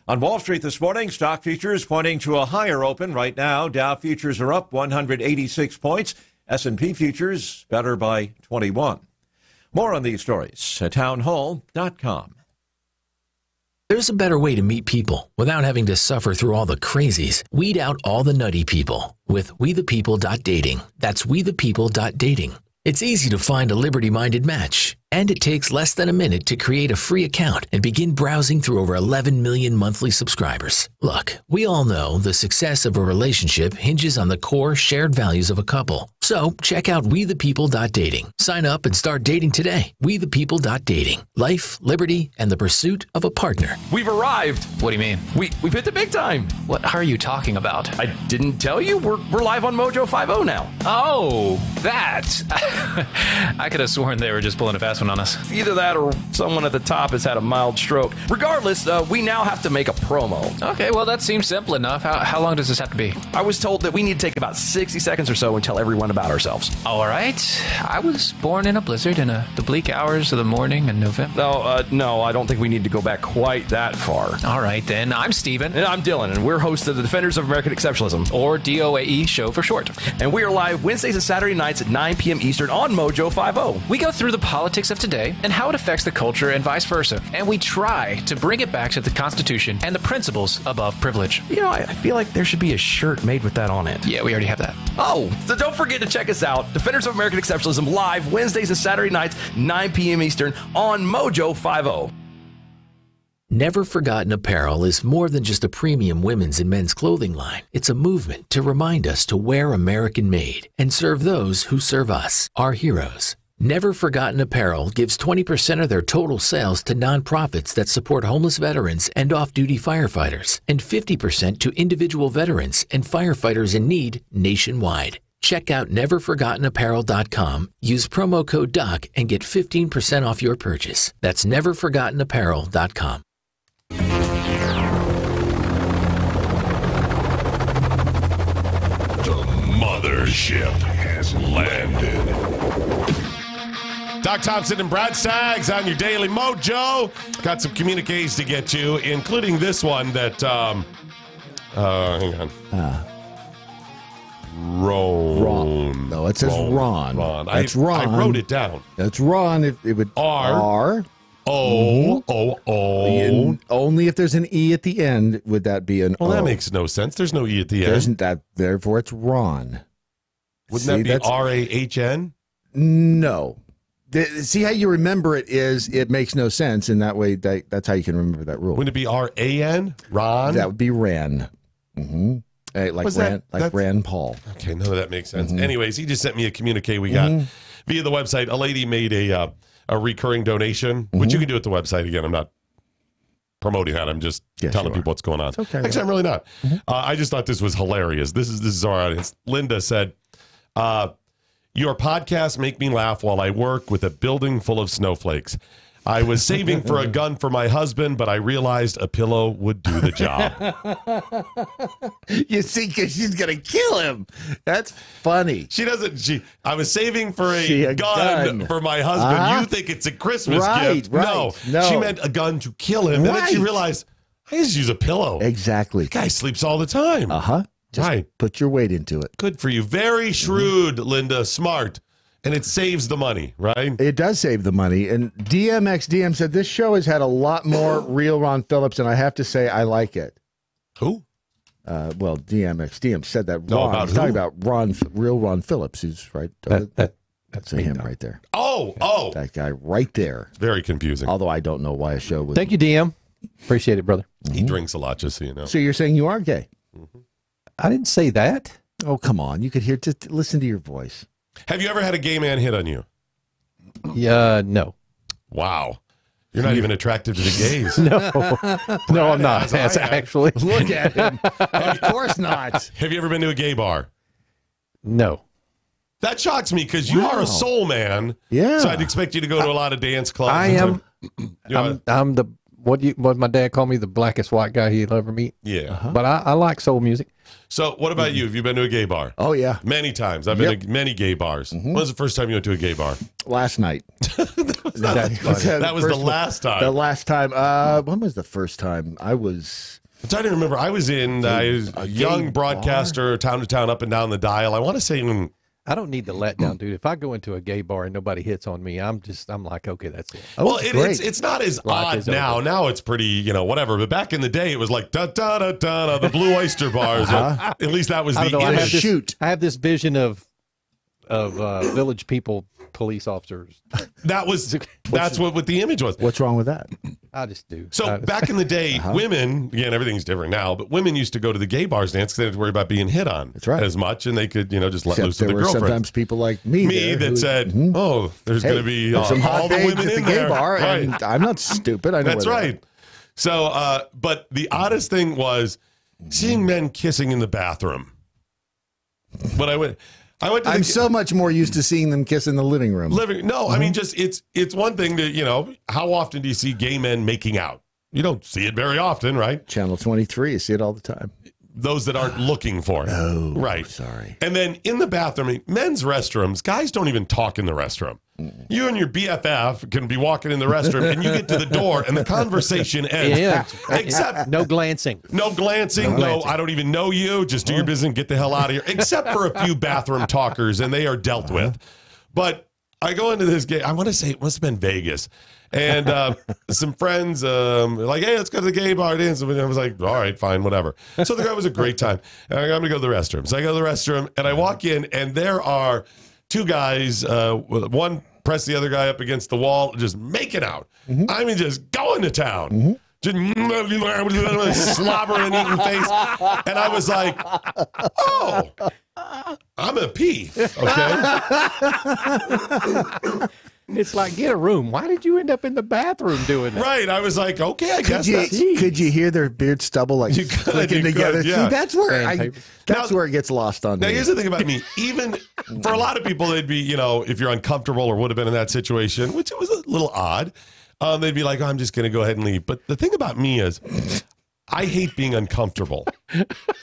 On Wall Street this morning, stock futures pointing to a higher open. Right now, Dow futures are up 186 points. S&P futures better by 21. More on these stories at townhall.com. There's a better way to meet people without having to suffer through all the crazies. Weed out all the nutty people with WeThePeople.dating. That's WeThePeople.dating. It's easy to find a liberty-minded match, and it takes less than a minute to create a free account and begin browsing through over 11 million monthly subscribers. Look, we all know the success of a relationship hinges on the core shared values of a couple. So check out WeThePeople.dating. Sign up and start dating today. WeThePeople.dating. Life, liberty, and the pursuit of a partner. We've arrived. What do you mean? We've hit the big time. What are you talking about? I didn't tell you. We're live on MoJo 50 now. Oh, that. I could have sworn they were just pulling a fast one on us. Either that or someone at the top has had a mild stroke. Regardless, we now have to make a promo. Okay, well, that seems simple enough. How long does this have to be? I was told that we need to take about 60 seconds or so and tell everyone about ourselves. All right. I was born in a blizzard in the bleak hours of the morning in November. No, I don't think we need to go back quite that far. All right, then. I'm Steven. And I'm Dylan, and we're hosts of the Defenders of American Exceptionalism, or DOAE show for short. And we are live Wednesdays and Saturday nights at 9 p.m. Eastern on MoJo 50. We go through the politics of today and how it affects the culture and vice versa. And we try to bring it back to the Constitution and the principles above privilege. You know, I feel like there should be a shirt made with that on it. Yeah, we already have that. Oh, so don't forget to check us out. Defenders of American Exceptionalism live Wednesdays and Saturday nights, 9 p.m. Eastern on MoJo 50. Never Forgotten Apparel is more than just a premium women's and men's clothing line. It's a movement to remind us to wear American-made and serve those who serve us, our heroes. Never Forgotten Apparel gives 20% of their total sales to nonprofits that support homeless veterans and off-duty firefighters, and 50% to individual veterans and firefighters in need nationwide. Check out NeverForgottenApparel.com, use promo code DOC, and get 15% off your purchase. That's NeverForgottenApparel.com. The mothership has landed. Doc Thompson and Brad Staggs on your Daily Mojo. Got some communiques to get to, including this one that, hang on. Ron. No, it says Ron. That's Ron. I wrote it down. That's Ron. It would R. O. Only if there's an E at the end would that be an O. Well, that makes no sense. There's no E at the end. Isn't that, therefore it's Ron. Wouldn't that be R-A-H-N? No. See how you remember it is it makes no sense, and that way that's how you can remember that rule. Wouldn't it be R-A-N? Ron? That would be Ran. Mm-hmm. Like Rand Paul. Okay, none of that makes sense. Mm-hmm. Anyways, he just sent me a communique we got via the website. A lady made a recurring donation, which you can do at the website. Again, I'm not promoting that. I'm just telling people what's going on. It's okay. Actually, I'm really not. I just thought this was hilarious. This is our audience. Linda said, your podcasts make me laugh while I work with a building full of snowflakes. I was saving for a gun for my husband, but I realized a pillow would do the job. You see, because she's going to kill him. That's funny. She doesn't. I was saving for a gun for my husband. You think it's a Christmas gift. No, she meant a gun to kill him. And then she realized I just use a pillow. Exactly. The guy sleeps all the time. Just right. Put your weight into it. Good for you. Very shrewd, Linda. Smart. And it saves the money, right? It does save the money. And DMXDM said this show has had a lot more real Ron Phillips, and I have to say I like it. Who? Well, DMXDM said that. No, Ron. about He's talking who? about real Ron Phillips, who's right. That's him right there. Oh. That guy right there. Very confusing. Although I don't know why a show would. Thank you, DM. Appreciate it, brother. He drinks a lot, just so you know. So you're saying you are gay? I didn't say that. Oh, come on. You could hear, just listen to your voice. Have you ever had a gay man hit on you? Yeah, no. Wow. You're not even attracted to the gays. No, I'm not. That's actually. Look at him. Of course not. Have you ever been to a gay bar? No. That shocks me because you are a soul man. Yeah. So I'd expect you to go to a lot of dance clubs. I am. I'm the what my dad called me, the blackest white guy he'd ever meet. Yeah. But I like soul music. So what about you? Have you been to a gay bar? Oh, yeah. Many times. I've been to many gay bars. When was the first time you went to a gay bar? Last night. That was the last time. The last time. When was the first time? I was. I'm trying to remember. I was in a young broadcaster, town to town, up and down the dial. I want to say in. I don't need the letdown, dude. If I go into a gay bar and nobody hits on me, I'm like, okay, that's it. Well, it's not as odd now. Now it's pretty, whatever. But back in the day, it was like da da da da. The Blue Oyster bars. At least that was the image. I have this vision of village people, police officers. That's what the image was. What's wrong with that? I just do. So back in the day, women, again, everything's different now, but women used to go to the gay bars dance because they didn't have to worry about being hit on as much, and they could, just let loose with their girlfriend. Sometimes people like me that said, "Oh, there's going to be some hot all the women at the in gay there." bar, Right. and I'm not stupid. I know that's right. So, but the oddest thing was seeing men kissing in the bathroom. But I'm so much more used to seeing them kiss in the living room. I mean, just it's one thing to, how often do you see gay men making out? You don't see it very often, right? Channel 23, you see it all the time. Those that aren't looking for it. Oh, right. Sorry. And then in the bathroom, men's restrooms, guys don't even talk in the restroom. You and your BFF can be walking in the restroom and you get to the door and the conversation ends. Yeah. Except no glancing. No, I don't even know you. Just do your business and get the hell out of here. Except for a few bathroom talkers, and they are dealt with. But I go into this gay, I want to say it must have been Vegas. And some friends like, hey, let's go to the gay bar dance. And I was like, all right, fine, whatever. So the guy was a great time. And I'm going to go to the restroom. So I go to the restroom, and I walk in, and there are two guys, one pressed the other guy up against the wall, just making out. I mean, just going to town. Just slobbering, eating face. And I was like, oh, I'm a pee. Okay. It's like, get a room. Why did you end up in the bathroom doing that? Right. I was like, okay, I guess could you hear their beard stubble like flicking together? Yeah. See, that's where it gets lost on me. Now, here's the thing about me. Even for a lot of people, they'd be, if you're uncomfortable or would have been in that situation, which it was a little odd, they'd be like, oh, I'm just going to go ahead and leave. But the thing about me is, I hate being uncomfortable.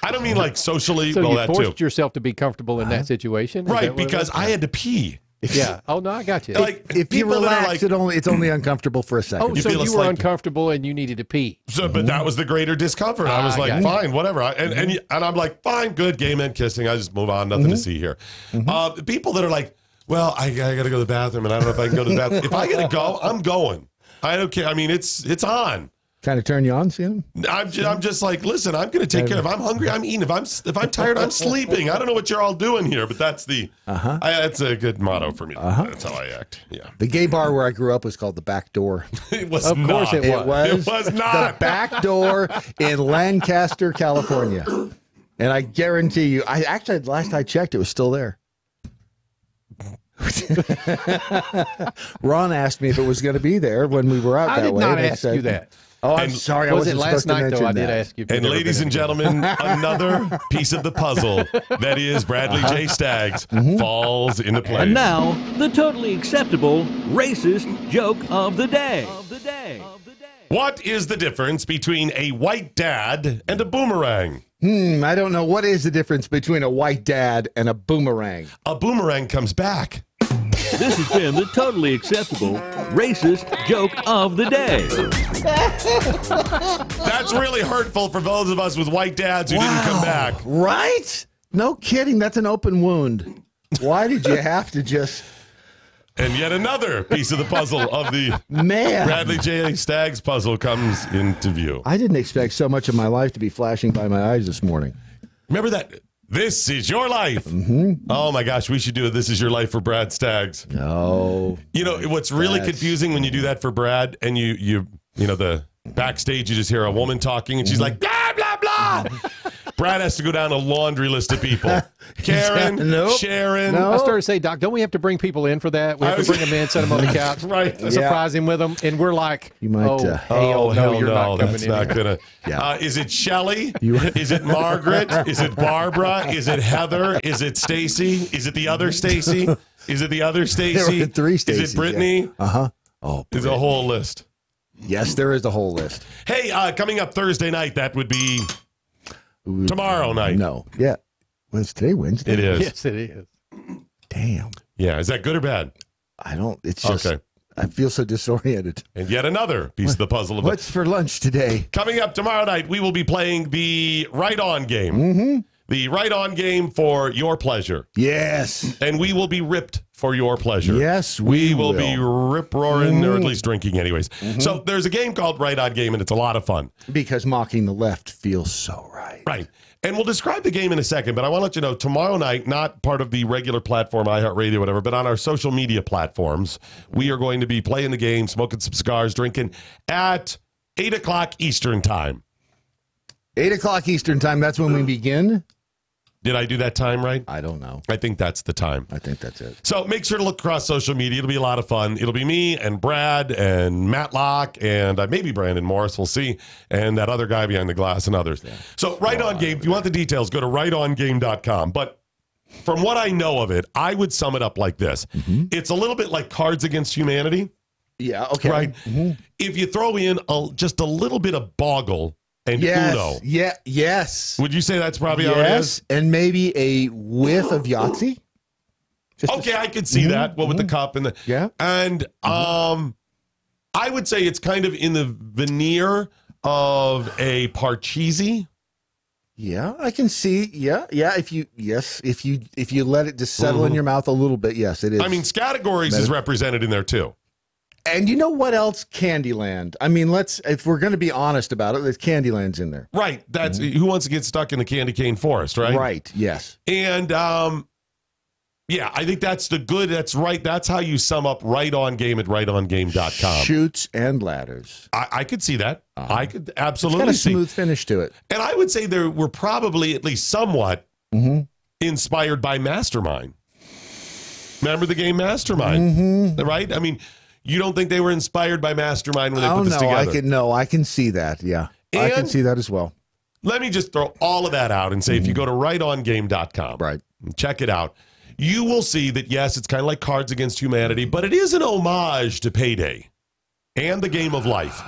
I don't mean like socially. So well, you that forced too. yourself to be comfortable in that situation? Right, because I had to pee. Yeah. Oh, no, I got you. Like, if you relax, it's only uncomfortable for a second. Oh, so you were uncomfortable and you needed to pee. So, but that was the greater discomfort. I was like, fine, whatever. And I'm like, fine, good, gay men kissing. I just move on, nothing to see here. People that are like, well, I got to go to the bathroom, and I don't know if I can go to the bathroom. If I got to go, I'm going. I don't care. I mean, it's on. Kind of turn you on, seeing him? I'm just like, listen, I'm going to take care of. If I'm hungry, I'm eating. If I'm tired, I'm sleeping. I don't know what you're all doing here, but that's that's a good motto for me. That's how I act. Yeah. The gay bar where I grew up was called the Back Door. It was of not. Course it was. It was not. The Back Door in Lancaster, California. And I guarantee you, last I checked, it was still there. Ron asked me if it was going to be there when we were out that way. I did not ask you that. Oh, I'm sorry. I wasn't last night, though, I did that. ask you. And ladies and gentlemen, another piece of the puzzle that is Bradley J. Staggs falls into place. And now, the totally acceptable racist joke of the day. What is the difference between a white dad and a boomerang? I don't know. What is the difference between a white dad and a boomerang? A boomerang comes back. This has been the totally acceptable racist joke of the day. That's really hurtful for those of us with white dads who didn't come back. Right? No kidding. That's an open wound. Why did you have to just... And yet another piece of the puzzle of the Man. Bradley J. Staggs puzzle comes into view. I didn't expect so much of my life to be flashing by my eyes this morning. Remember that? This is your life. Mm-hmm. Oh my gosh, we should do it. This is your life for Brad Staggs. No. You know what's really confusing when you do that for Brad, and you know the backstage, you just hear a woman talking, and she's like blah blah blah. Brad has to go down a laundry list of people. Karen, Nope. Sharon. I started to say, Doc, don't we have to bring people in for that? We have to bring them in, set them on the couch, right? Surprise him with them, and we're like, you might, hell no, you're not coming that's in. not here. gonna. Is it Shelley? Is it Margaret? Is it Barbara? Is it Heather? Is it Stacy? Is it the other Stacy? Is it the other Stacy? There were 3 Is Stacys, it Brittany? Yeah. Uh-huh. Oh, there's a whole list. Yes, there is a whole list. Hey, coming up Thursday night, that would be tomorrow night. No. Yeah. Well, it's today Wednesday. It is. Yes, it is. Damn. Yeah. Is that good or bad? I don't. It's just. Okay. I feel so disoriented. And yet another piece of the puzzle. Of What's for lunch today? Coming up tomorrow night, we will be playing the Right On game. Mm-hmm. The Right On game for your pleasure. Yes. And we will be ripped for your pleasure. Yes, we will be rip-roaring, or at Mm. least drinking anyways. Mm-hmm. So there's a game called Right On Game, and it's a lot of fun. Because mocking the left feels so right. Right. And we'll describe the game in a second, but I want to let you know, tomorrow night, not part of the regular platform, iHeartRadio, whatever, but on our social media platforms, we are going to be playing the game, smoking some cigars, drinking at 8 o'clock Eastern time. 8 o'clock Eastern time, that's when we begin? Did I do that time right? I don't know. I think that's the time. I think that's it. So make sure to look across social media. It'll be a lot of fun. It'll be me and Brad and Matlock and maybe Brandon Morris. We'll see. And that other guy behind the glass and others. Yeah. So Right On Game, if you want the details, go to rightongame.com. But from what I know of it, I would sum it up like this. Mm-hmm. It's a little bit like Cards Against Humanity. Yeah, okay. Right? Mm-hmm. If you throw in just a little bit of Boggle and yes. Uno. Yeah, yes. Would you say that's probably how it is? And maybe a whiff of Yahtzee? Okay, I could see that. Well, with the cup and the... Yeah. And I would say it's kind of in the veneer of a Parcheesi. Yeah, I can see. Yeah. If you let it just settle in your mouth a little bit, yes, it is. I mean, Categories is represented in there too. And you know what else? Candyland. I mean, if we're going to be honest about it, Candyland's in there. Right. That's who wants to get stuck in the candy cane forest, right? Right. Yes. And yeah, I think that's right. That's how you sum up Right On Game at rightongame.com. Chutes and ladders. I could see that. I could absolutely it's got a smooth see. finish to it. And I would say there were probably at least somewhat inspired by Mastermind. Remember the game Mastermind, right? I mean, you don't think they were inspired by Mastermind when they put this together? I can see that. Yeah, I can see that as well. Let me just throw all of that out and say, if you go to rightongame.com, right, and check it out, you will see that, yes, it's kind of like Cards Against Humanity, but it is an homage to Payday and the Game of Life.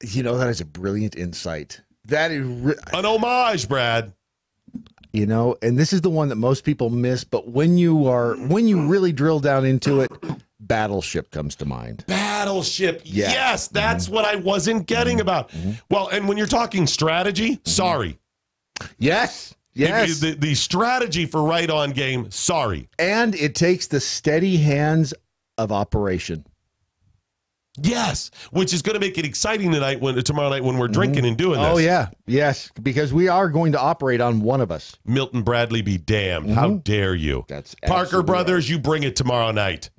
You know, that is a brilliant insight. That is an homage, Brad. You know, and this is the one that most people miss, but when you really drill down into it, Battleship comes to mind. Battleship. Yeah. Yes, that's what I wasn't getting about. Well, and when you're talking strategy, sorry. Yes. Yes. The strategy for Right On Game, sorry. And it takes the steady hands of operation. Yes, which is going to make it exciting tomorrow night when we're drinking and doing this. Oh, yeah. Yes, because we are going to operate on one of us. Milton Bradley be damned. How dare you? That's Parker Brothers, you bring it tomorrow night.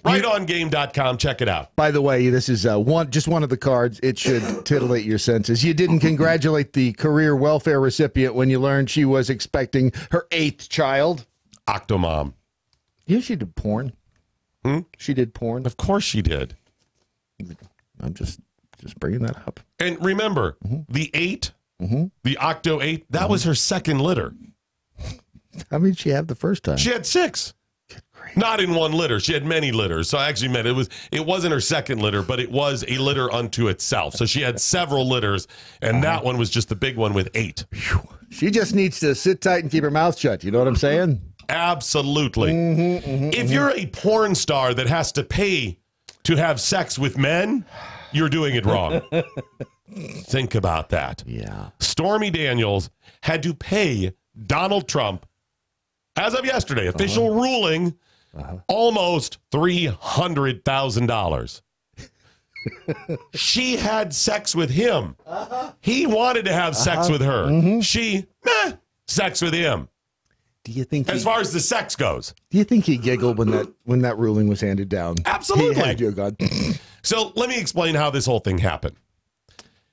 Rightongame.com. Check it out. By the way, this is just one of the cards. It should titillate your senses. You didn't congratulate the career welfare recipient when you learned she was expecting her 8th child. Octomom. Yeah, she did porn. She did porn. Of course she did. I'm just bringing that up. And remember, the 8, the Octo 8, that was her second litter. How many did she have the first time? She had 6. Not in one litter. She had many litters. So I actually meant it wasn't her second litter, but it was a litter unto itself. So she had several litters, and that one was just the big one with 8. She just needs to sit tight and keep her mouth shut. You know what I'm saying? Absolutely. If you're a porn star that has to pay to have sex with men, you're doing it wrong. Think about that. Yeah. Stormy Daniels had to pay Donald Trump, as of yesterday, official ruling, almost $300,000. She had sex with him. He wanted to have sex with her. She, sex with him. Do you think as far as the sex goes? Do you think he giggled when that ruling was handed down? Absolutely. He had to have gone. So let me explain how this whole thing happened.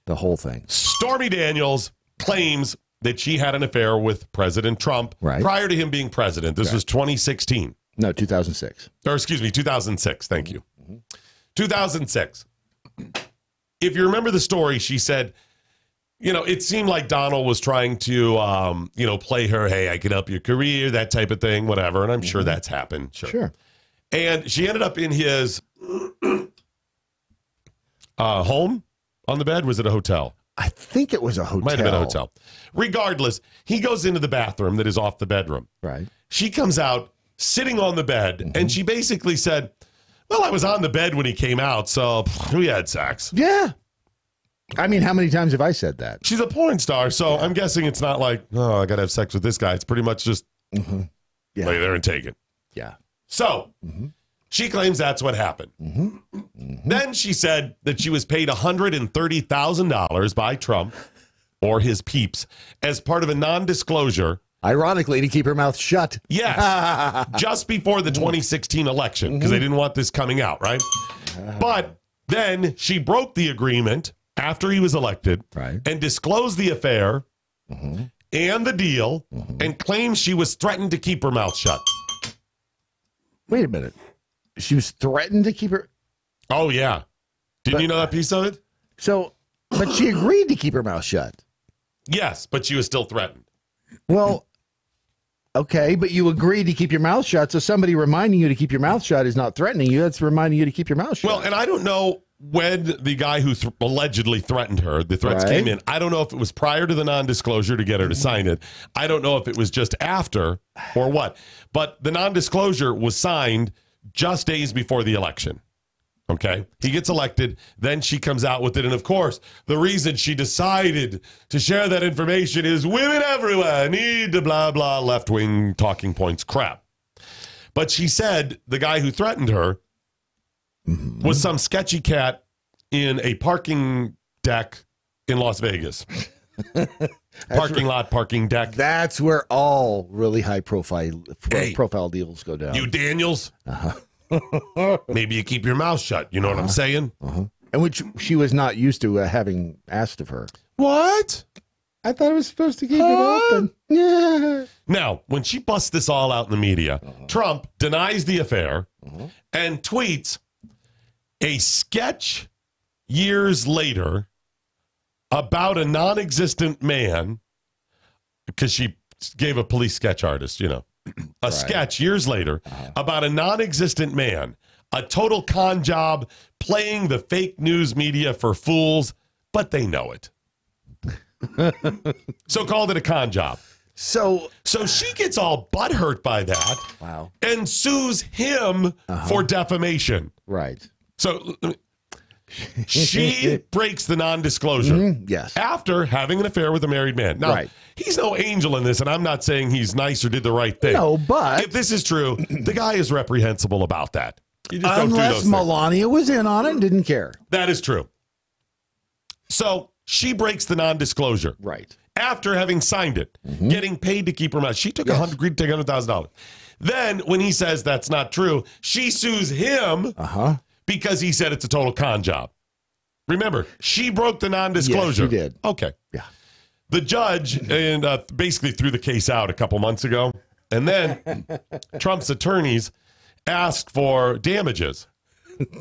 The whole thing. Stormy Daniels claims that she had an affair with President Trump prior to him being president. This was 2016. No, 2006. Or excuse me, 2006. Thank you. 2006. If you remember the story, she said, it seemed like Donald was trying to, play her, hey, I could help your career, that type of thing, whatever. And I'm sure that's happened. Sure. And she ended up in his home on the bed. Was it a hotel? I think it was a hotel. Might have been a hotel. Regardless, he goes into the bathroom that is off the bedroom. Right. She comes out sitting on the bed, and she basically said, well, I was on the bed when he came out, so we had sex. Yeah. I mean, how many times have I said that? She's a porn star, so I'm guessing it's not like, oh, I got to have sex with this guy. It's pretty much just lay there and take it. Yeah. So she claims that's what happened. Then she said that she was paid $130,000 by Trump or his peeps as part of a non-disclosure. Ironically, to keep her mouth shut. Yes. Just before the 2016 election, because they didn't want this coming out, right? But then she broke the agreement after he was elected and disclosed the affair and the deal and claims she was threatened to keep her mouth shut. Wait a minute. She was threatened to keep her... Oh, yeah. Didn't you know that piece of it? So, but she agreed to keep her mouth shut. Yes, but she was still threatened. Well, okay, but you agreed to keep your mouth shut, so somebody reminding you to keep your mouth shut is not threatening you. That's reminding you to keep your mouth shut. Well, and I don't know when the guy who allegedly threatened her, the threats came in. I don't know if it was prior to the non-disclosure to get her to sign it. I don't know if it was just after or what. But the non-disclosure was signed just days before the election. Okay? He gets elected, then she comes out with it. And of course, the reason she decided to share that information is women everywhere need to blah, blah, left-wing talking points crap. But she said the guy who threatened her was some sketchy cat in a parking deck in Las Vegas. Parking deck. That's where all really high profile deals go down. You Daniels? Maybe you keep your mouth shut. You know what I'm saying? And which she was not used to having asked of her. What? I thought I was supposed to keep it open. Yeah. Now, when she busts this all out in the media, Trump denies the affair and tweets a sketch years later about a non-existent man, because she gave a police sketch artist, a sketch years later about a non-existent man, a total con job, playing the fake news media for fools, but they know it. So called it a con job. So she gets all butthurt by that. Wow. And sues him for defamation. Right. So she breaks the non-disclosure. Yes. After having an affair with a married man. Now, he's no angel in this, and I'm not saying he's nice or did the right thing. No, but if this is true, the guy is reprehensible about that. You just don't do unless those Melania was in on it and didn't care. That is true. So she breaks the non-disclosure. Right. After having signed it, getting paid to keep her mouth. She took $100,000. Then, when he says that's not true, she sues him because he said it's a total con job. Remember, she broke the non-disclosure. Yes, she did. Okay. Yeah. The judge basically threw the case out a couple months ago, and then Trump's attorneys asked for damages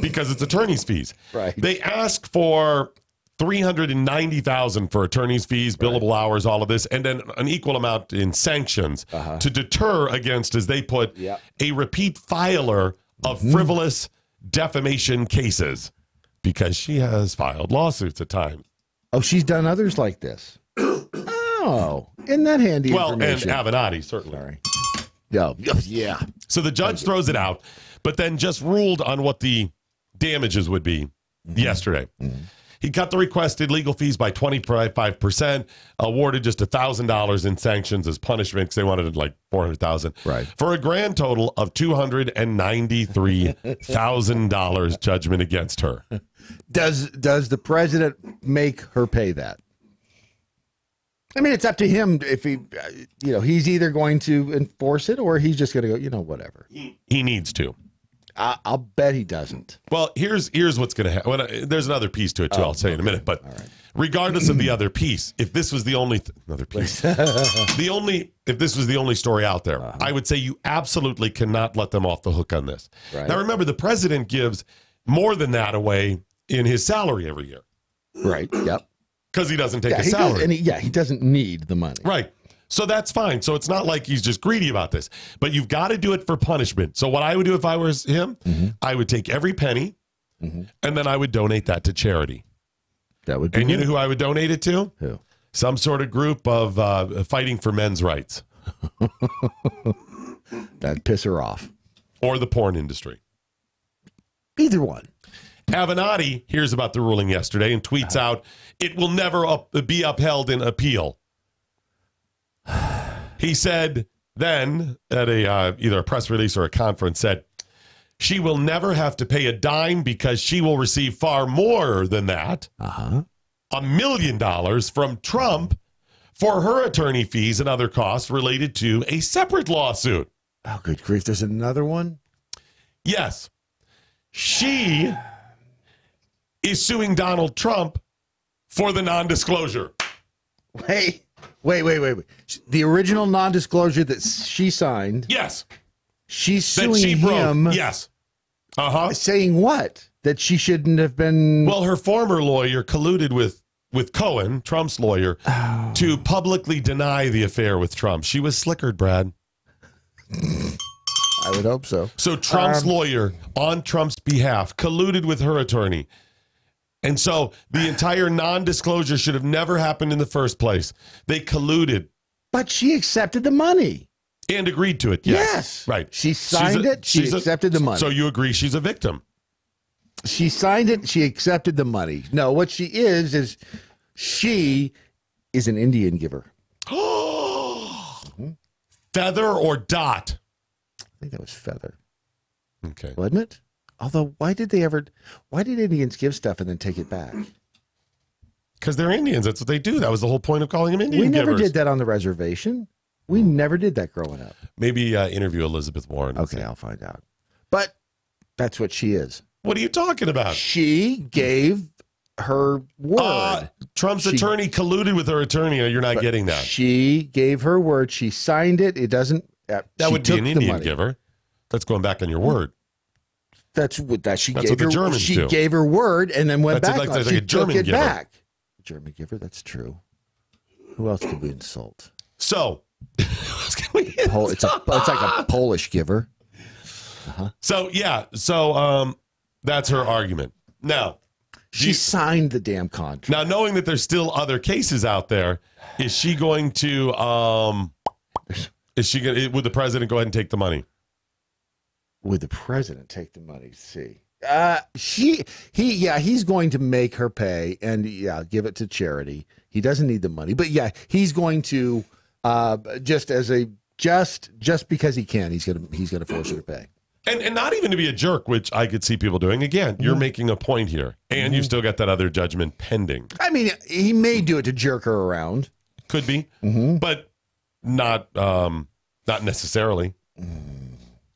because it's attorney's fees. Right. They asked for $390,000 for attorney's fees, billable hours, all of this, and then an equal amount in sanctions to deter against, as they put, a repeat filer of frivolous defamation cases, because she has filed lawsuits at times. Oh, she's done others like this. Oh, isn't that handy information? And Avenatti, certainly. Sorry. Yeah. So the judge throws it out, but then just ruled on what the damages would be yesterday. He cut the requested legal fees by 25%, awarded just $1,000 in sanctions as punishment because they wanted like $400,000. Right. For a grand total of $293,000 judgment against her. Does the president make her pay that? I mean, it's up to him if he, he's either going to enforce it or he's just going to go, whatever. He needs to. I'll bet he doesn't. Well, here's what's going to happen. There's another piece to it, too. I'll say in a minute. But regardless of the other piece, if this was the only another piece, if this was the only story out there, I would say you absolutely cannot let them off the hook on this. Right. Now, remember, the president gives more than that away in his salary every year. Right. Yep. Because he doesn't take a salary. He doesn't need the money. Right. So that's fine. So it's not like he's just greedy about this. But you've got to do it for punishment. So what I would do if I was him, I would take every penny, and then I would donate that to charity. That would be And you know who I would donate it to? Who? Some sort of group of fighting for men's rights. That'd piss her off. Or the porn industry. Either one. Avenatti hears about the ruling yesterday and tweets out, it will never be upheld in appeal. He said then at either a press release or a conference said, she will never have to pay a dime because she will receive far more than that. $1 million from Trump for her attorney fees and other costs related to a separate lawsuit. Oh, good grief. There's another one? Yes. She is suing Donald Trump for the non-disclosure. Wait. The original non-disclosure that she signed. Yes. She's suing that she broke. him. Yes. Saying what? That she shouldn't have been. Well, her former lawyer colluded with Cohen, Trump's lawyer, to publicly deny the affair with Trump. She was slickered, Brad. I would hope so. So Trump's lawyer, on Trump's behalf, colluded with her attorney. And so the entire non-disclosure should have never happened in the first place. They colluded. But she accepted the money. And agreed to it, yes. Right. She signed it. She accepted the money. So you agree she's a victim? She signed it. She accepted the money. No, what she is she is an Indian giver. Feather or dot? I think that was feather. Okay. Wasn't it? Although, why did Indians give stuff and then take it back? Because they're Indians. That's what they do. That was the whole point of calling them Indian We never givers. did that on the reservation. We never did that growing up. Maybe interview Elizabeth Warren. Okay, I'll find out. But that's what she is. What are you talking about? She gave her word. Trump's attorney colluded with her attorney. You're not getting that. She gave her word. She signed it. It doesn't. That would be an Indian giver. That's going back on your word. That's what she That's gave what the her. Germans She do. gave her word and then went That's back. like She a German took it giver. back. German giver. That's true. Who else could we insult? So, it's like a Polish giver. So that's her argument. Now, she signed the damn contract. Now, knowing that there's still other cases out there, is she going to? Would the president go ahead and take the money? Would the president take the money? See, he's going to make her pay and give it to charity. He doesn't need the money, but he's going to just because he can, he's gonna force her to pay. And not even to be a jerk, which I could see people doing. Again, you're making a point here, and you've still got that other judgment pending. I mean, he may do it to jerk her around. Could be, but not necessarily.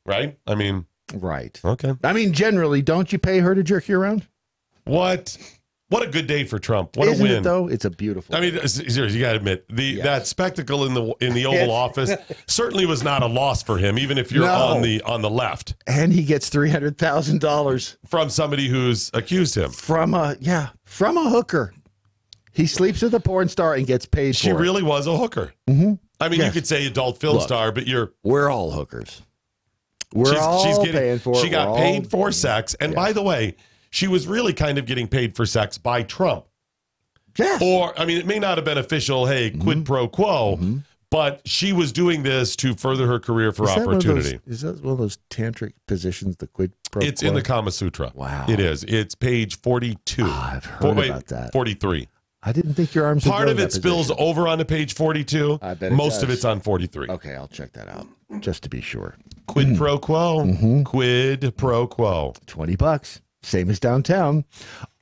Right? I mean, right. Okay. I mean, generally, don't you pay her to jerk you around? What a good day for Trump. What Isn't a win. it, though? It's a beautiful. I mean, seriously, you got to admit that spectacle in the Oval Office certainly was not a loss for him, even if you're on the left. And he gets $300,000 from somebody who's accused him from a hooker. He sleeps with a porn star and gets paid for it. She really was a hooker. I mean, you could say adult film star, but we're all hookers. She's paying for it. She got paid for sex. And by the way, she was really kind of getting paid for sex by Trump. Yes. Or, I mean, it may not have been official, hey, quid pro quo, But she was doing this to further her career for opportunity. Is that one of those tantric positions, the quid pro quo? It's in the Kama Sutra. Wow. It is. It's page 42. I've heard about that. 43. I didn't think your arms would Part go of to it that spills position. over onto page 42. I bet Most of does. it's on 43. Okay, I'll check that out just to be sure. Quid pro quo. Mm-hmm. Quid pro quo. $20. Same as downtown.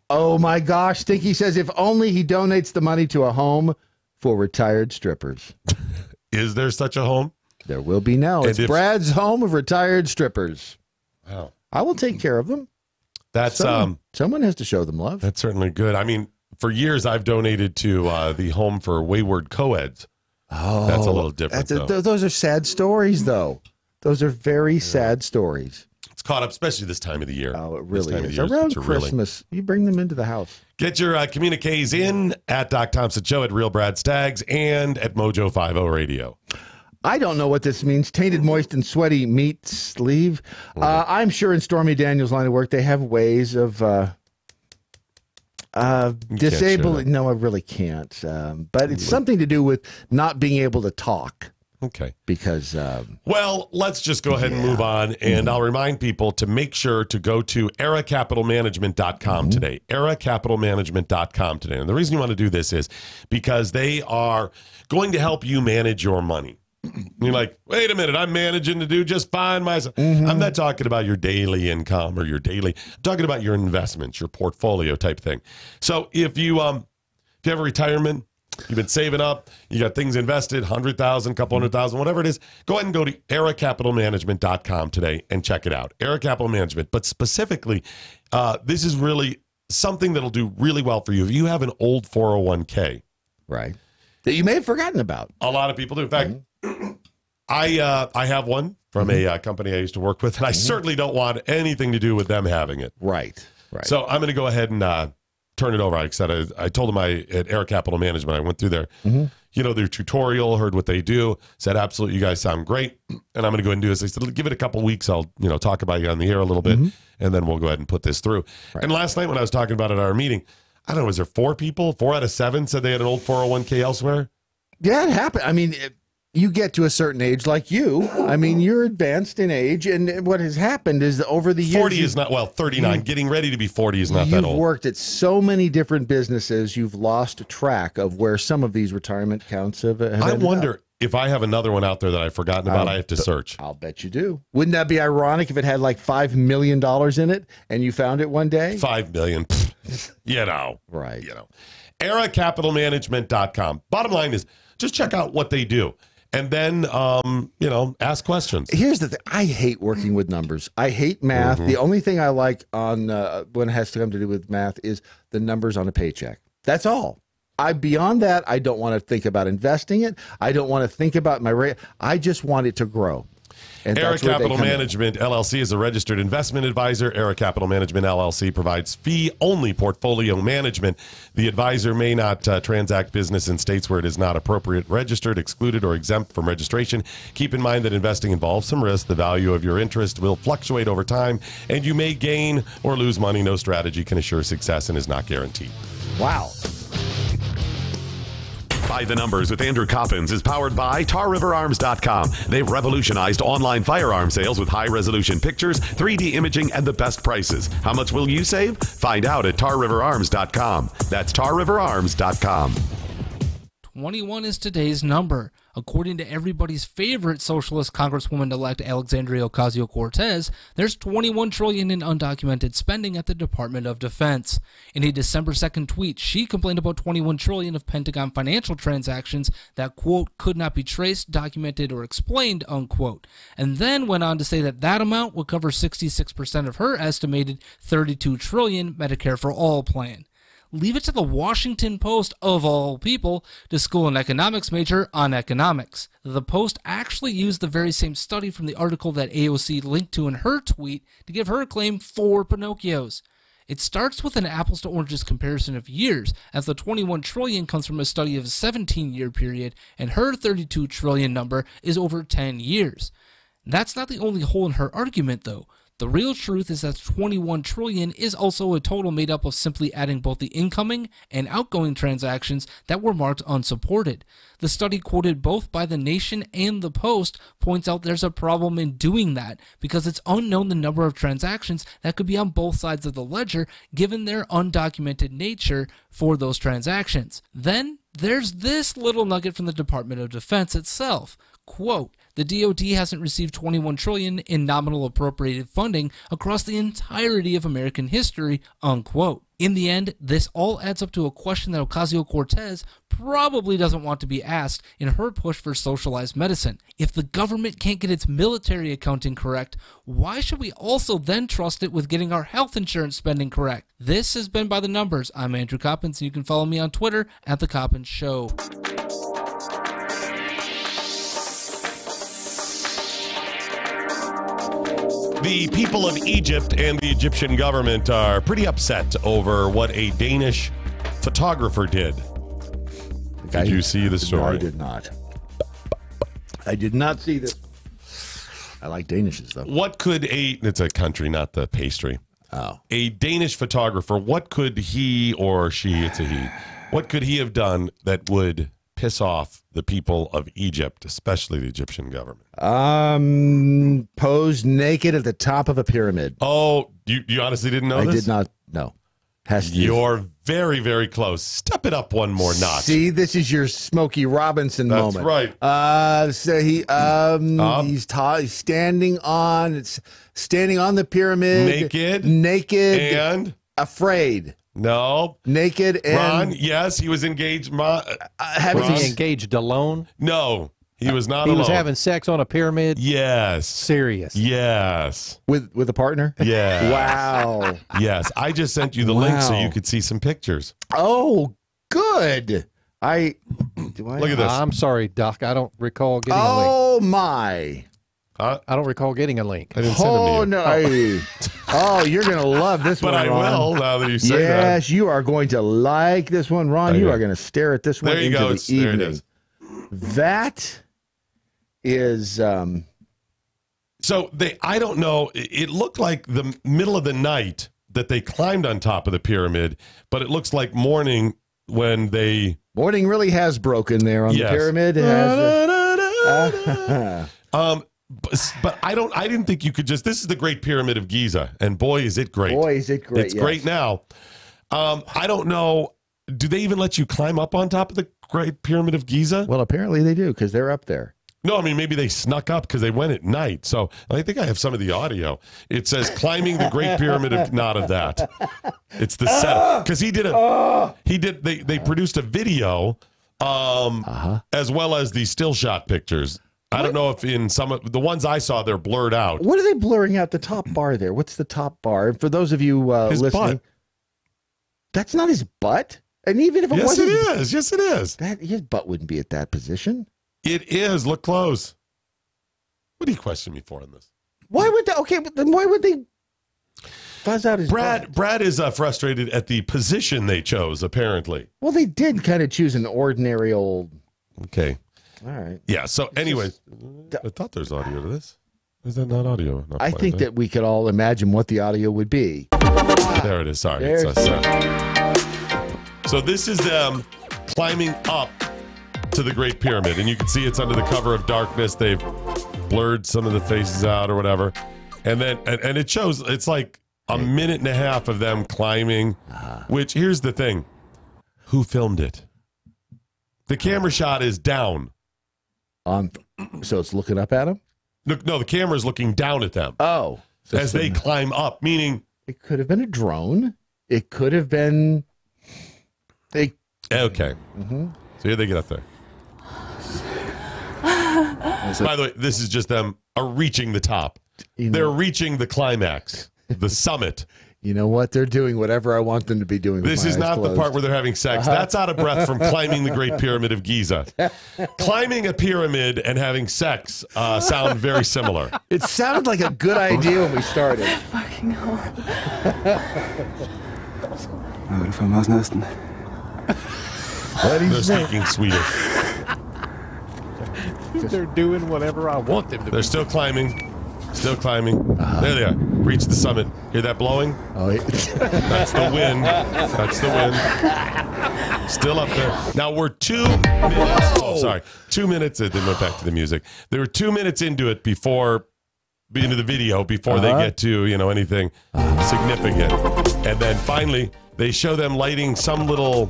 Oh my gosh. Stinky says if only he donates the money to a home for retired strippers. Is there such a home? There will be now. And It's if- Brad's home of retired strippers. Wow. I will take care of them. That's someone has to show them love. That's certainly good. I mean, for years I've donated to the home for wayward co-eds. Oh, that's a little different. Though. Those are sad stories, though. Those are very sad stories. It's caught up, especially this time of the year. Oh, it really This time of is. the year Around it's really- Christmas, you bring them into the house. Get your communiques in at Doc Thompson Show, at Real Brad Staggs, and at MoJo 50 Radio. I don't know what this means. Tainted, moist, and sweaty meat sleeve. I'm sure in Stormy Daniels' line of work, they have ways of disabling. No, I really can't. But it's something to do with not being able to talk. Okay. Because, well, let's just go ahead and move on. And I'll remind people to make sure to go to eracapitalmanagement.com today. Eracapitalmanagement.com today. And the reason you want to do this is because they are going to help you manage your money. You're like, wait a minute, I'm managing to do just fine myself. I'm not talking about your daily income or your daily, I'm talking about your investments, your portfolio type thing. So if you have a retirement, you've been saving up, you got things invested, 100,000, couple 100,000, whatever it is, go ahead and go to eracapitalmanagement.com today and check it out. Era Capital Management. But specifically, this is really something that'll do really well for you. If you have an old 401k. Right. That you may have forgotten about. A lot of people do. In fact, I have one from a company I used to work with, and I certainly don't want anything to do with them having it. Right. So I'm going to go ahead and turn it over. Like I said, I told them at Era Capital Management, I went through their, their tutorial, heard what they do, said, absolutely, you guys sound great. And I'm going to go ahead and do this. They said, give it a couple weeks. I'll, talk about you on the air a little bit, and then we'll go ahead and put this through. And last night when I was talking about it at our meeting, I don't know, was there 4 people? 4 out of 7 said they had an old 401k elsewhere? Yeah, it happened. I mean, you get to a certain age like you. I mean, you're advanced in age, and what has happened is that over the years... 40 is not, 39. Getting ready to be 40 is not that old. You've worked at so many different businesses, you've lost track of where some of these retirement accounts have I ended wonder up. if I have another one out there that I've forgotten about. I have to search. I'll bet you do. Wouldn't that be ironic if it had like $5 million in it and you found it one day? $5 million. Right. EraCapitalManagement.com. Bottom line is just check out what they do. And then, ask questions. Here's the thing. I hate working with numbers. I hate math. The only thing I like on when it has to come to do with math is the numbers on a paycheck. That's all. Beyond that, I don't want to think about investing it. I don't want to think about my rate. I just want it to grow. And Era that's where they Capital come in. Management LLC is a registered investment advisor. Era Capital Management LLC provides fee-only portfolio management. The advisor may not transact business in states where it is not appropriate, registered, excluded, or exempt from registration. Keep in mind that investing involves some risk. The value of your interest will fluctuate over time, and you may gain or lose money. No strategy can assure success and is not guaranteed. Wow. By the Numbers with Andrew Coppins is powered by TarRiverArms.com. They've revolutionized online firearm sales with high-resolution pictures, 3D imaging, and the best prices. How much will you save? Find out at TarRiverArms.com. That's TarRiverArms.com. 21 is today's number. According to everybody's favorite socialist Congresswoman-elect Alexandria Ocasio-Cortez, there's $21 trillion in undocumented spending at the Department of Defense. In a December 2nd tweet, she complained about $21 trillion of Pentagon financial transactions that, quote, could not be traced, documented, or explained, unquote, and then went on to say that that amount would cover 66% of her estimated $32 trillion Medicare for All plan. Leave it to the Washington Post, of all people, to school an economics major on economics. The Post actually used the very same study from the article that AOC linked to in her tweet to give her claim 4 Pinocchios. It starts with an apples to oranges comparison of years, as the $21 trillion comes from a study of a 17-year period, and her $32 trillion number is over 10 years. That's not the only hole in her argument, though. The real truth is that 21 trillion is also a total made up of simply adding both the incoming and outgoing transactions that were marked unsupported. The study quoted both by The Nation and The Post points out there's a problem in doing that because it's unknown the number of transactions that could be on both sides of the ledger given their undocumented nature for those transactions. Then there's this little nugget from the Department of Defense itself. Quote, the DoD hasn't received $21 trillion in nominal appropriated funding across the entirety of American history, unquote. In the end, this all adds up to a question that Ocasio-Cortez probably doesn't want to be asked in her push for socialized medicine. If the government can't get its military accounting correct, why should we also then trust it with getting our health insurance spending correct? This has been By the Numbers. I'm Andrew Coppins, and you can follow me on Twitter at The Coppins Show. The people of Egypt and the Egyptian government are pretty upset over what a Danish photographer did. Did you see the story? No, I did not. I did not see this. I like Danishes, though. What could it's a country, not the pastry. Oh. A Danish photographer, what could he or she, it's a he, what could he have done that would piss off the people of Egypt, especially the Egyptian government? Posed naked at the top of a pyramid. Oh, you honestly didn't know this? I did not know. You're very, very close. Step it up one more notch. See, this is your Smokey Robinson moment. That's right. So he's standing on the pyramid. Naked. And? Afraid. No. Naked and... Ron, yes, he was engaged. Was he engaged alone? No, he was not alone. He was having sex on a pyramid? Yes. Serious? Yes. With a partner? Yeah. Wow. Yes, I just sent you the link so you could see some pictures. Oh, good. Look at this. I'm sorry, Doc. I don't recall getting a link. Oh, my. I don't recall getting a link. I didn't send them to you. Oh, you're going to love this one, But I Ron. will, now that you say that. Yes, you are going to like this one, Ron. You are going to stare at this one There you into go. the evening. There it is. That is... So I don't know. It looked like the middle of the night that they climbed on top of the pyramid, but it looks like morning when they... Morning really has broken there on the pyramid. It has But I didn't think you could just. This is the Great Pyramid of Giza, and boy, is it great! Boy, is it great! It's great now. I don't know. Do they even let you climb up on top of the Great Pyramid of Giza? Well, apparently they do because they're up there. No, I mean maybe they snuck up because they went at night. So I think I have some of the audio. It says climbing the Great Pyramid of not of that. It's the setup because he did a. He did. They produced a video, as well as the still shot pictures. I don't know if in some of the ones I saw, they're blurred out. What are they blurring out? The top bar there. What's the top bar? And for those of you his listening, butt. That's not his butt. And even if it wasn't, it is. Yes, it is. His butt wouldn't be at that position. It is. Look close. What do you question me for on this? Why would they? Okay, but then why would they fuzz out his butt? Brad is frustrated at the position they chose. Apparently. Well, they did kind of choose an ordinary old. Okay. All right. Yeah. So, anyways, I thought there's audio to this. Is that not audio? I think that we could all imagine what the audio would be. There it is. Sorry. There It's so this is them climbing up to the Great Pyramid, and you can see it's under the cover of darkness. They've blurred some of the faces out or whatever, and then and it shows it's like a minute and a half of them climbing. Which here's the thing: who filmed it? The camera shot is down. So it's looking up at them? No, the camera's looking down at them. Oh. So as they climb up, meaning... It could have been a drone. It could have been... Okay. Mm-hmm. So here they get up there. By the way, this is just them reaching the top. They're reaching the climax, the summit. You know what? They're doing whatever I want them to be doing. This is not the part where they're having sex. That's out of breath from climbing the Great Pyramid of Giza. Climbing a pyramid and having sex sound very similar. It sounded like a good idea when we started. Fucking hell. Vad fan var nästan? They're speaking Swedish. They're doing whatever I want them to. They're still climbing Still climbing. There they are. Reach the summit. Hear that blowing? Oh, yeah. That's the wind. That's the wind. Still up there. Now we're 2 minutes. Oh, sorry. 2 minutes. Then went back to the music. They were 2 minutes into it into the video before they get to anything significant, and then finally they show them lighting some little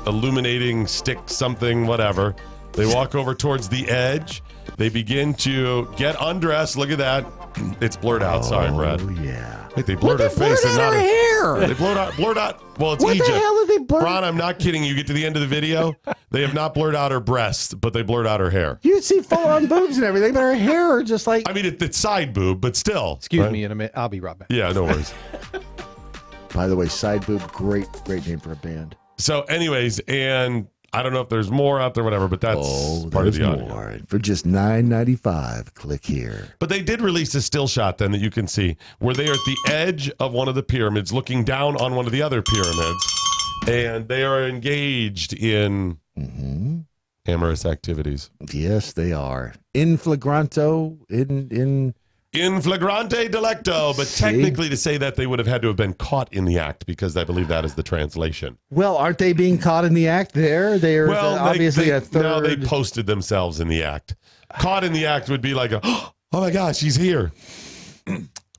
illuminating stick, something, whatever. They walk over towards the edge. They begin to get undressed. Look at that. It's blurred out. Sorry, Brad. Oh, yeah. Wait, they blurred her face. Blurred out her hair. They blurred out. Well, it's what Egypt. What the hell did they blur? Ron, I'm not kidding. You get to the end of the video, they have not blurred out her breasts, but they blurred out her hair. You see full-on boobs and everything, but her hair are just like... I mean, it's side boob, but still. Excuse me in a minute. I'll be right back. Yeah, no worries. By the way, side boob, great name for a band. So anyways, and I don't know if there's more out there, whatever, but that's part of the audio. More. For just $9.95, click here. But they did release a still shot then that you can see where they are at the edge of one of the pyramids looking down on one of the other pyramids, and they are engaged in amorous activities. Yes, they are. In flagranto, in flagrante delicto, but technically to say that they would have had to have been caught in the act, because I believe that is the translation. Well, aren't they being caught in the act there? They are obviously a third. No, they posted themselves in the act. Caught in the act would be like oh my gosh, he's here.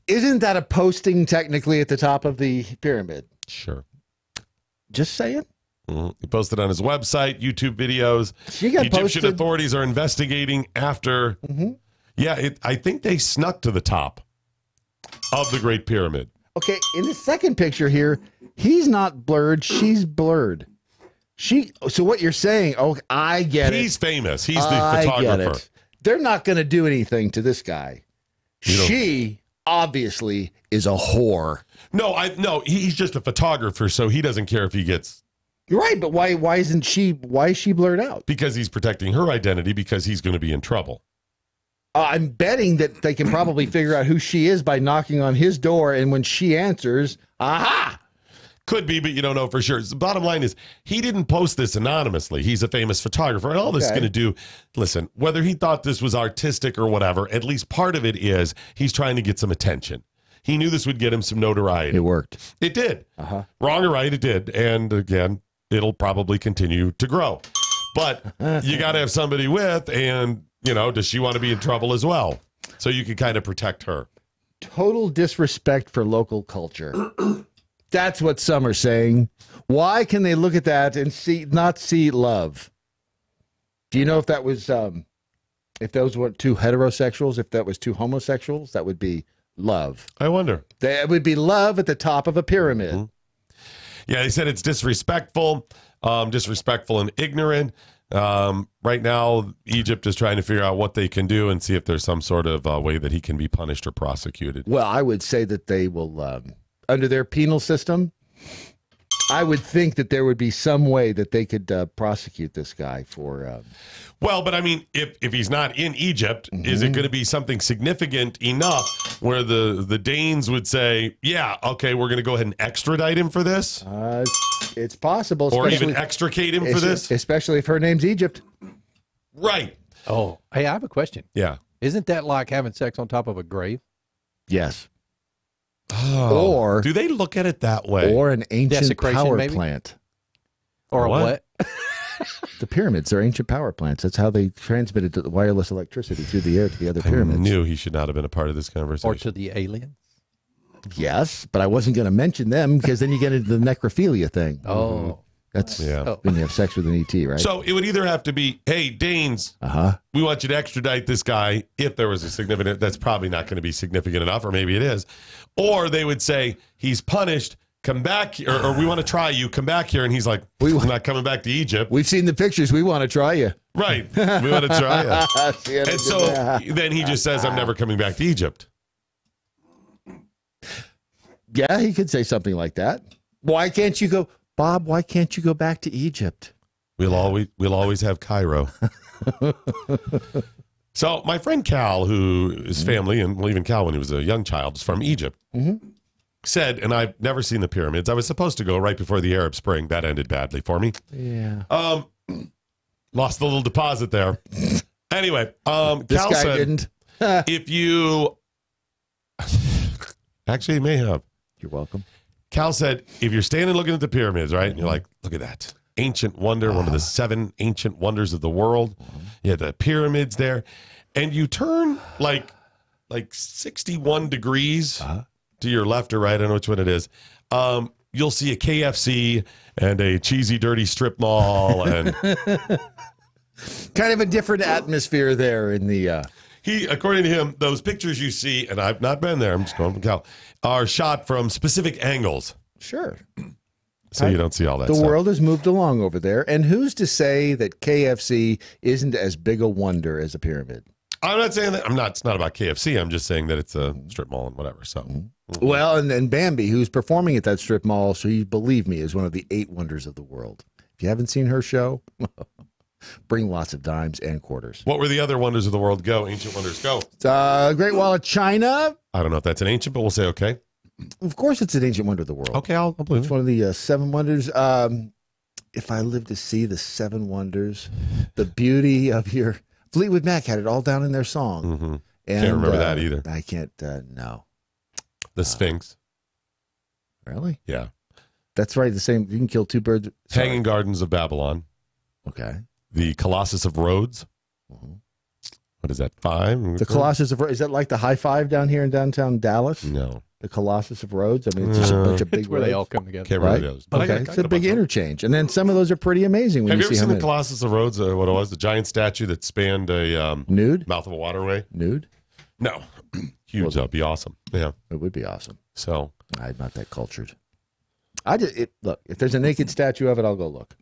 Isn't that a posting technically at the top of the pyramid? Sure. Just saying. He posted on his website, YouTube videos. Egyptian authorities are investigating after... Yeah, I think they snuck to the top of the Great Pyramid. Okay, in the second picture here, he's not blurred, she's blurred. So what you're saying, I get it. He's famous. He's the photographer. They're not going to do anything to this guy. She obviously is a whore. No, he's just a photographer, so he doesn't care if he gets... You're right, but why is she blurred out? Because he's protecting her identity, because he's going to be in trouble. I'm betting that they can probably figure out who she is by knocking on his door, and when she answers, aha! Could be, but you don't know for sure. The bottom line is, he didn't post this anonymously. He's a famous photographer, and all this is going to do, listen, whether he thought this was artistic or whatever, at least part of it is he's trying to get some attention. He knew this would get him some notoriety. It worked. It did. Wrong or right, it did. And again, it'll probably continue to grow. But you got to have somebody with, and... does she want to be in trouble as well? So you can kind of protect her. Total disrespect for local culture. That's what some are saying. Why can they look at that and not see love? Do you know if that was, if those were two heterosexuals, if that was two homosexuals, that would be love. I wonder. That would be love at the top of a pyramid. Yeah, they said it's disrespectful and ignorant. Right now, Egypt is trying to figure out what they can do and see if there's some sort of way that he can be punished or prosecuted. Well, I would say that they will, under their penal system, I would think that there would be some way that they could prosecute this guy for... Well, but I mean, if he's not in Egypt, is it going to be something significant enough where the Danes would say, yeah, okay, we're going to go ahead and extradite him for this? It's possible. Or even extricate him for this? Especially if her name's Egypt. Right. Oh, hey, I have a question. Yeah. Isn't that like having sex on top of a grave? Yes. Oh, or do they look at it that way? Or an ancient power maybe? Plant. Or a what? The pyramids are ancient power plants. That's how they transmitted the wireless electricity through the air to the other pyramids. I knew he should not have been a part of this conversation. Or to the aliens? Yes, but I wasn't going to mention them because then you get into the necrophilia thing. Oh. That's when you have sex with an ET, right? So it would either have to be, hey, Danes, we want you to extradite this guy if there was a significant, that's probably not going to be significant enough, or maybe it is. Or they would say, he's punished, come back, or we want to try you, come back here. And he's like, we're not coming back to Egypt. We've seen the pictures. We want to try you. Right. We want to try you. And so then he just says, I'm never coming back to Egypt. Yeah, he could say something like that. Why can't you go, Bob, why can't you go back to Egypt? We'll always have Cairo. So my friend Cal, who is family, and well, even Cal when he was a young child, is from Egypt, said, and I've never seen the pyramids. I was supposed to go right before the Arab Spring. That ended badly for me. Yeah. Lost the little deposit there. Anyway, this Cal guy said, didn't. If you actually you may have. You're welcome. Cal said, if you're standing looking at the pyramids, right, and you're like, look at that. Ancient wonder, one of the 7 ancient wonders of the world. You have the pyramids there. And you turn like 61 degrees to your left or right. I don't know which one it is. You'll see a KFC and a cheesy, dirty strip mall. And kind of a different atmosphere there in the... according to him, those pictures you see, and I've not been there, I'm just going from Cal, are shot from specific angles. Sure. So you don't see all that The stuff. world has moved along over there. And who's to say that KFC isn't as big a wonder as a pyramid? I'm not saying that. It's not about KFC. I'm just saying that it's a strip mall and whatever. So, Well, and Bambi, who's performing at that strip mall, so you believe me, is one of the 8 wonders of the world. If you haven't seen her show, bring lots of dimes and quarters. What were the other wonders of the world? Go, ancient wonders, go. Great Wall of China. I don't know if that's an ancient, but we'll say okay. Of course, it's an ancient wonder of the world. Okay, I'll believe it's one of the 7 wonders. If I live to see the 7 wonders, the beauty of your... Fleetwood Mac had it all down in their song. And, Can't remember that either. I can't, no. The Sphinx. Really? Yeah. That's right. The same. You can kill 2 birds. Hanging Gardens of Babylon. Okay. The Colossus of Rhodes. What is that, 5? The Colossus of Rhodes. Is that like the high five down here in downtown Dallas? No. The Colossus of Rhodes? I mean, it's just a bunch of big It's where they roads. all come together. Can't remember Right? those. But Okay. It's a big interchange. And then some of those are pretty amazing when Have you ever see seen how the Colossus of Rhodes? What it was? The giant statue that spanned a nude mouth of a waterway? Nude? No. Huge. That'd be awesome. Yeah. It would be awesome. So I'm not that cultured. Look, if there's a naked statue of it, I'll go look.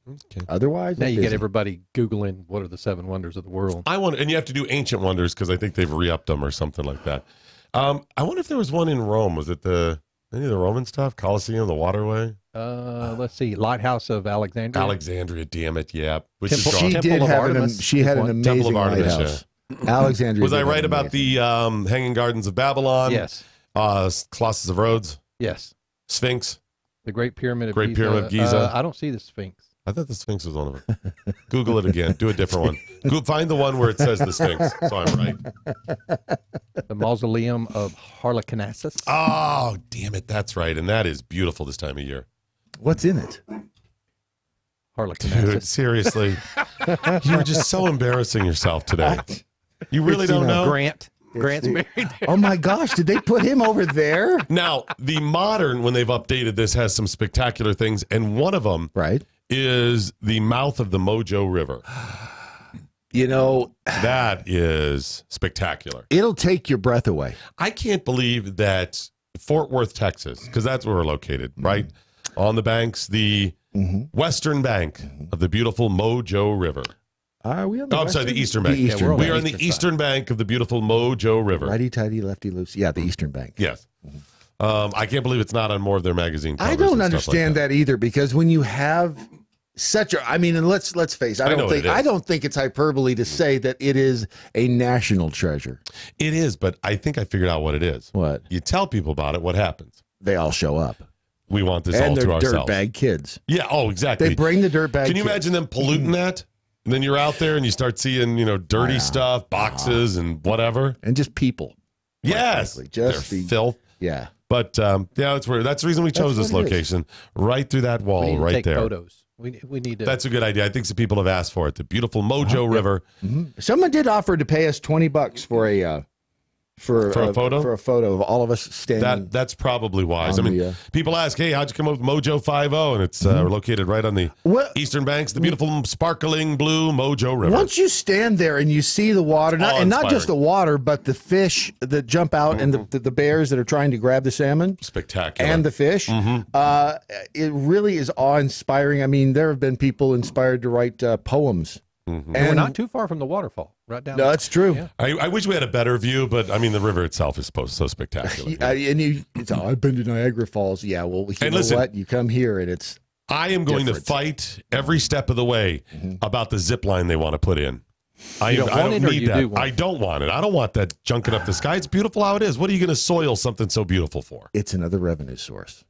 Okay. Otherwise, now I'm you busy. get everybody Googling what are the 7 wonders of the world. I want, and you have to do ancient wonders because I think they've re-upped them or something like that. I wonder if there was one in Rome. Was it any of the Roman stuff? Colosseum, the waterway? Let's see, Lighthouse of Alexandria. Alexandria, damn it, yeah. Which Temple- is She gone. did of have Artemis she had an is one. amazing Temple of Artemis, lighthouse. Alexandria. Was I did right have about amazing. the Hanging Gardens of Babylon? Yes. Colossus of Rhodes? Yes. Sphinx? The Great Pyramid of Great Giza. Pyramid of Giza. I don't see the Sphinx. I thought the Sphinx was one of them. Google it again. Do a different one. Find the one where it says the Sphinx, so I'm right. The Mausoleum of Harlequinassus. Oh, damn it. That's right. And that is beautiful this time of year. What's in it? Harlequinassus. Dude, seriously. You were just so embarrassing yourself today. You really don't know? Grant's buried there. Oh my gosh, did they put him over there? Now, the modern, when they've updated this, has some spectacular things, and one of them is the mouth of the MoJo River. You know, that is spectacular. It'll take your breath away. I can't believe that Fort Worth, Texas, because that's where we're located, right? On the banks, the western bank of the beautiful MoJo River. Are we on the I'm sorry, the eastern bank. The eastern we bank. are on the eastern bank of the beautiful MoJo River. Righty-tighty, lefty-loose. Yeah, the eastern bank. Yes. I can't believe it's not on more of their magazine covers. I don't and stuff like understand that either, because when you have such a, I mean, and let's face, I know what it is. I don't think it's hyperbole to say that it is a national treasure. It is, but I think I figured out what it is. What? You tell people about it, what happens? They all show up. We want this And all to they're ourselves. dirtbag kids. Yeah, oh, exactly. They bring the dirtbag Can you kids. imagine them polluting that? And then you're out there and you start seeing, dirty stuff, boxes and whatever. And just people. Yes. Frankly, just They're the filth. Yeah. But that's where the reason we chose this what it is. location, right through that We wall, need to right take there. photos. We need to. That's a good idea. I think some people have asked for it. The beautiful MoJo River. Someone did offer to pay us $20 for a for a photo? For a photo of all of us standing. That's probably wise. I on mean, the, people ask, hey, how'd you come up with MoJo 50? And it's located right on the eastern banks, the beautiful sparkling blue MoJo River. Once you stand there and you see the water, not Awe-inspiring. just the water, but the fish that jump out and the bears that are trying to grab the salmon. Spectacular. And the fish. It really is awe-inspiring. I mean, there have been people inspired to write poems. And we're not too far from the waterfall, right down. No, there. that's true. Yeah. I wish we had a better view, but I mean, the river itself is so spectacular. I've been to Niagara Falls. Yeah, well, you And know listen, what? You come here and it's I am going different. to fight every step of the way about the zip line they want to put in. I don't want it or need you that. do want I don't want it. I don't want that junking up the sky. It's beautiful how it is. What are you going to soil something so beautiful for? It's another revenue source.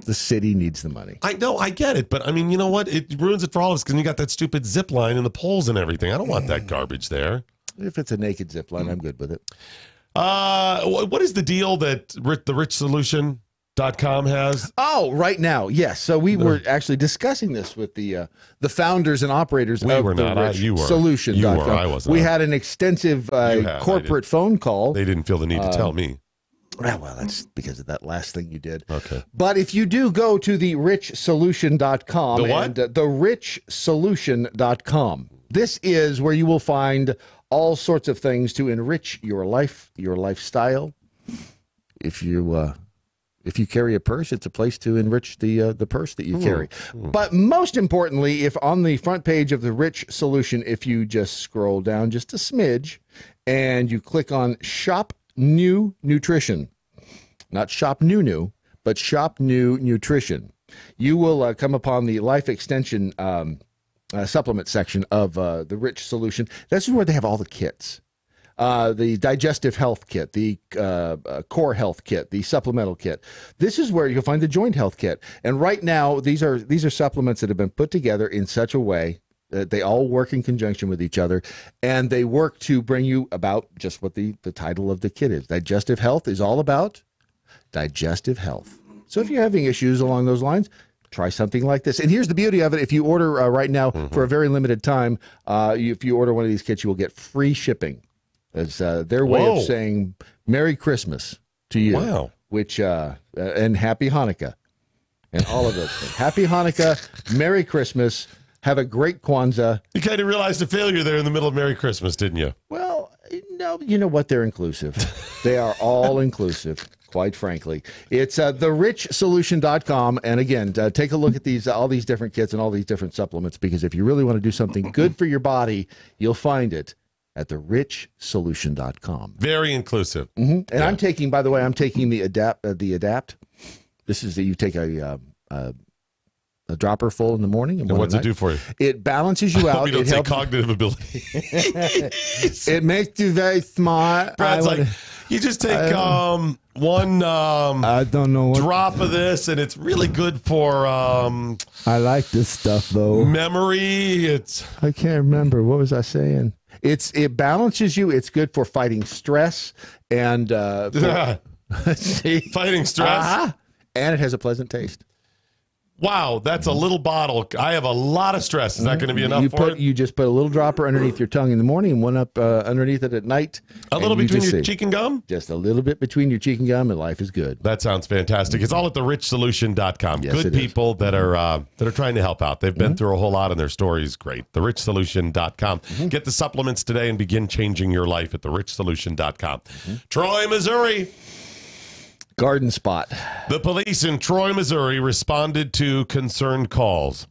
The city needs the money. I know, I get it, but I mean, you know what? It ruins it for all of us because you got that stupid zip line and the poles and everything. I don't want that garbage there. If it's a naked zip line, I'm good with it. What is the deal that the richsolution.com has? Oh, right now, yes. So we were actually discussing this with the founders and operators of the richsolution.com. You were. I wasn't. We had an extensive corporate phone call. They didn't feel the need to tell me. Well, that's because of that last thing you did. Okay. But if you do go to the richsolution.com, the what? And the richsolution.com, this is where you will find all sorts of things to enrich your life, your lifestyle. If you carry a purse, it's a place to enrich the purse that you carry. But most importantly, if on the front page of the Rich Solution, if you just scroll down just a smidge and you click on Shop New Nutrition, not Shop New, but Shop New Nutrition, you will come upon the Life Extension supplement section of the Rich Solution. That's where they have all the kits. The digestive health kit, the core health kit, the supplemental kit. This is where you'll find the joint health kit. And right now, these are supplements that have been put together in such a way that they all work in conjunction with each other, and they work to bring you about just what the title of the kit is. Digestive health is all about digestive health. So if you're having issues along those lines, try something like this. And here's the beauty of it. If you order right now for a very limited time, if you order one of these kits, you will get free shipping. It's their way of saying Merry Christmas to you. Wow. Which, and Happy Hanukkah. And all of those things. Happy Hanukkah, Merry Christmas, have a great Kwanzaa. You kind of realized a failure there in the middle of Merry Christmas, didn't you? Well, no, you know what? They're inclusive. They are all inclusive, quite frankly. It's therichsolution.com. And again, take a look at all these different kits and all these different supplements, because if you really want to do something good for your body, you'll find it at therichsolution.com. Very inclusive. And I'm taking, by the way, the Adapt. This is that you take a dropper full in the morning. And what's it do for you? It balances you out. You don't say cognitive ability. It makes you very smart. Brad's like, you just take one I don't know drop of this, and it's really good for I like this stuff though. Memory. I can't remember. What was I saying? It balances you. It's good for fighting stress and fighting stress. And it has a pleasant taste. Wow, that's a little bottle. I have a lot of stress. Is that going to be enough for it? You just put a little dropper underneath your tongue in the morning and one up underneath it at night. A little between your cheek and gum? Just a little bit between your cheek and gum, and life is good. That sounds fantastic. It's all at therichsolution.com. Yes, good people that are trying to help out. They've been through a whole lot, and their story is great. Therichsolution.com. Get the supplements today and begin changing your life at therichsolution.com. Troy, Missouri. Garden spot. The police in Troy, Missouri responded to concerned calls.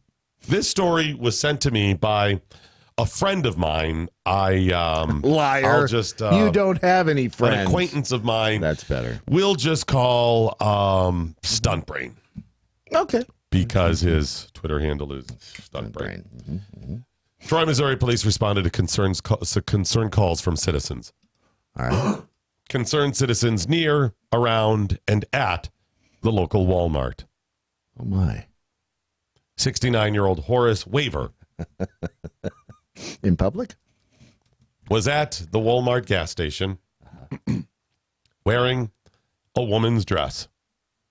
This story was sent to me by a friend of mine. Liar. I'll just you don't have any friends. An acquaintance of mine. That's better. We'll just call Stunt Brain. Okay. Because his Twitter handle is Stunt Brain. Troy, Missouri police responded to concerned calls from citizens. All right. Concerned citizens near, around, and at the local Walmart. Oh, my. 69-year-old Horace Waver. In public? Was at the Walmart gas station wearing a woman's dress.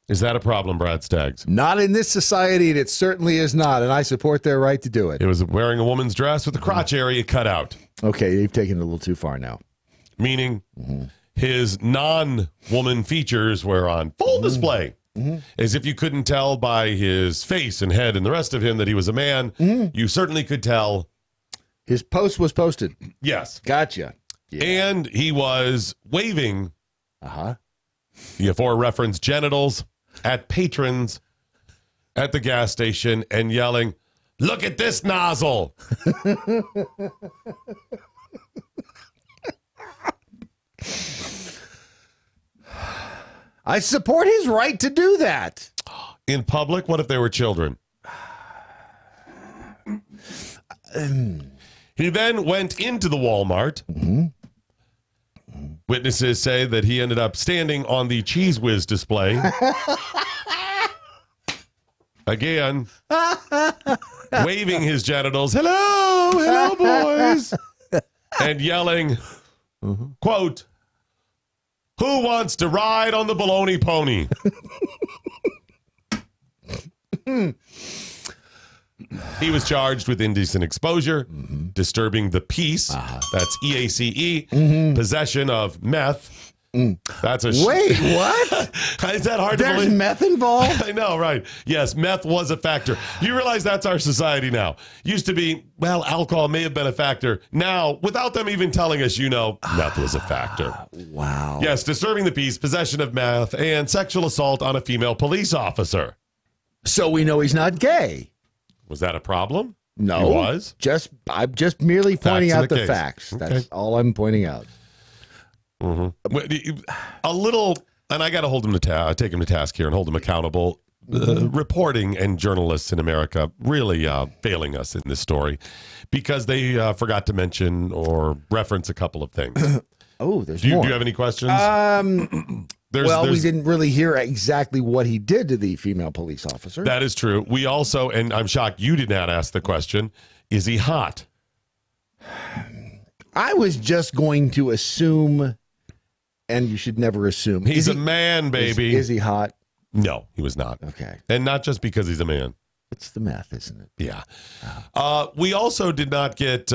Is that a problem, Brad Staggs? Not in this society, and it certainly is not, and I support their right to do it. It was wearing a woman's dress with the crotch area cut out. Okay, you've taken it a little too far now. Meaning... his non-woman features were on full display. As if you couldn't tell by his face and head and the rest of him that he was a man, you certainly could tell. His post was posted. Yes. Gotcha. Yeah. And he was waving the aforereferenced genitals at patrons at the gas station and yelling, "Look at this nozzle!" I support his right to do that. In public? What if they were children? He then went into the Walmart. Witnesses say that he ended up standing on the Cheese Whiz display. Again, waving his genitals. Hello, boys. and yelling, quote, "Who wants to ride on the baloney pony?" He was charged with indecent exposure, disturbing the peace. That's EACE, possession of meth. That's a Wait, what? Is that hard to There's believe? meth involved? I know, right? Yes, meth was a factor. You realize that's our society now. Used to be, well, alcohol may have been a factor. Now, without them even telling us, meth was a factor. Wow. Yes, disturbing the peace, possession of meth, and sexual assault on a female police officer. So we know he's not gay. Was that a problem? No. He was? I'm just merely pointing Facts of out the the case. facts. Okay. That's all I'm pointing out. A little, and I got to hold him to take him to task here and hold him accountable. Reporting and journalists in America really failing us in this story because they forgot to mention or reference a couple of things. There's more. more. Do you have any questions? We didn't really hear exactly what he did to the female police officer. That is true. We also, and I'm shocked you did not ask the question, is he hot? I was just going to assume, and you should never assume. He's a man, baby. Is he hot? No, he was not. Okay. And not just because he's a man. It's the meth, isn't it? Yeah. We also did not get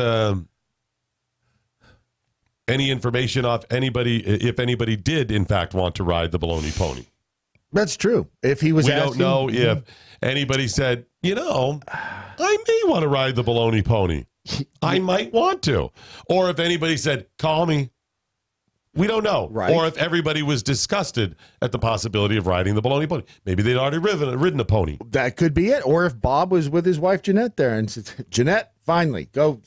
any information off anybody, if anybody did, in fact, want to ride the baloney pony. That's true. If he was we asking, don't know if anybody said, I may want to ride the baloney pony. I might want to. Or if anybody said, call me. We don't know. Right. Or if everybody was disgusted at the possibility of riding the baloney pony. Maybe they'd already ridden a pony. That could be it. Or if Bob was with his wife, Jeanette, there and said, Jeanette, finally, go.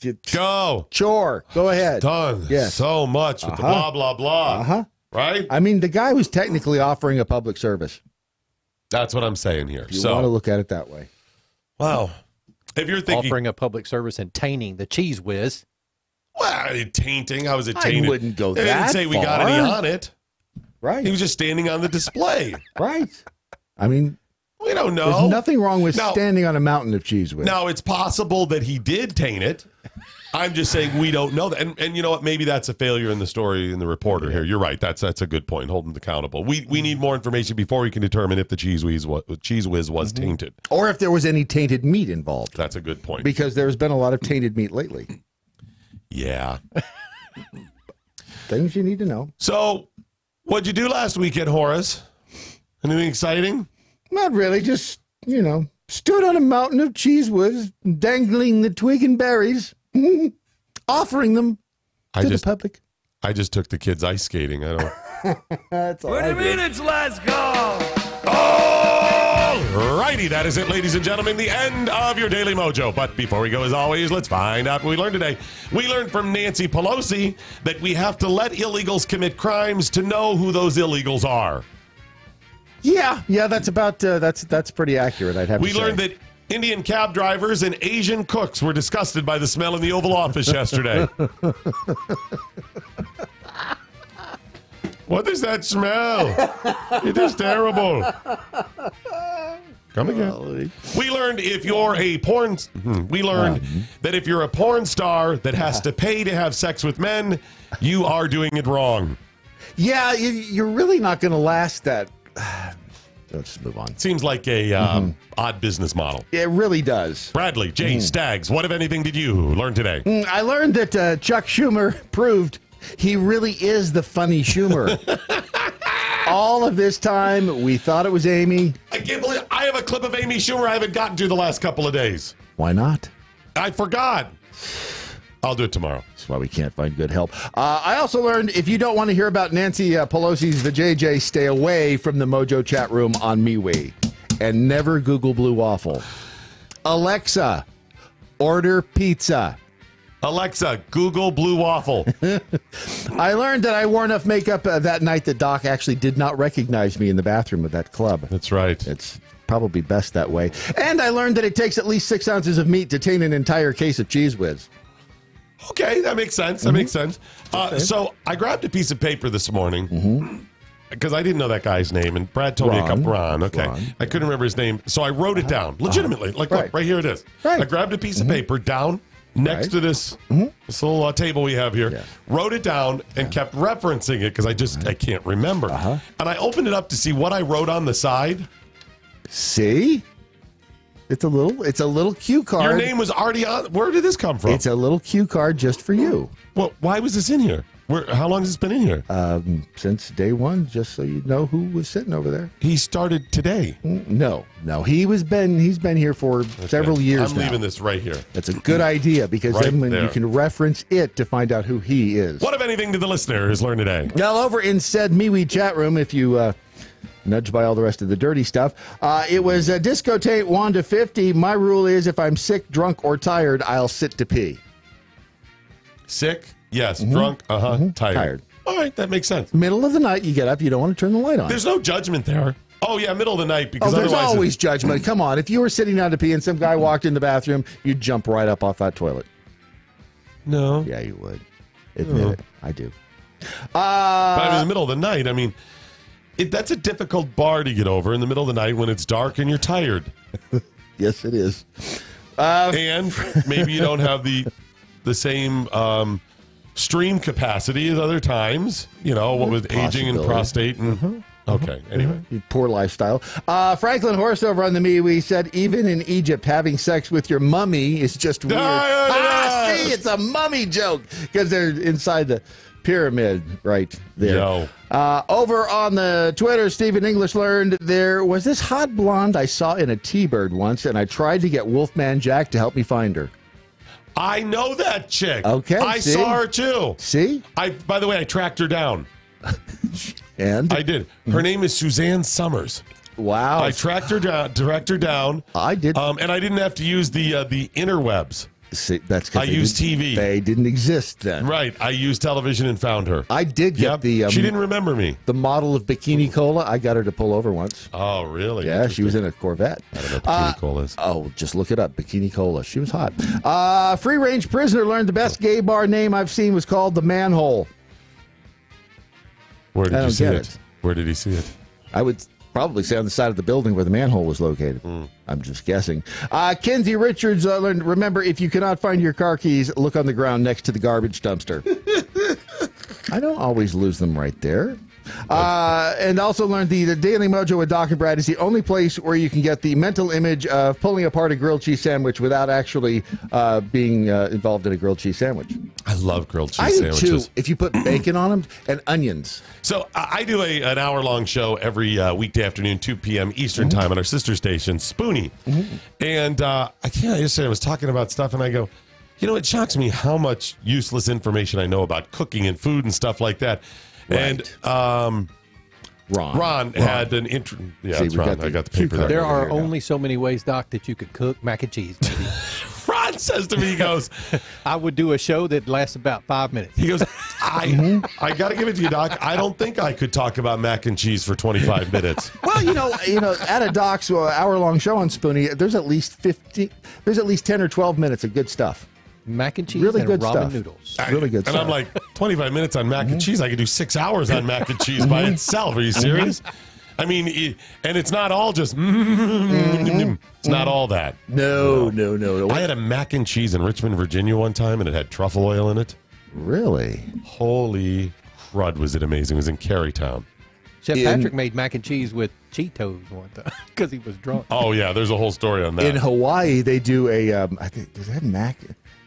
Sure. Go ahead. Done. Yes. So much with the blah, blah, blah. Right? I mean, the guy was technically offering a public service. That's what I'm saying here. You want to look at it that way. Wow. If you're thinking offering a public service and tainting the cheese whiz. Well, tainting. How was it tainted? I wouldn't go They that didn't say we got any on it. Right. He was just standing on the display. Right. I mean, we don't know. There's nothing wrong with Now- standing on a mountain of cheese whiz. Now, it's possible that he did taint it. I'm just saying we don't know that. And you know what? Maybe that's a failure in the story in the reporter here. You're right. That's a good point. Hold him accountable. We need more information before we can determine if the cheese whiz was tainted. Or if there was any tainted meat involved. That's a good point. Because there's been a lot of tainted meat lately. Yeah. Things you need to know. So, what'd you do last weekend, Horace? Anything exciting? Not really. Just, stood on a mountain of cheese whiz, dangling the twig and berries, offering them to the public. I just took the kids ice skating. I don't. That's all. 20 minutes, let's go. All righty, that is it, ladies and gentlemen, the end of your Daily Mojo. But before we go, as always, let's find out what we learned today. We learned from Nancy Pelosi that we have to let illegals commit crimes to know who those illegals are. Yeah, that's about that's pretty accurate. I'd have to say. We learned that Indian cab drivers and Asian cooks were disgusted by the smell in the Oval Office yesterday. What is that smell? It is terrible. Come again. We learned if you're a porn. We learned that if you're a porn star that has to pay to have sex with men, you are doing it wrong. Yeah, you're really not going to last that. Let's just move on. Seems like a odd business model. It really does. Bradley, Jay, Staggs, what, if anything, did you learn today? I learned that Chuck Schumer proved he really is the funny Schumer. All of this time, we thought it was Amy. I can't believe I have a clip of Amy Schumer I haven't gotten to the last couple of days. Why not? I forgot. I'll do it tomorrow. That's why we can't find good help. I also learned if you don't want to hear about Nancy Pelosi's vajayjay, stay away from the MoJo chat room on MeWe. And never Google Blue Waffle. Alexa, order pizza. Alexa, Google Blue Waffle. I learned that I wore enough makeup that night that Doc actually did not recognize me in the bathroom of that club. That's right. It's probably best that way. And I learned that it takes at least 6 ounces of meat to taint an entire case of Cheese Whiz. Okay, that makes sense. That makes sense. So I grabbed a piece of paper this morning because I didn't know that guy's name, and Brad told me a couple. Ron. Okay, I couldn't remember his name, so I wrote it down legitimately. Look, right here it is. Right. I grabbed a piece of paper down. next to this, this little table we have here, wrote it down and kept referencing it because I can't remember. And I opened it up to see what I wrote on the side. See? It's a little cue card. Your name was already on. Where did this come from? It's a little cue card just for you. Well, why was this in here? How long has this been in here? Since day one, just so you know who was sitting over there. He started today. No. He's been here for several years I'm now. leaving this right here. That's a good idea because then you can reference it to find out who he is. What, if anything, did the listener has learned today? Well, over in said MeWe chat room, if you nudged by all the rest of the dirty stuff, it was Discotate Wanda 50. My rule is if I'm sick, drunk, or tired, I'll sit to pee. Sick? Yes. Drunk? Tired. All right, that makes sense. Middle of the night, you get up, you don't want to turn the light on. There's no judgment there. Oh, yeah, middle of the night. Because there's otherwise always judgment. Come on. If you were sitting down to pee and some guy walked in the bathroom, you'd jump right up off that toilet. No. Yeah, you would. Admit it. I do. But I mean, in the middle of the night, I mean, that's a difficult bar to get over in the middle of the night when it's dark and you're tired. Yes, it is. And maybe you don't have the same stream capacity as other times, what with aging and prostate and okay, anyway. Poor lifestyle. Franklin Horse over on the MeWe said, even in Egypt, having sex with your mummy is just weird. See, it's a mummy joke because they're inside the pyramid right there. Over on the Twitter, Stephen English learned there was this hot blonde I saw in a T-Bird once, and I tried to get Wolfman Jack to help me find her. I know that chick. Okay, I saw her too. See? By the way, I tracked her down. And? I did. Her name is Suzanne Summers. Wow. I tracked her down. I did. And I didn't have to use the interwebs. See, that's because I used TV. They didn't exist then. Right. I used television and found her. I did get she didn't remember me. The model of Bikini Cola. I got her to pull over once. Oh, really? Yeah, she was in a Corvette. I don't know what Bikini Cola is. Oh, just look it up. Bikini Cola. She was hot. Free Range Prisoner learned the best gay bar name I've seen was called the Manhole. Where did you see it? Where did he see it? I would probably say on the side of the building where the manhole was located. I'm just guessing. Kenzie Richards learned, remember, if you cannot find your car keys, look on the ground next to the garbage dumpster. I don't always lose them right there. And also learned the Daily Mojo with Doc and Brad is the only place where you can get the mental image of pulling apart a grilled cheese sandwich without actually being involved in a grilled cheese sandwich. I love grilled cheese I do sandwiches. too, if you put bacon on them and onions. So I do an hour-long show every weekday afternoon, 2 p.m. Eastern time on our sister station, Spoonie. And yesterday I was talking about stuff, and I go, it shocks me how much useless information I know about cooking and food and stuff like that. Right. And Ron had an intro. Yeah, See, it's Ron. I got the paper there. There are only so many ways, Doc, that you could cook mac and cheese. Ron says to me, he goes, I would do a show that lasts about 5 minutes. He goes, I got to give it to you, Doc. I don't think I could talk about mac and cheese for 25 minutes. Well, at a Doc's hour-long show on Spoonie, there's at least 10 or 12 minutes of good stuff. Mac and cheese really and good ramen stuff. noodles. Really good and stuff. I'm like, 25 minutes on mac and cheese? I could do 6 hours on mac and cheese by itself. Are you serious? I mean, and it's not all just, it's not all that. No. I had a mac and cheese in Richmond, Virginia one time, and it had truffle oil in it. Really? Holy crud, was it amazing. It was in Carytown. Chef Patrick made mac and cheese with Cheetos one time because he was drunk. Oh, yeah, there's a whole story on that. In Hawaii, they do I think, does it have mac?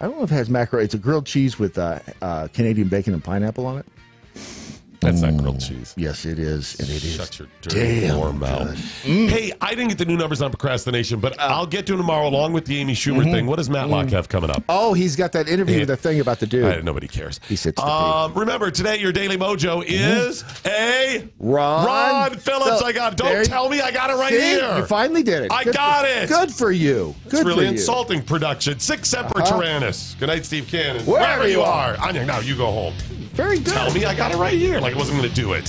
I don't know if it has macro. It's a grilled cheese with Canadian bacon and pineapple on it. That's not grilled cheese. Yes, it is. And it Shut your dirty warm mouth. Hey, I didn't get the new numbers on procrastination, but I'll get to them tomorrow along with the Amy Schumer thing. What does Matlock have coming up? Oh, he's got that interview with the thing about the dude. Nobody cares. He sits remember, today your Daily Mojo is a Ron Phillips. I got it. Don't tell me I got it right here. You finally did it. I got it. Good for you. Good it's really for you. insulting production. Sic Semper Tyrannis. Good night, Steve Cannon. Wherever you are. Anya, now you go home. Very good. Tell me I got it right here. Like I wasn't going to do it.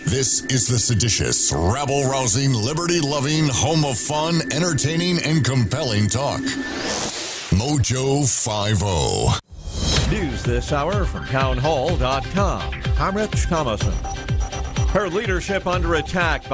This is the seditious, rabble-rousing, liberty-loving, home of fun, entertaining, and compelling talk. MoJo 50. News this hour from townhall.com. I'm Rich Thomason. Her leadership under attack